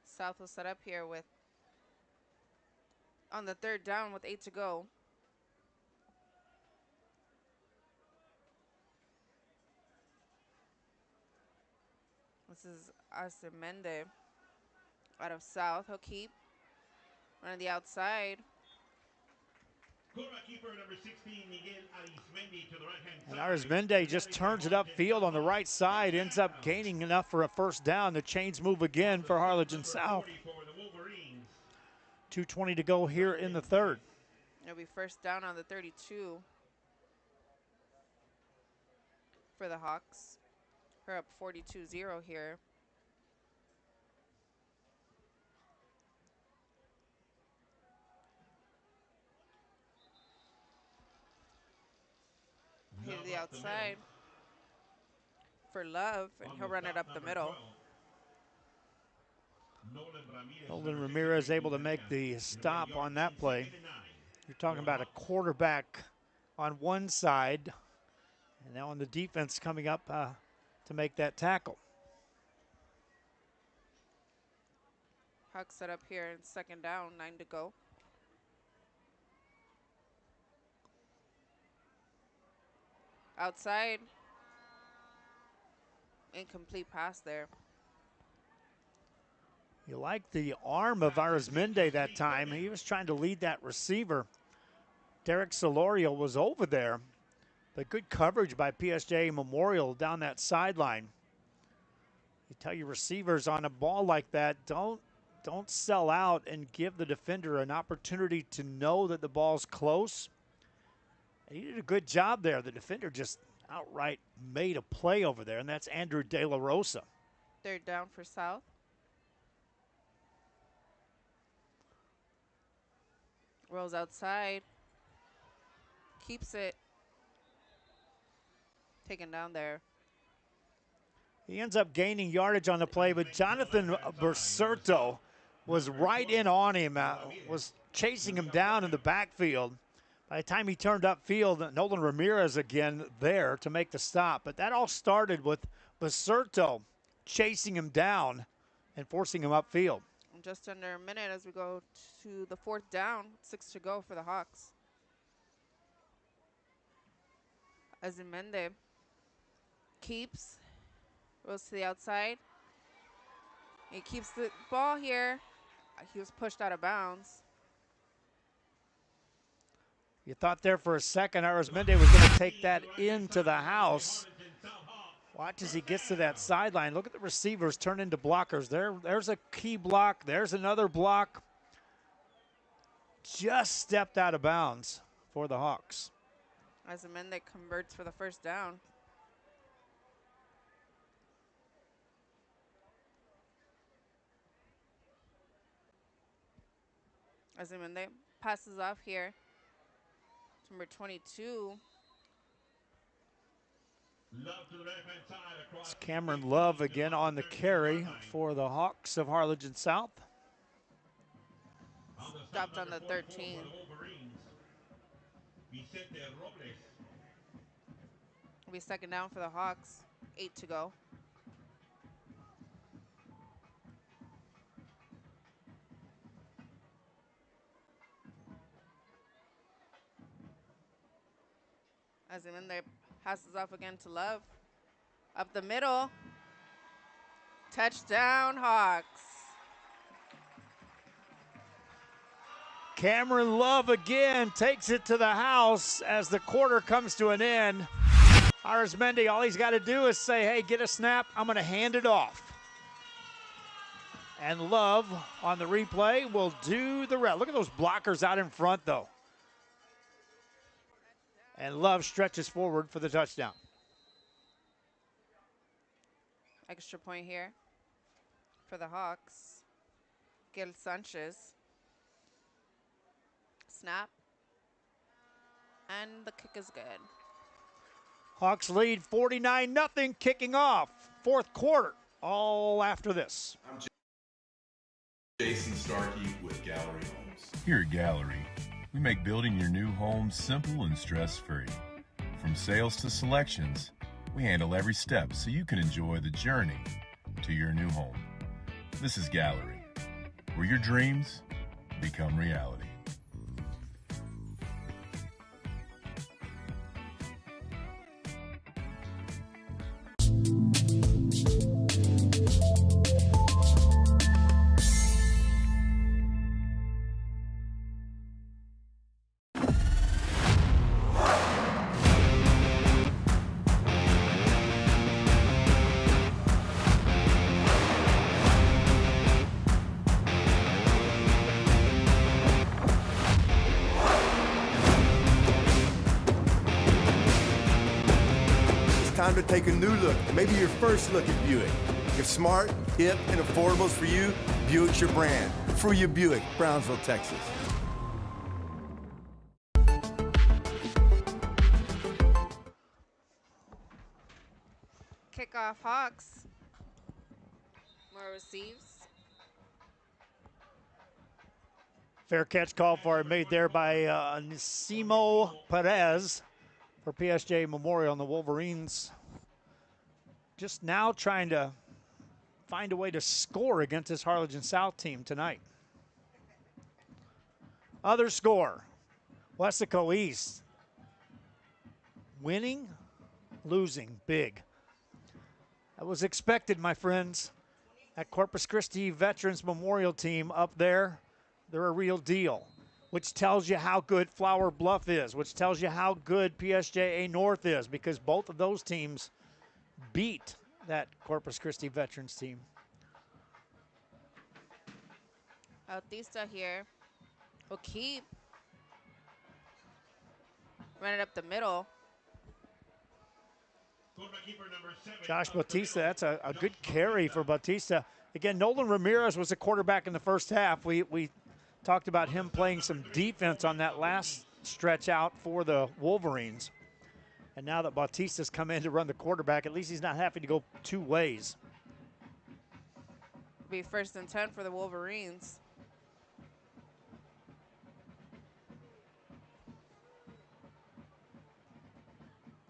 South will set up here with on the 3rd down with 8 to go. This is Arzmendi out of South. He'll keep on the outside. And Arzmendi just turns it upfield on the right side, ends up gaining enough for a first down. The chains move again for Harlingen South. 2:20 to go here in the third. It'll be first down on the 32 for the Hawks. We're up 42-0 here. He's the outside for Love, and he'll run it up the middle. Nolan Ramirez able to make the stop on that play. You're talking about a quarterback on one side, and now on the defense coming up to make that tackle. Hawks set up here in 2nd down, 9 to go. Outside. Incomplete pass there. You like the arm of Arzmendi that time. He was trying to lead that receiver. Derek Solorio was over there, but good coverage by PSJA Memorial down that sideline. You tell your receivers on a ball like that, don't sell out and give the defender an opportunity to know that the ball's close. And he did a good job there. The defender just outright made a play over there, and that's Andrew De La Rosa. 3rd down for South. Rolls outside. Keeps it. Taken down there. He ends up gaining yardage on the play, but Jonathan Berserto was right in on him, was chasing him down in the backfield. By the time he turned upfield, Nolan Ramirez again there to make the stop. But that all started with Berserto chasing him down and forcing him upfield. Just under a minute as we go to the 4th down. 6 to go for the Hawks. Azimende keeps, goes to the outside. He keeps the ball here. He was pushed out of bounds. You thought there for a second Arizmendi was going to take that into the house. Watch as he gets to that sideline. Look at the receivers turn into blockers. There's a key block. There's another block. Just stepped out of bounds for the Hawks. Azimende converts for the 1st down. Azimende passes off here. Number 22. It's Cameron Love again on the carry for the Hawks of Harlingen South. Stopped on the 13. It'll be 2nd down for the Hawks. 8 to go. Azimende passes off again to Love. Up the middle. Touchdown, Hawks. Cameron Love again takes it to the house as the quarter comes to an end. Arizmendi, all he's got to do is say, hey, get a snap. I'm going to hand it off. And Love on the replay will do the rest. Look at those blockers out in front, though. And Love stretches forward for the touchdown. Extra point here for the Hawks. Gil Sanchez. Snap. And the kick is good. Hawks lead 49-0, kicking off 4th quarter. All after this. I'm Jason Starkey with Gallery Homes. Here at Gallery, we make building your new home simple and stress-free. From sales to selections, we handle every step so you can enjoy the journey to your new home. This is Gallery, where your dreams become reality. Time to take a new look, maybe your first look at Buick. If smart, hip, and affordable is for you, Buick's your brand. For you, Buick, Brownsville, Texas. Kickoff Hawks. Moore receives. Fair catch call for made there by Nisimo Perez for PSJA Memorial, and the Wolverines just now trying to find a way to score against this Harlingen South team tonight. Other score, Weslaco East winning, losing big. That was expected, my friends. That Corpus Christi Veterans Memorial team up there, they're a real deal, which tells you how good Flower Bluff is, which tells you how good PSJA North is, because both of those teams beat that Corpus Christi Veterans team. Bautista here will keep. Run it up the middle. Josh Bautista, that's a good carry for Bautista. Again, Nolan Ramirez was a quarterback in the first half. We talked about him playing some defense on that last stretch out for the Wolverines. And now that Bautista's come in to run the quarterback, at least he's not having to go two ways. Be 1st and 10 for the Wolverines.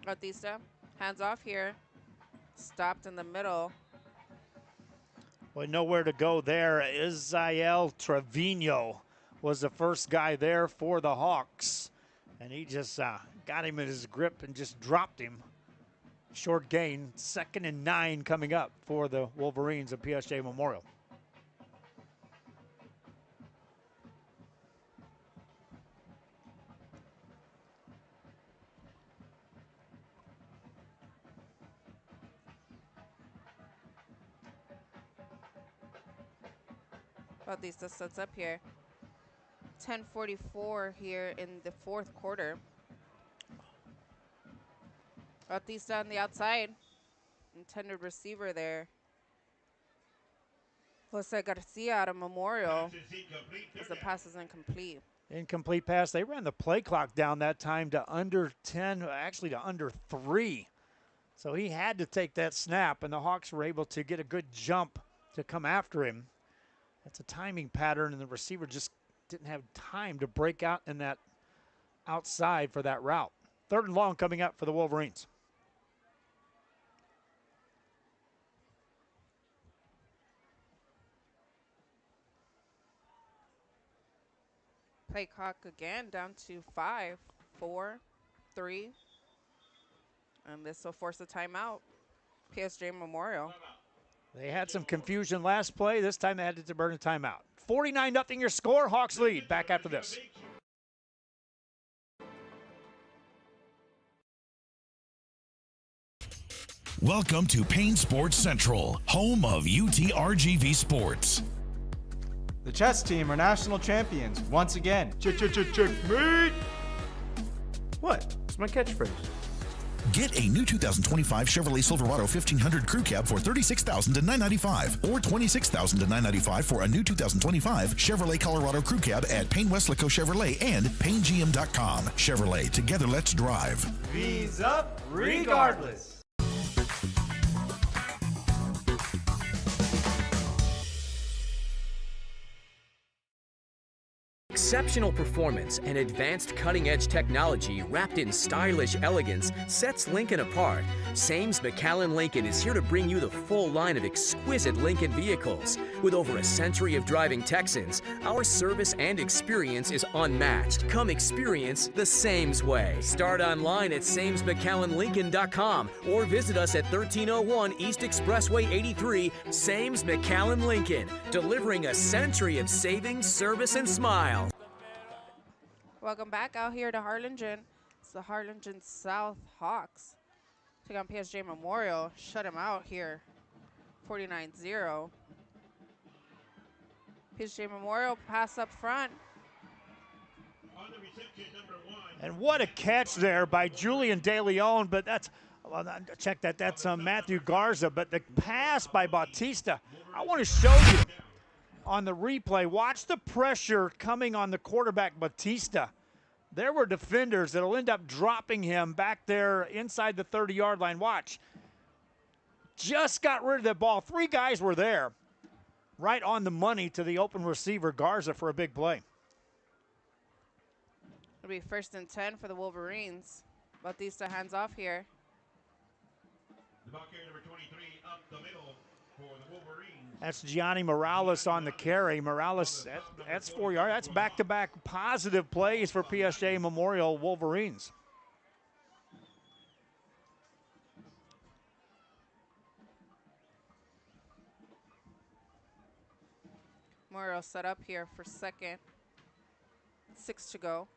Bautista, hands off here. Stopped in the middle. Well, nowhere to go there. Israel Trevino was the first guy there for the Hawks. And he just got him in his grip and just dropped him. Short gain, 2nd and 9 coming up for the Wolverines of PSJA Memorial. Bautista sets up here. 10:44 here in the 4th quarter. Bautista on the outside. Intended receiver there. Jose Garcia out of Memorial as the pass is incomplete. Incomplete pass. They ran the play clock down that time to under 10, actually to under 3. So he had to take that snap, and the Hawks were able to get a good jump to come after him. That's a timing pattern, and the receiver just didn't have time to break out in that outside for that route. 3rd and long coming up for the Wolverines. Play clock again down to 5, 4, 3. And this will force a timeout. PSJA Memorial. They had some confusion last play. This time they had to burn a timeout. 49-0 your score. Hawks lead. Back after this. Welcome to Payne Sports Central, home of UTRGV Sports. The chess team are national champions once again. Checkmate! What? It's my catchphrase. Get a new 2025 Chevrolet Silverado 1500 Crew Cab for $36,000 to $995, or $26,000 to $995 for a new 2025 Chevrolet Colorado Crew Cab at Payne Westlaco Chevrolet and PayneGM.com. Chevrolet, together let's drive. V's up regardless. Exceptional performance and advanced cutting-edge technology wrapped in stylish elegance sets Lincoln apart. Sames McAllen Lincoln is here to bring you the full line of exquisite Lincoln vehicles. With over a century of driving Texans, our service and experience is unmatched. Come experience the Sames way. Start online at SamesMcAllenLincoln.com or visit us at 1301 East Expressway 83, Sames McAllen Lincoln, delivering a century of savings, service, and smile. Welcome back out here to Harlingen. It's the Harlingen South Hawks. Take on PSJA Memorial. Shut him out here. 49-0. PSJA Memorial pass up front. And what a catch there by Julian De Leon, but that's, well, check that, that's Matthew Garza, but the pass by Bautista, I want to show you on the replay. Watch the pressure coming on the quarterback, Bautista. There were defenders that will end up dropping him back there inside the 30-yard line. Watch. Just got rid of the ball. 3 guys were there. Right on the money to the open receiver, Garza, for a big play. It'll be 1st and 10 for the Wolverines. Bautista hands off here. The ball carrier number 23 up the middle for the Wolverines. That's Gianni Morales on the carry. Morales, that's 4 yards. That's back-to-back positive plays for PSJA Memorial Wolverines. Memorial set up here for 2nd. 6 to go.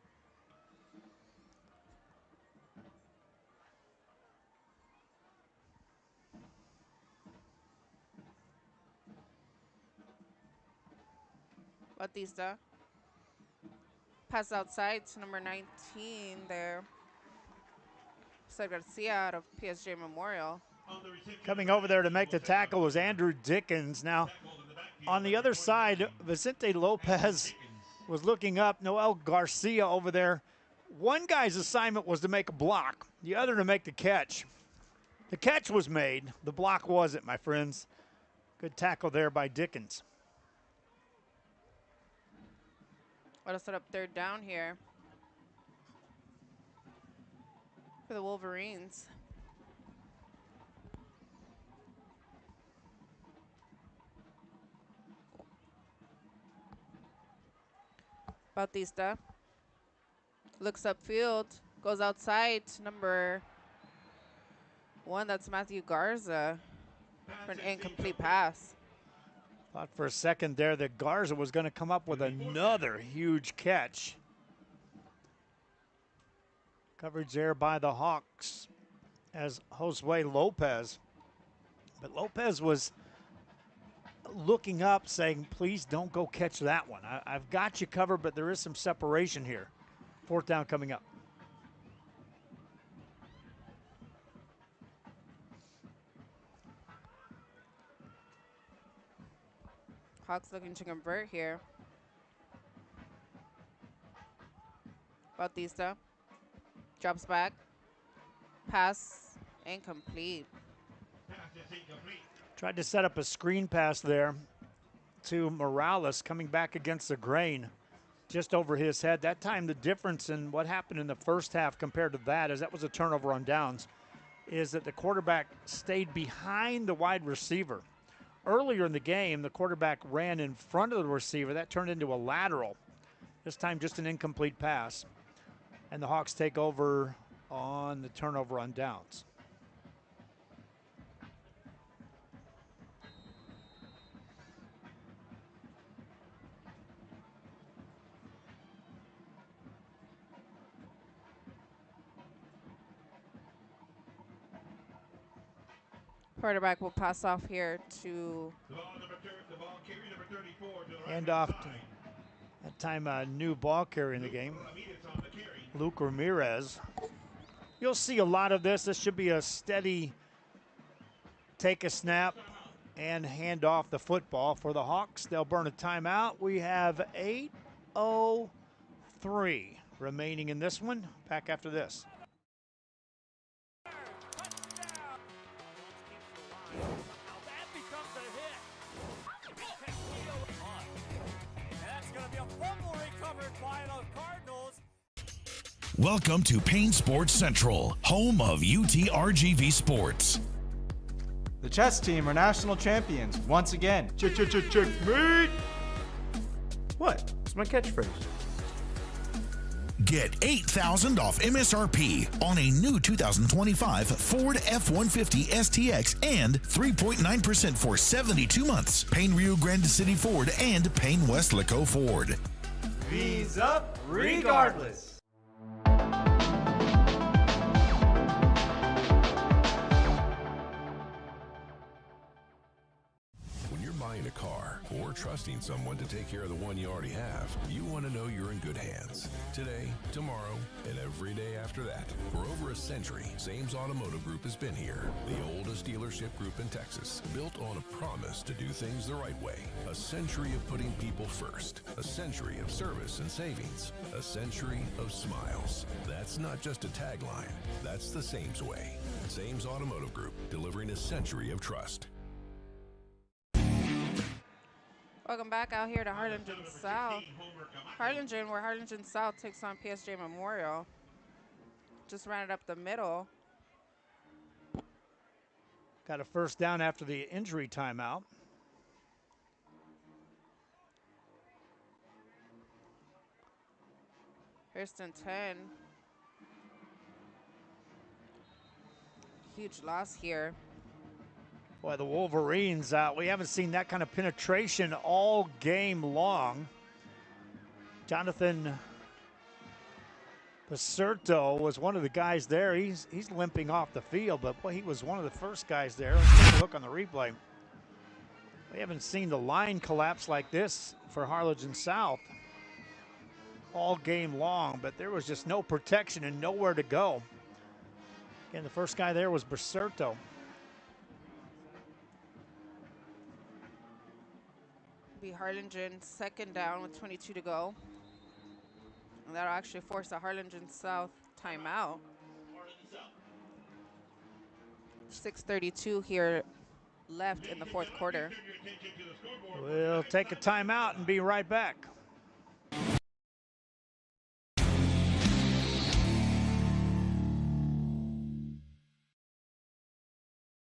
Bautista. Pass outside to number 19 there. Jose Garcia out of PSJA Memorial. Coming over there to make the tackle was Andrew Dickens. Now, on the other side, Vicente Lopez was looking up. Noel Garcia over there. One guy's assignment was to make a block, the other to make the catch. The catch was made. The block wasn't, my friends. Good tackle there by Dickens. Let us set up 3rd down here for the Wolverines. Bautista looks upfield, goes outside to number 1. That's Matthew Garza for an incomplete pass. Thought for a second there that Garza was going to come up with another huge catch. Coverage there by the Hawks as Josue Lopez. But Lopez was looking up saying, please don't go catch that one. I've got you covered, but there is some separation here. 4th down coming up. Hawks looking to convert here. Bautista drops back. Pass incomplete. Tried to set up a screen pass there to Morales coming back against the grain just over his head. That time the difference in what happened in the first half compared to that, as that was a turnover on downs, is that the quarterback stayed behind the wide receiver. Earlier in the game, the quarterback ran in front of the receiver. That turned into a lateral. This time just an incomplete pass. And the Hawks take over on the turnover on downs. Quarterback will pass off here to hand off to that time a new ball carrier in the game, Luke Ramirez. You'll see a lot of this. This should be a steady take a snap and hand off the football for the Hawks. They'll burn a timeout. We have 8:03 remaining in this one. Back after this. Welcome to Payne Sports Central, home of UTRGV Sports. The chess team are national champions once again. Checkmate! What? It's my catchphrase. Get $8,000 off MSRP on a new 2025 Ford F-150 STX and 3.9% for 72 months. Payne Rio Grande City Ford and Payne Westlaco Ford. V's up regardless. Buying a car or trusting someone to take care of the one you already have, you want to know you're in good hands. Today, tomorrow, and every day after that. For over a century, Sames Automotive Group has been here. The oldest dealership group in Texas, built on a promise to do things the right way. A century of putting people first. A century of service and savings. A century of smiles. That's not just a tagline. That's the Sames way. Sames Automotive Group, delivering a century of trust. Welcome back out here to Harlingen South. Harlingen, where Harlingen South takes on PSJA Memorial. Just ran it up the middle. Got a first down after the injury timeout. First and 10. Huge loss here. Boy, the Wolverines, we haven't seen that kind of penetration all game long. Jonathan Pacerto was one of the guys there. He's limping off the field, but boy, he was one of the first guys there. Let's take a look on the replay. We haven't seen the line collapse like this for Harlingen South all game long, but there was just no protection and nowhere to go. Again, the first guy there was Pacerto. Harlingen second down with 22 to go. And that'll actually force a Harlingen South timeout. 6:32 here left in the fourth quarter. We'll take a timeout and be right back.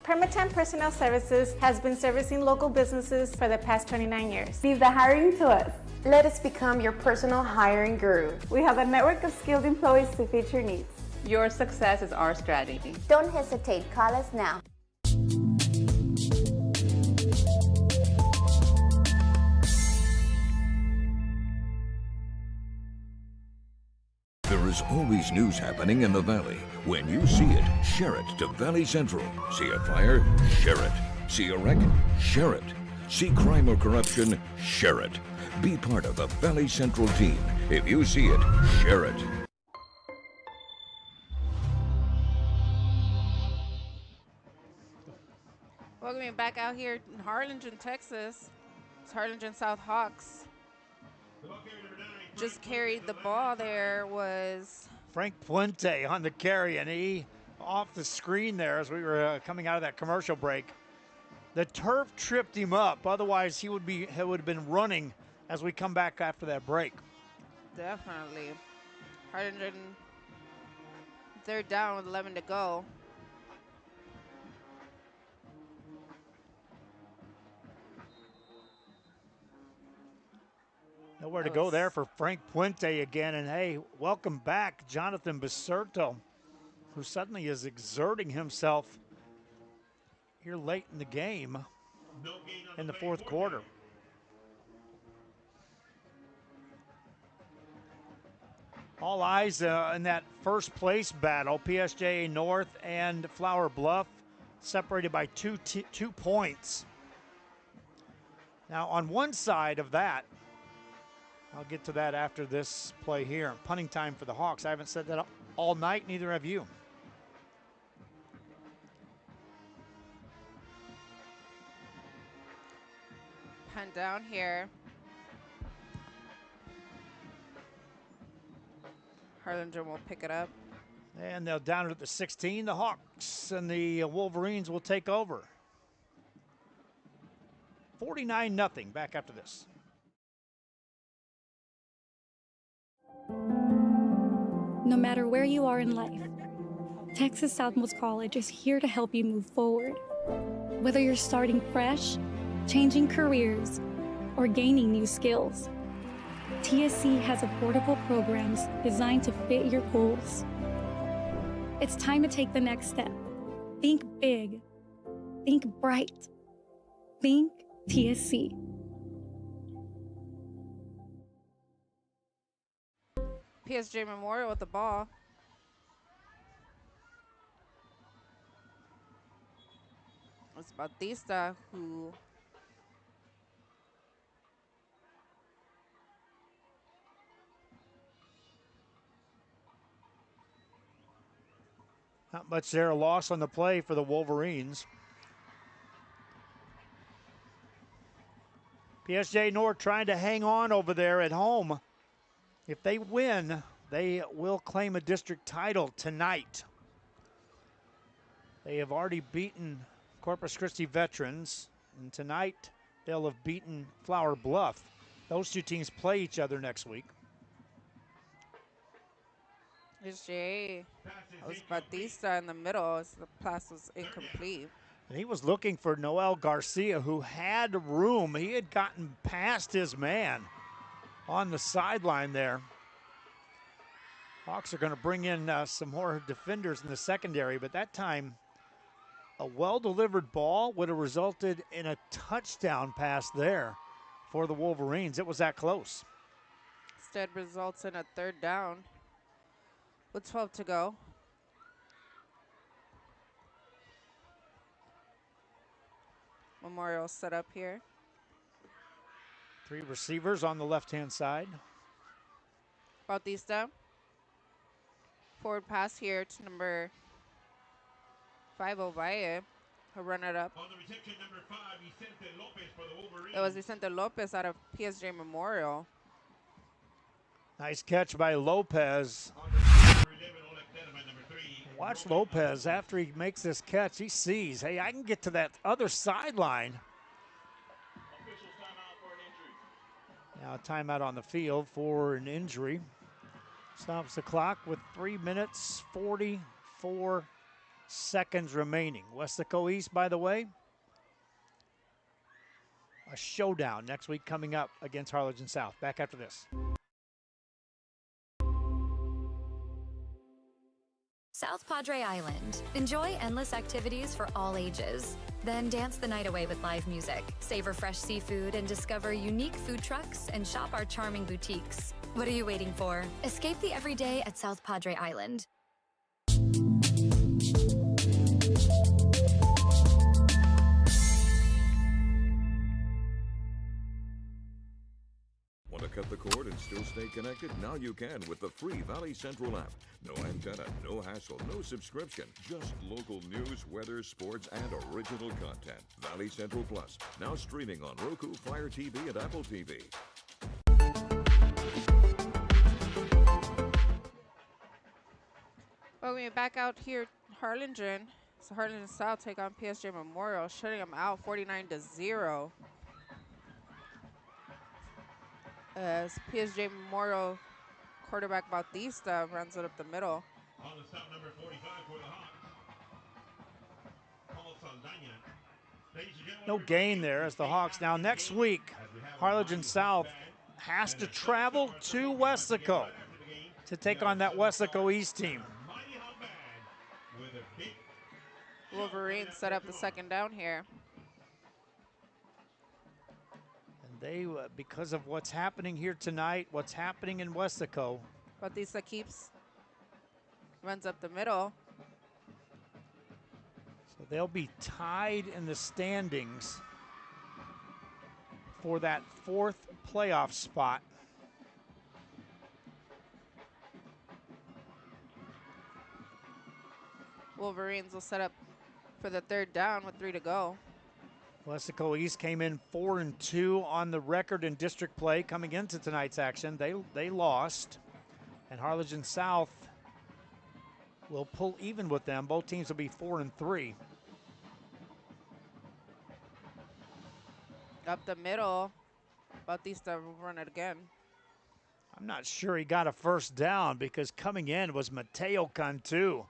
Permatemp Personnel Services has been servicing local businesses for the past 29 years. Leave the hiring to us. Let us become your personal hiring guru. We have a network of skilled employees to fit your needs. Your success is our strategy. Don't hesitate. Call us now. There is always news happening in the Valley. When you see it, share it to Valley Central. See a fire? Share it. See a wreck? Share it. See crime or corruption? Share it. Be part of the Valley Central team. If you see it, share it. Welcome back out here in Harlingen, Texas. It's Harlingen South Hawks. Just carried the ball there was Frank Puente on the carry, and he off the screen there as we were coming out of that commercial break. The turf tripped him up. Otherwise, he would have been running as we come back after that break. definitely. Harlingen, they're down with 11 to go. Nowhere to go there for Frank Puente again. And hey, welcome back, Jonathan Baserto, who suddenly is exerting himself here late in the game in the fourth quarter. All eyes in that first place battle, PSJA North and Flower Bluff, separated by two points. Now on one side of that, I'll get to that after this play here. Punting time for the Hawks. I haven't said that all night, neither have you. Punt down here. Harlingen will pick it up. And they'll down it at the 16. The Hawks and the Wolverines will take over. 49-0 back after this. No matter where you are in life, Texas Southmost College is here to help you move forward. Whether you're starting fresh, changing careers, or gaining new skills, TSC has affordable programs designed to fit your goals. It's time to take the next step. Think big. Think bright. Think TSC. PSJ Memorial with the ball. It's Bautista who not much there, a loss on the play for the Wolverines. PSJ North trying to hang on over there at home. If they win, they will claim a district title tonight. They have already beaten Corpus Christi Veterans, and tonight they'll have beaten Flower Bluff. Those two teams play each other next week. PSJ. It was Bautista in the middle. The pass was incomplete. And he was looking for Noel Garcia, who had room. He had gotten past his man on the sideline there. Hawks are going to bring in some more defenders in the secondary, but that time a well-delivered ball would have resulted in a touchdown pass there for the Wolverines. It was that close. Instead results in a third down with 12 to go. Memorial set up here. Three receivers on the left-hand side. Bautista. Forward pass here to number 5, Ovalle. He'll run it up. On the reception, number 5, Vicente Lopez for the Wolverines. It was Vicente Lopez out of PSJ Memorial. Nice catch by Lopez. Watch Lopez after he makes this catch. He sees, hey, I can get to that other sideline. Now a timeout on the field for an injury. Stops the clock with 3 minutes, 44 seconds remaining. Westaco East, by the way, a showdown next week coming up against Harlingen South. Back after this. South Padre Island. Enjoy endless activities for all ages. Then dance the night away with live music. Savor fresh seafood and discover unique food trucks and shop our charming boutiques. What are you waiting for? Escape the everyday at South Padre Island. Want to cut the cord and still stay connected? Now you can with the free Valley Central app. No antenna, no hassle, no subscription. Just local news, weather, sports, and original content. Valley Central Plus, now streaming on Roku, Fire TV, and Apple TV. Well, we're back out here in Harlingen. So Harlingen South take on PSJ Memorial, shutting them out 49-0. As PSJ Memorial quarterback Bautista runs it up the middle. On the stop, number 45 for the Hawks. Paul Saldana. No gain there as the Hawks. Now next week, Harlingen South has to travel to Westaco to take on that Westaco East team. Wolverines set up the second down here. And they, because of what's happening here tonight, what's happening in Westaco. Bautista runs up the middle. So they'll be tied in the standings for that fourth playoff spot. Wolverines will set up for the third down with 3 to go. Westaco East came in 4-2 on the record in district play coming into tonight's action. They lost, and Harlingen South will pull even with them. Both teams will be 4-3. Up the middle, Bautista will run it again. I'm not sure he got a first down because coming in was Mateo Cantu,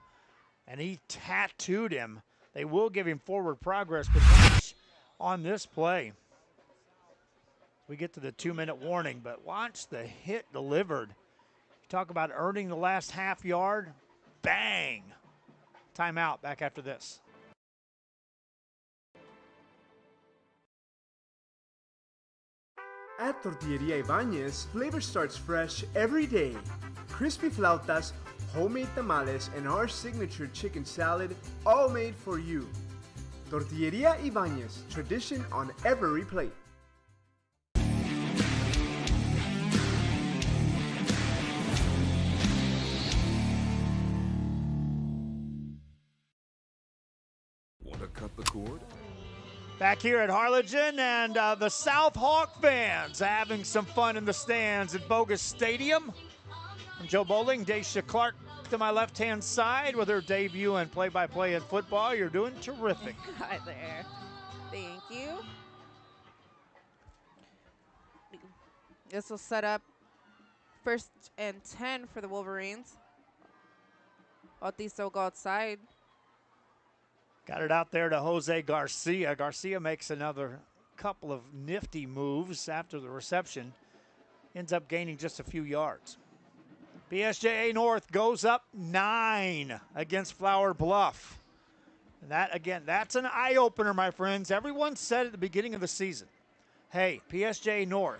and he tattooed him. They will give him forward progress, but watch on this play. We get to the 2-minute warning, but watch the hit delivered. Talk about earning the last half yard. Bang! Timeout, back after this. At Tortilleria Ibañez, flavor starts fresh every day. Crispy flautas, homemade tamales, and our signature chicken salad, all made for you. Tortilleria Ibañez, tradition on every plate. Want to cut the cord? Back here at Harlingen, and the South Hawk fans having some fun in the stands at Bogus Stadium. I'm Joe Bowling, Daisha Clark to my left-hand side with her debut and play-by-play in football. You're doing terrific. Hi there. Thank you. This will set up 1st and 10 for the Wolverines. Bautista will go outside. Got it out there to Jose Garcia. Garcia makes another couple of nifty moves after the reception. Ends up gaining just a few yards. PSJA North goes up 9 against Flower Bluff. And that, again, that's an eye-opener, my friends. Everyone said at the beginning of the season, hey, PSJA North,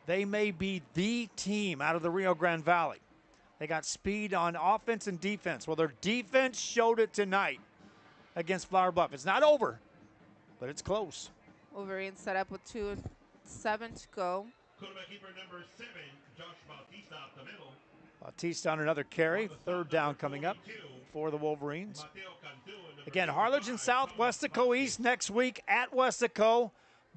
they may be the team out of the Rio Grande Valley. They got speed on offense and defense. Well, their defense showed it tonight against Flower Bluff. It's not over, but it's close. Wolverines set up with 2:07 to go. Quarterback keeper number 7, Josh Bautista up the middle. Bautista on another carry. Third down coming up for the Wolverines. Again, Harlingen South, Westaco East next week at Westaco.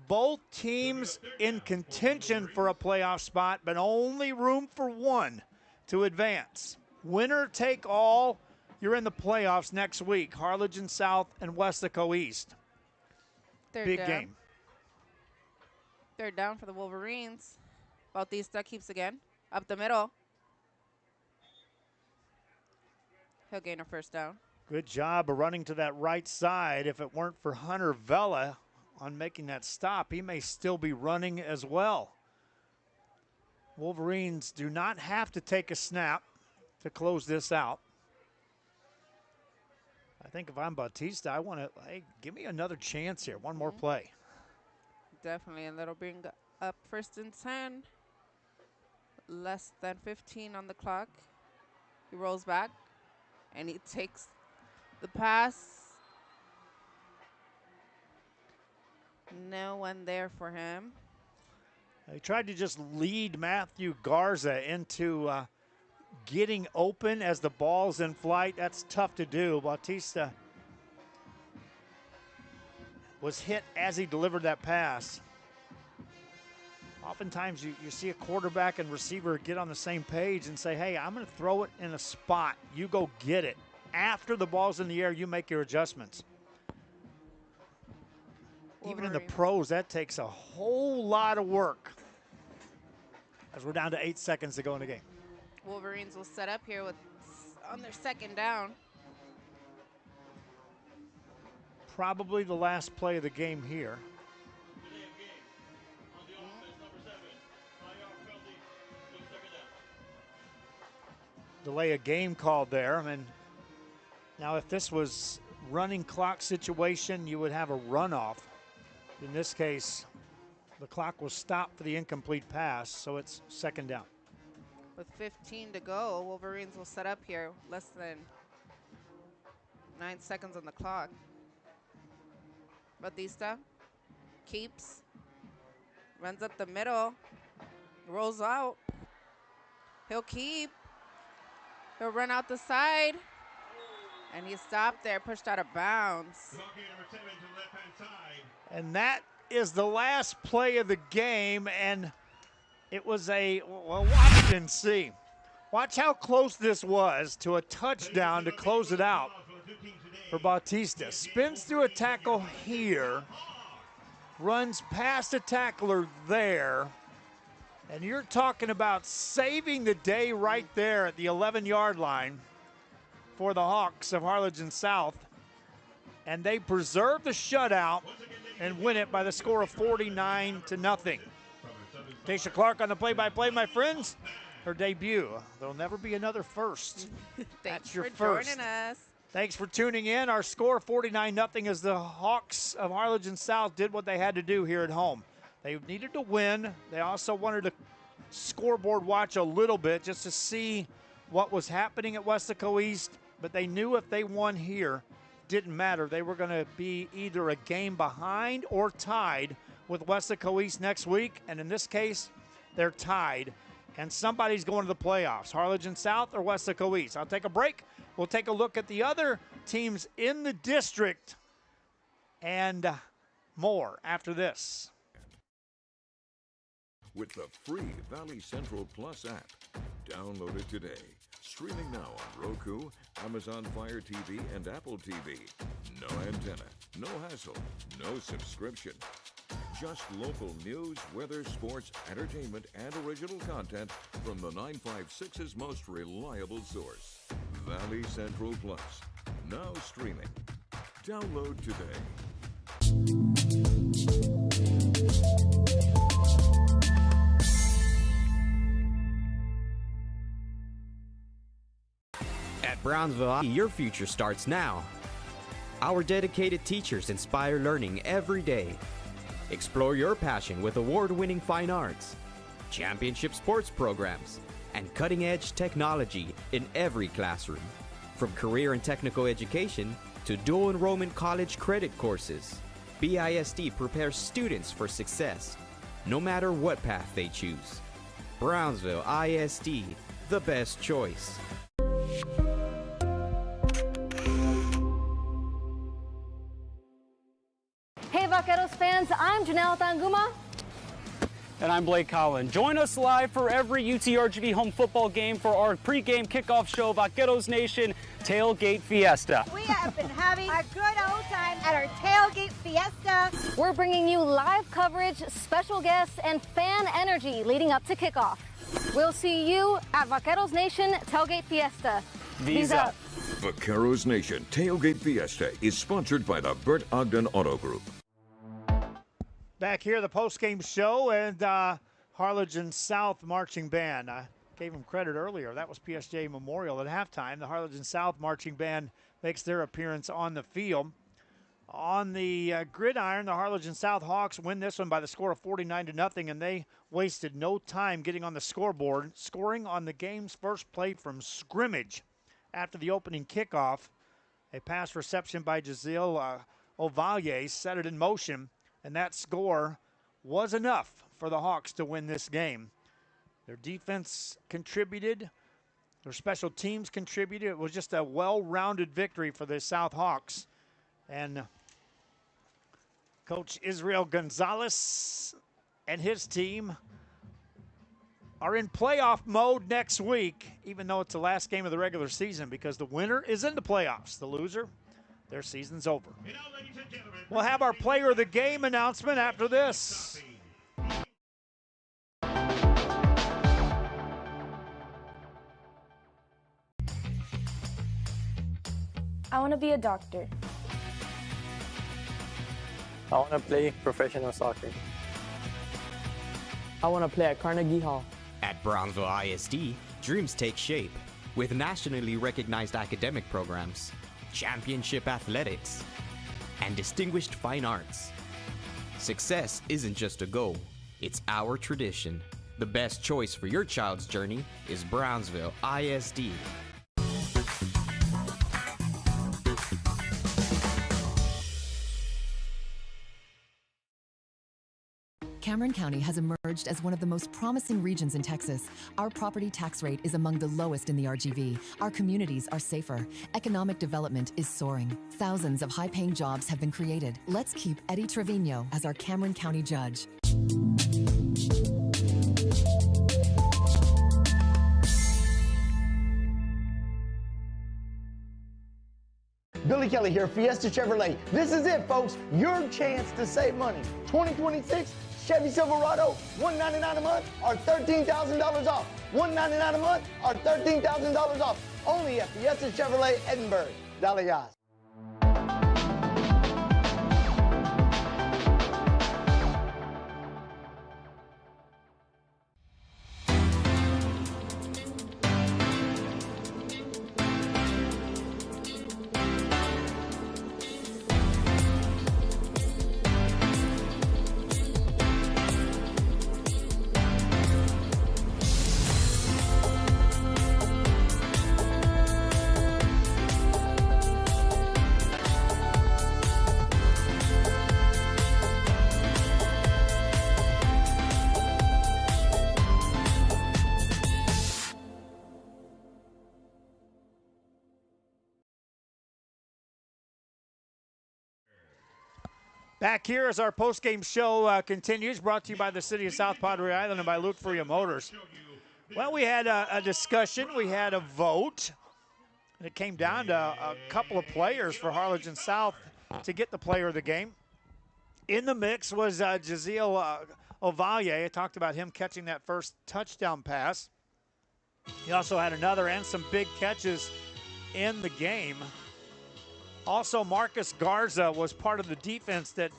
Both teams in contention for a playoff spot, but only room for one to advance. Winner take all. You're in the playoffs next week. Harlingen South and Westaco East. Big game. Third down for the Wolverines. Bautista keeps again. Up the middle. He'll gain a first down. Good job of running to that right side. If it weren't for Hunter Vela on making that stop, he may still be running as well. Wolverines do not have to take a snap to close this out. I think if I'm Bautista, I want to, hey, give me another chance here. One more play. Definitely, and that'll bring up 1st and 10. Less than 15 on the clock. He rolls back, and he takes the pass. No one there for him. He tried to just lead Matthew Garza into getting open as the ball's in flight. That's tough to do. Bautista was hit as he delivered that pass. Oftentimes you see a quarterback and receiver get on the same page and say, hey, I'm going to throw it in a spot. You go get it. After the ball's in the air, you make your adjustments. Even in the pros, that takes a whole lot of work. As we're down to 8 seconds to go in the game. Wolverines will set up here on their 2nd down. Probably the last play of the game here. Delay a game called there. And now if this was running clock situation, you would have a runoff. In this case, the clock was stopped for the incomplete pass, so it's 2nd down. With 15 to go, Wolverines will set up here. Less than 9 seconds on the clock. Bautista keeps, runs up the middle, rolls out. He'll keep. He'll run out the side. And he stopped there, pushed out of bounds. And that is the last play of the game, and it was well, watch and see. Watch how close this was to a touchdown to close it out for Bautista. Spins through a tackle here, runs past a tackler there, and you're talking about saving the day right there at the 11-yard line for the Hawks of Harlingen South. And they preserve the shutout and win it by the score of 49-0. Tasha Clark on the play-by-play, my friends. Her debut. There'll never be another first. That's your first. Joining us. Thanks for tuning in. Our score 49-0 as the Hawks of Harlingen South did what they had to do here at home. They needed to win. They also wanted to scoreboard watch a little bit just to see what was happening at Weslaco East, but they knew if they won here, didn't matter. They were going to be either a game behind or tied with Weslaco East next week, and in this case, they're tied, and somebody's going to the playoffs, Harlingen South or Weslaco East. I'll take a break. We'll take a look at the other teams in the district and more after this. With the free Valley Central Plus app, download it today. Streaming now on Roku, Amazon Fire TV, and Apple TV. No antenna, no hassle, no subscription. Just local news, weather, sports, entertainment, and original content from the 956's most reliable source. Valley Central Plus. Now streaming. Download today. At Brownsville, your future starts now. Our dedicated teachers inspire learning every day. Explore your passion with award-winning fine arts, championship sports programs, and cutting-edge technology in every classroom. From career and technical education to dual enrollment college credit courses, BISD prepares students for success, no matter what path they choose. Brownsville ISD, the best choice. Hey Vaqueros fans, I'm Janelle Tanguma. And I'm Blake Collin. Join us live for every UTRGV home football game for our pregame kickoff show, Vaqueros Nation Tailgate Fiesta. We have been having a good old time at our Tailgate Fiesta. We're bringing you live coverage, special guests, and fan energy leading up to kickoff. We'll see you at Vaqueros Nation Tailgate Fiesta. Visa. Vaqueros Nation Tailgate Fiesta is sponsored by the Bert Ogden Auto Group. Back here, the post-game show, and Harlingen South Marching Band. I gave them credit earlier. That was PSJA Memorial at halftime. The Harlingen South Marching Band makes their appearance on the field. On the gridiron, the Harlingen South Hawks win this one by the score of 49-0, and they wasted no time getting on the scoreboard, scoring on the game's first play from scrimmage after the opening kickoff. A pass reception by Giselle Ovalle set it in motion, and that score was enough for the Hawks to win this game. Their defense contributed. Their special teams contributed. It was just a well-rounded victory for the South Hawks. And Coach Israel Gonzalez and his team are in playoff mode next week, even though it's the last game of the regular season, because the winner is in the playoffs. The loser, their season's over. We'll have our player of the game announcement after this. I want to be a doctor. I want to play professional soccer. I want to play at Carnegie Hall. At Brownsville ISD, dreams take shape with nationally recognized academic programs, championship athletics, and distinguished fine arts. Success isn't just a goal, it's our tradition. The best choice for your child's journey is Brownsville ISD. Cameron County has emerged as one of the most promising regions in Texas. Our property tax rate is among the lowest in the RGV. Our communities are safer. Economic development is soaring. Thousands of high-paying jobs have been created. Let's keep Eddie Trevino as our Cameron County judge. Billy Kelly here, Fiesta Chevrolet. This is it, folks. Your chance to save money. 2026 Chevy Silverado, $199 a month or $13,000 off. $199 a month or $13,000 off. Only at Fiesta Chevrolet Edinburgh. Dalias. Back here as our post-game show continues, brought to you by the City of South Padre Island and by Luke Freya Motors. Well, we had a discussion. We had a vote. And it came down to a couple of players for Harlingen South to get the player of the game. In the mix was Giselle Ovalle. I talked about him catching that first touchdown pass. He also had another and some big catches in the game. Also, Marcus Garza was part of the defense that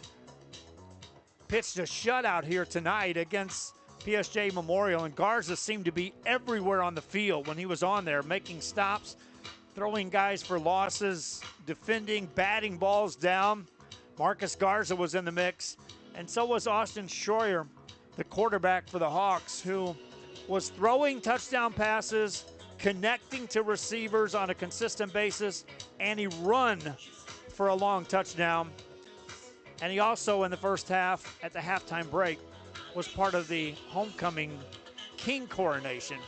pitched a shutout here tonight against PSJA Memorial, and Garza seemed to be everywhere on the field when he was on there, making stops, throwing guys for losses, defending, batting balls down. Marcus Garza was in the mix, and so was Austin Schroyer, the quarterback for the Hawks, who was throwing touchdown passes, connecting to receivers on a consistent basis, and he run for a long touchdown. And he also, in the first half, at the halftime break, was part of the homecoming king coronation.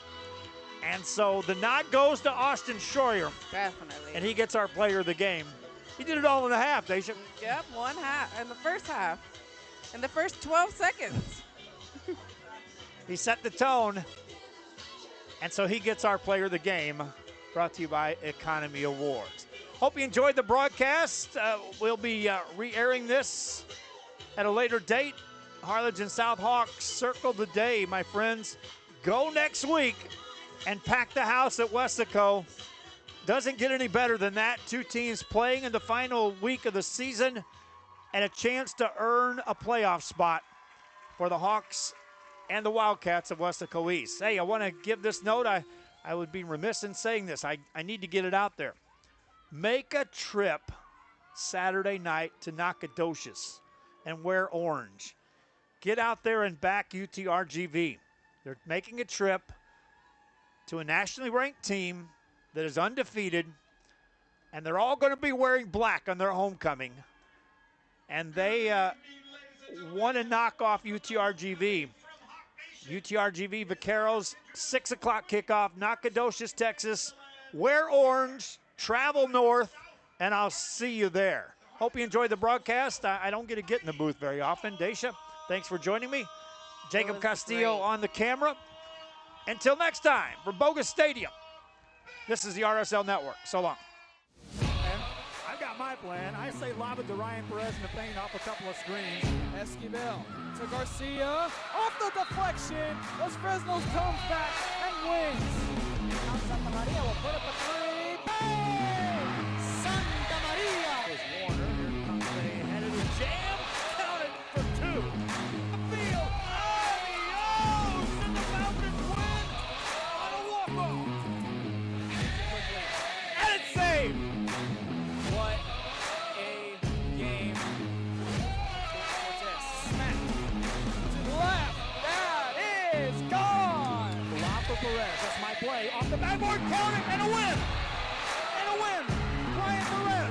And so the nod goes to Austin Schroyer. Definitely. And he gets our player of the game. He did it all in the half, Daisha. Yep, one half, in the first half. In the first 12 seconds. He set the tone. And so he gets our player of the game, brought to you by Economy Awards. Hope you enjoyed the broadcast. We'll be re-airing this at a later date. Harlingen South Hawks circle the day, my friends. Go next week and pack the house at Westaco. Doesn't get any better than that. Two teams playing in the final week of the season and a chance to earn a playoff spot for the Hawks and the Wildcats of Weslaco East. Hey, I want to give this note. I would be remiss in saying this. I need to get it out there. Make a trip Saturday night to Nacogdoches and wear orange. Get out there and back UTRGV. They're making a trip to a nationally ranked team that is undefeated, and they're all going to be wearing black on their homecoming. And they want to knock off UTRGV. UTRGV Vaqueros, 6 o'clock kickoff, Nacogdoches, Texas. Wear orange, travel north, and I'll see you there. Hope you enjoyed the broadcast. I don't get to get in the booth very often. Daisha, thanks for joining me. Jacob Castillo on the camera. Until next time, from Bogus Stadium, this is the RSL Network. So long. I've got my plan. I say lob it to Ryan Perez in the paint off a couple of screens. Esquivel to Garcia. Off the deflection. Los Fresnos comes back and wins. Now Santa Maria will put up a three. Bang! Santa Maria. Here's Warner. Here comes a headed jam. Counted for two. Field. Adios! And the Falcons win on a walk-off. And it's saved. What a game. Cortez smack to the left. That is gone. Lob for Perez. That's my play. Off the backboard. Count it. And a win. And a win. Ryan Perez.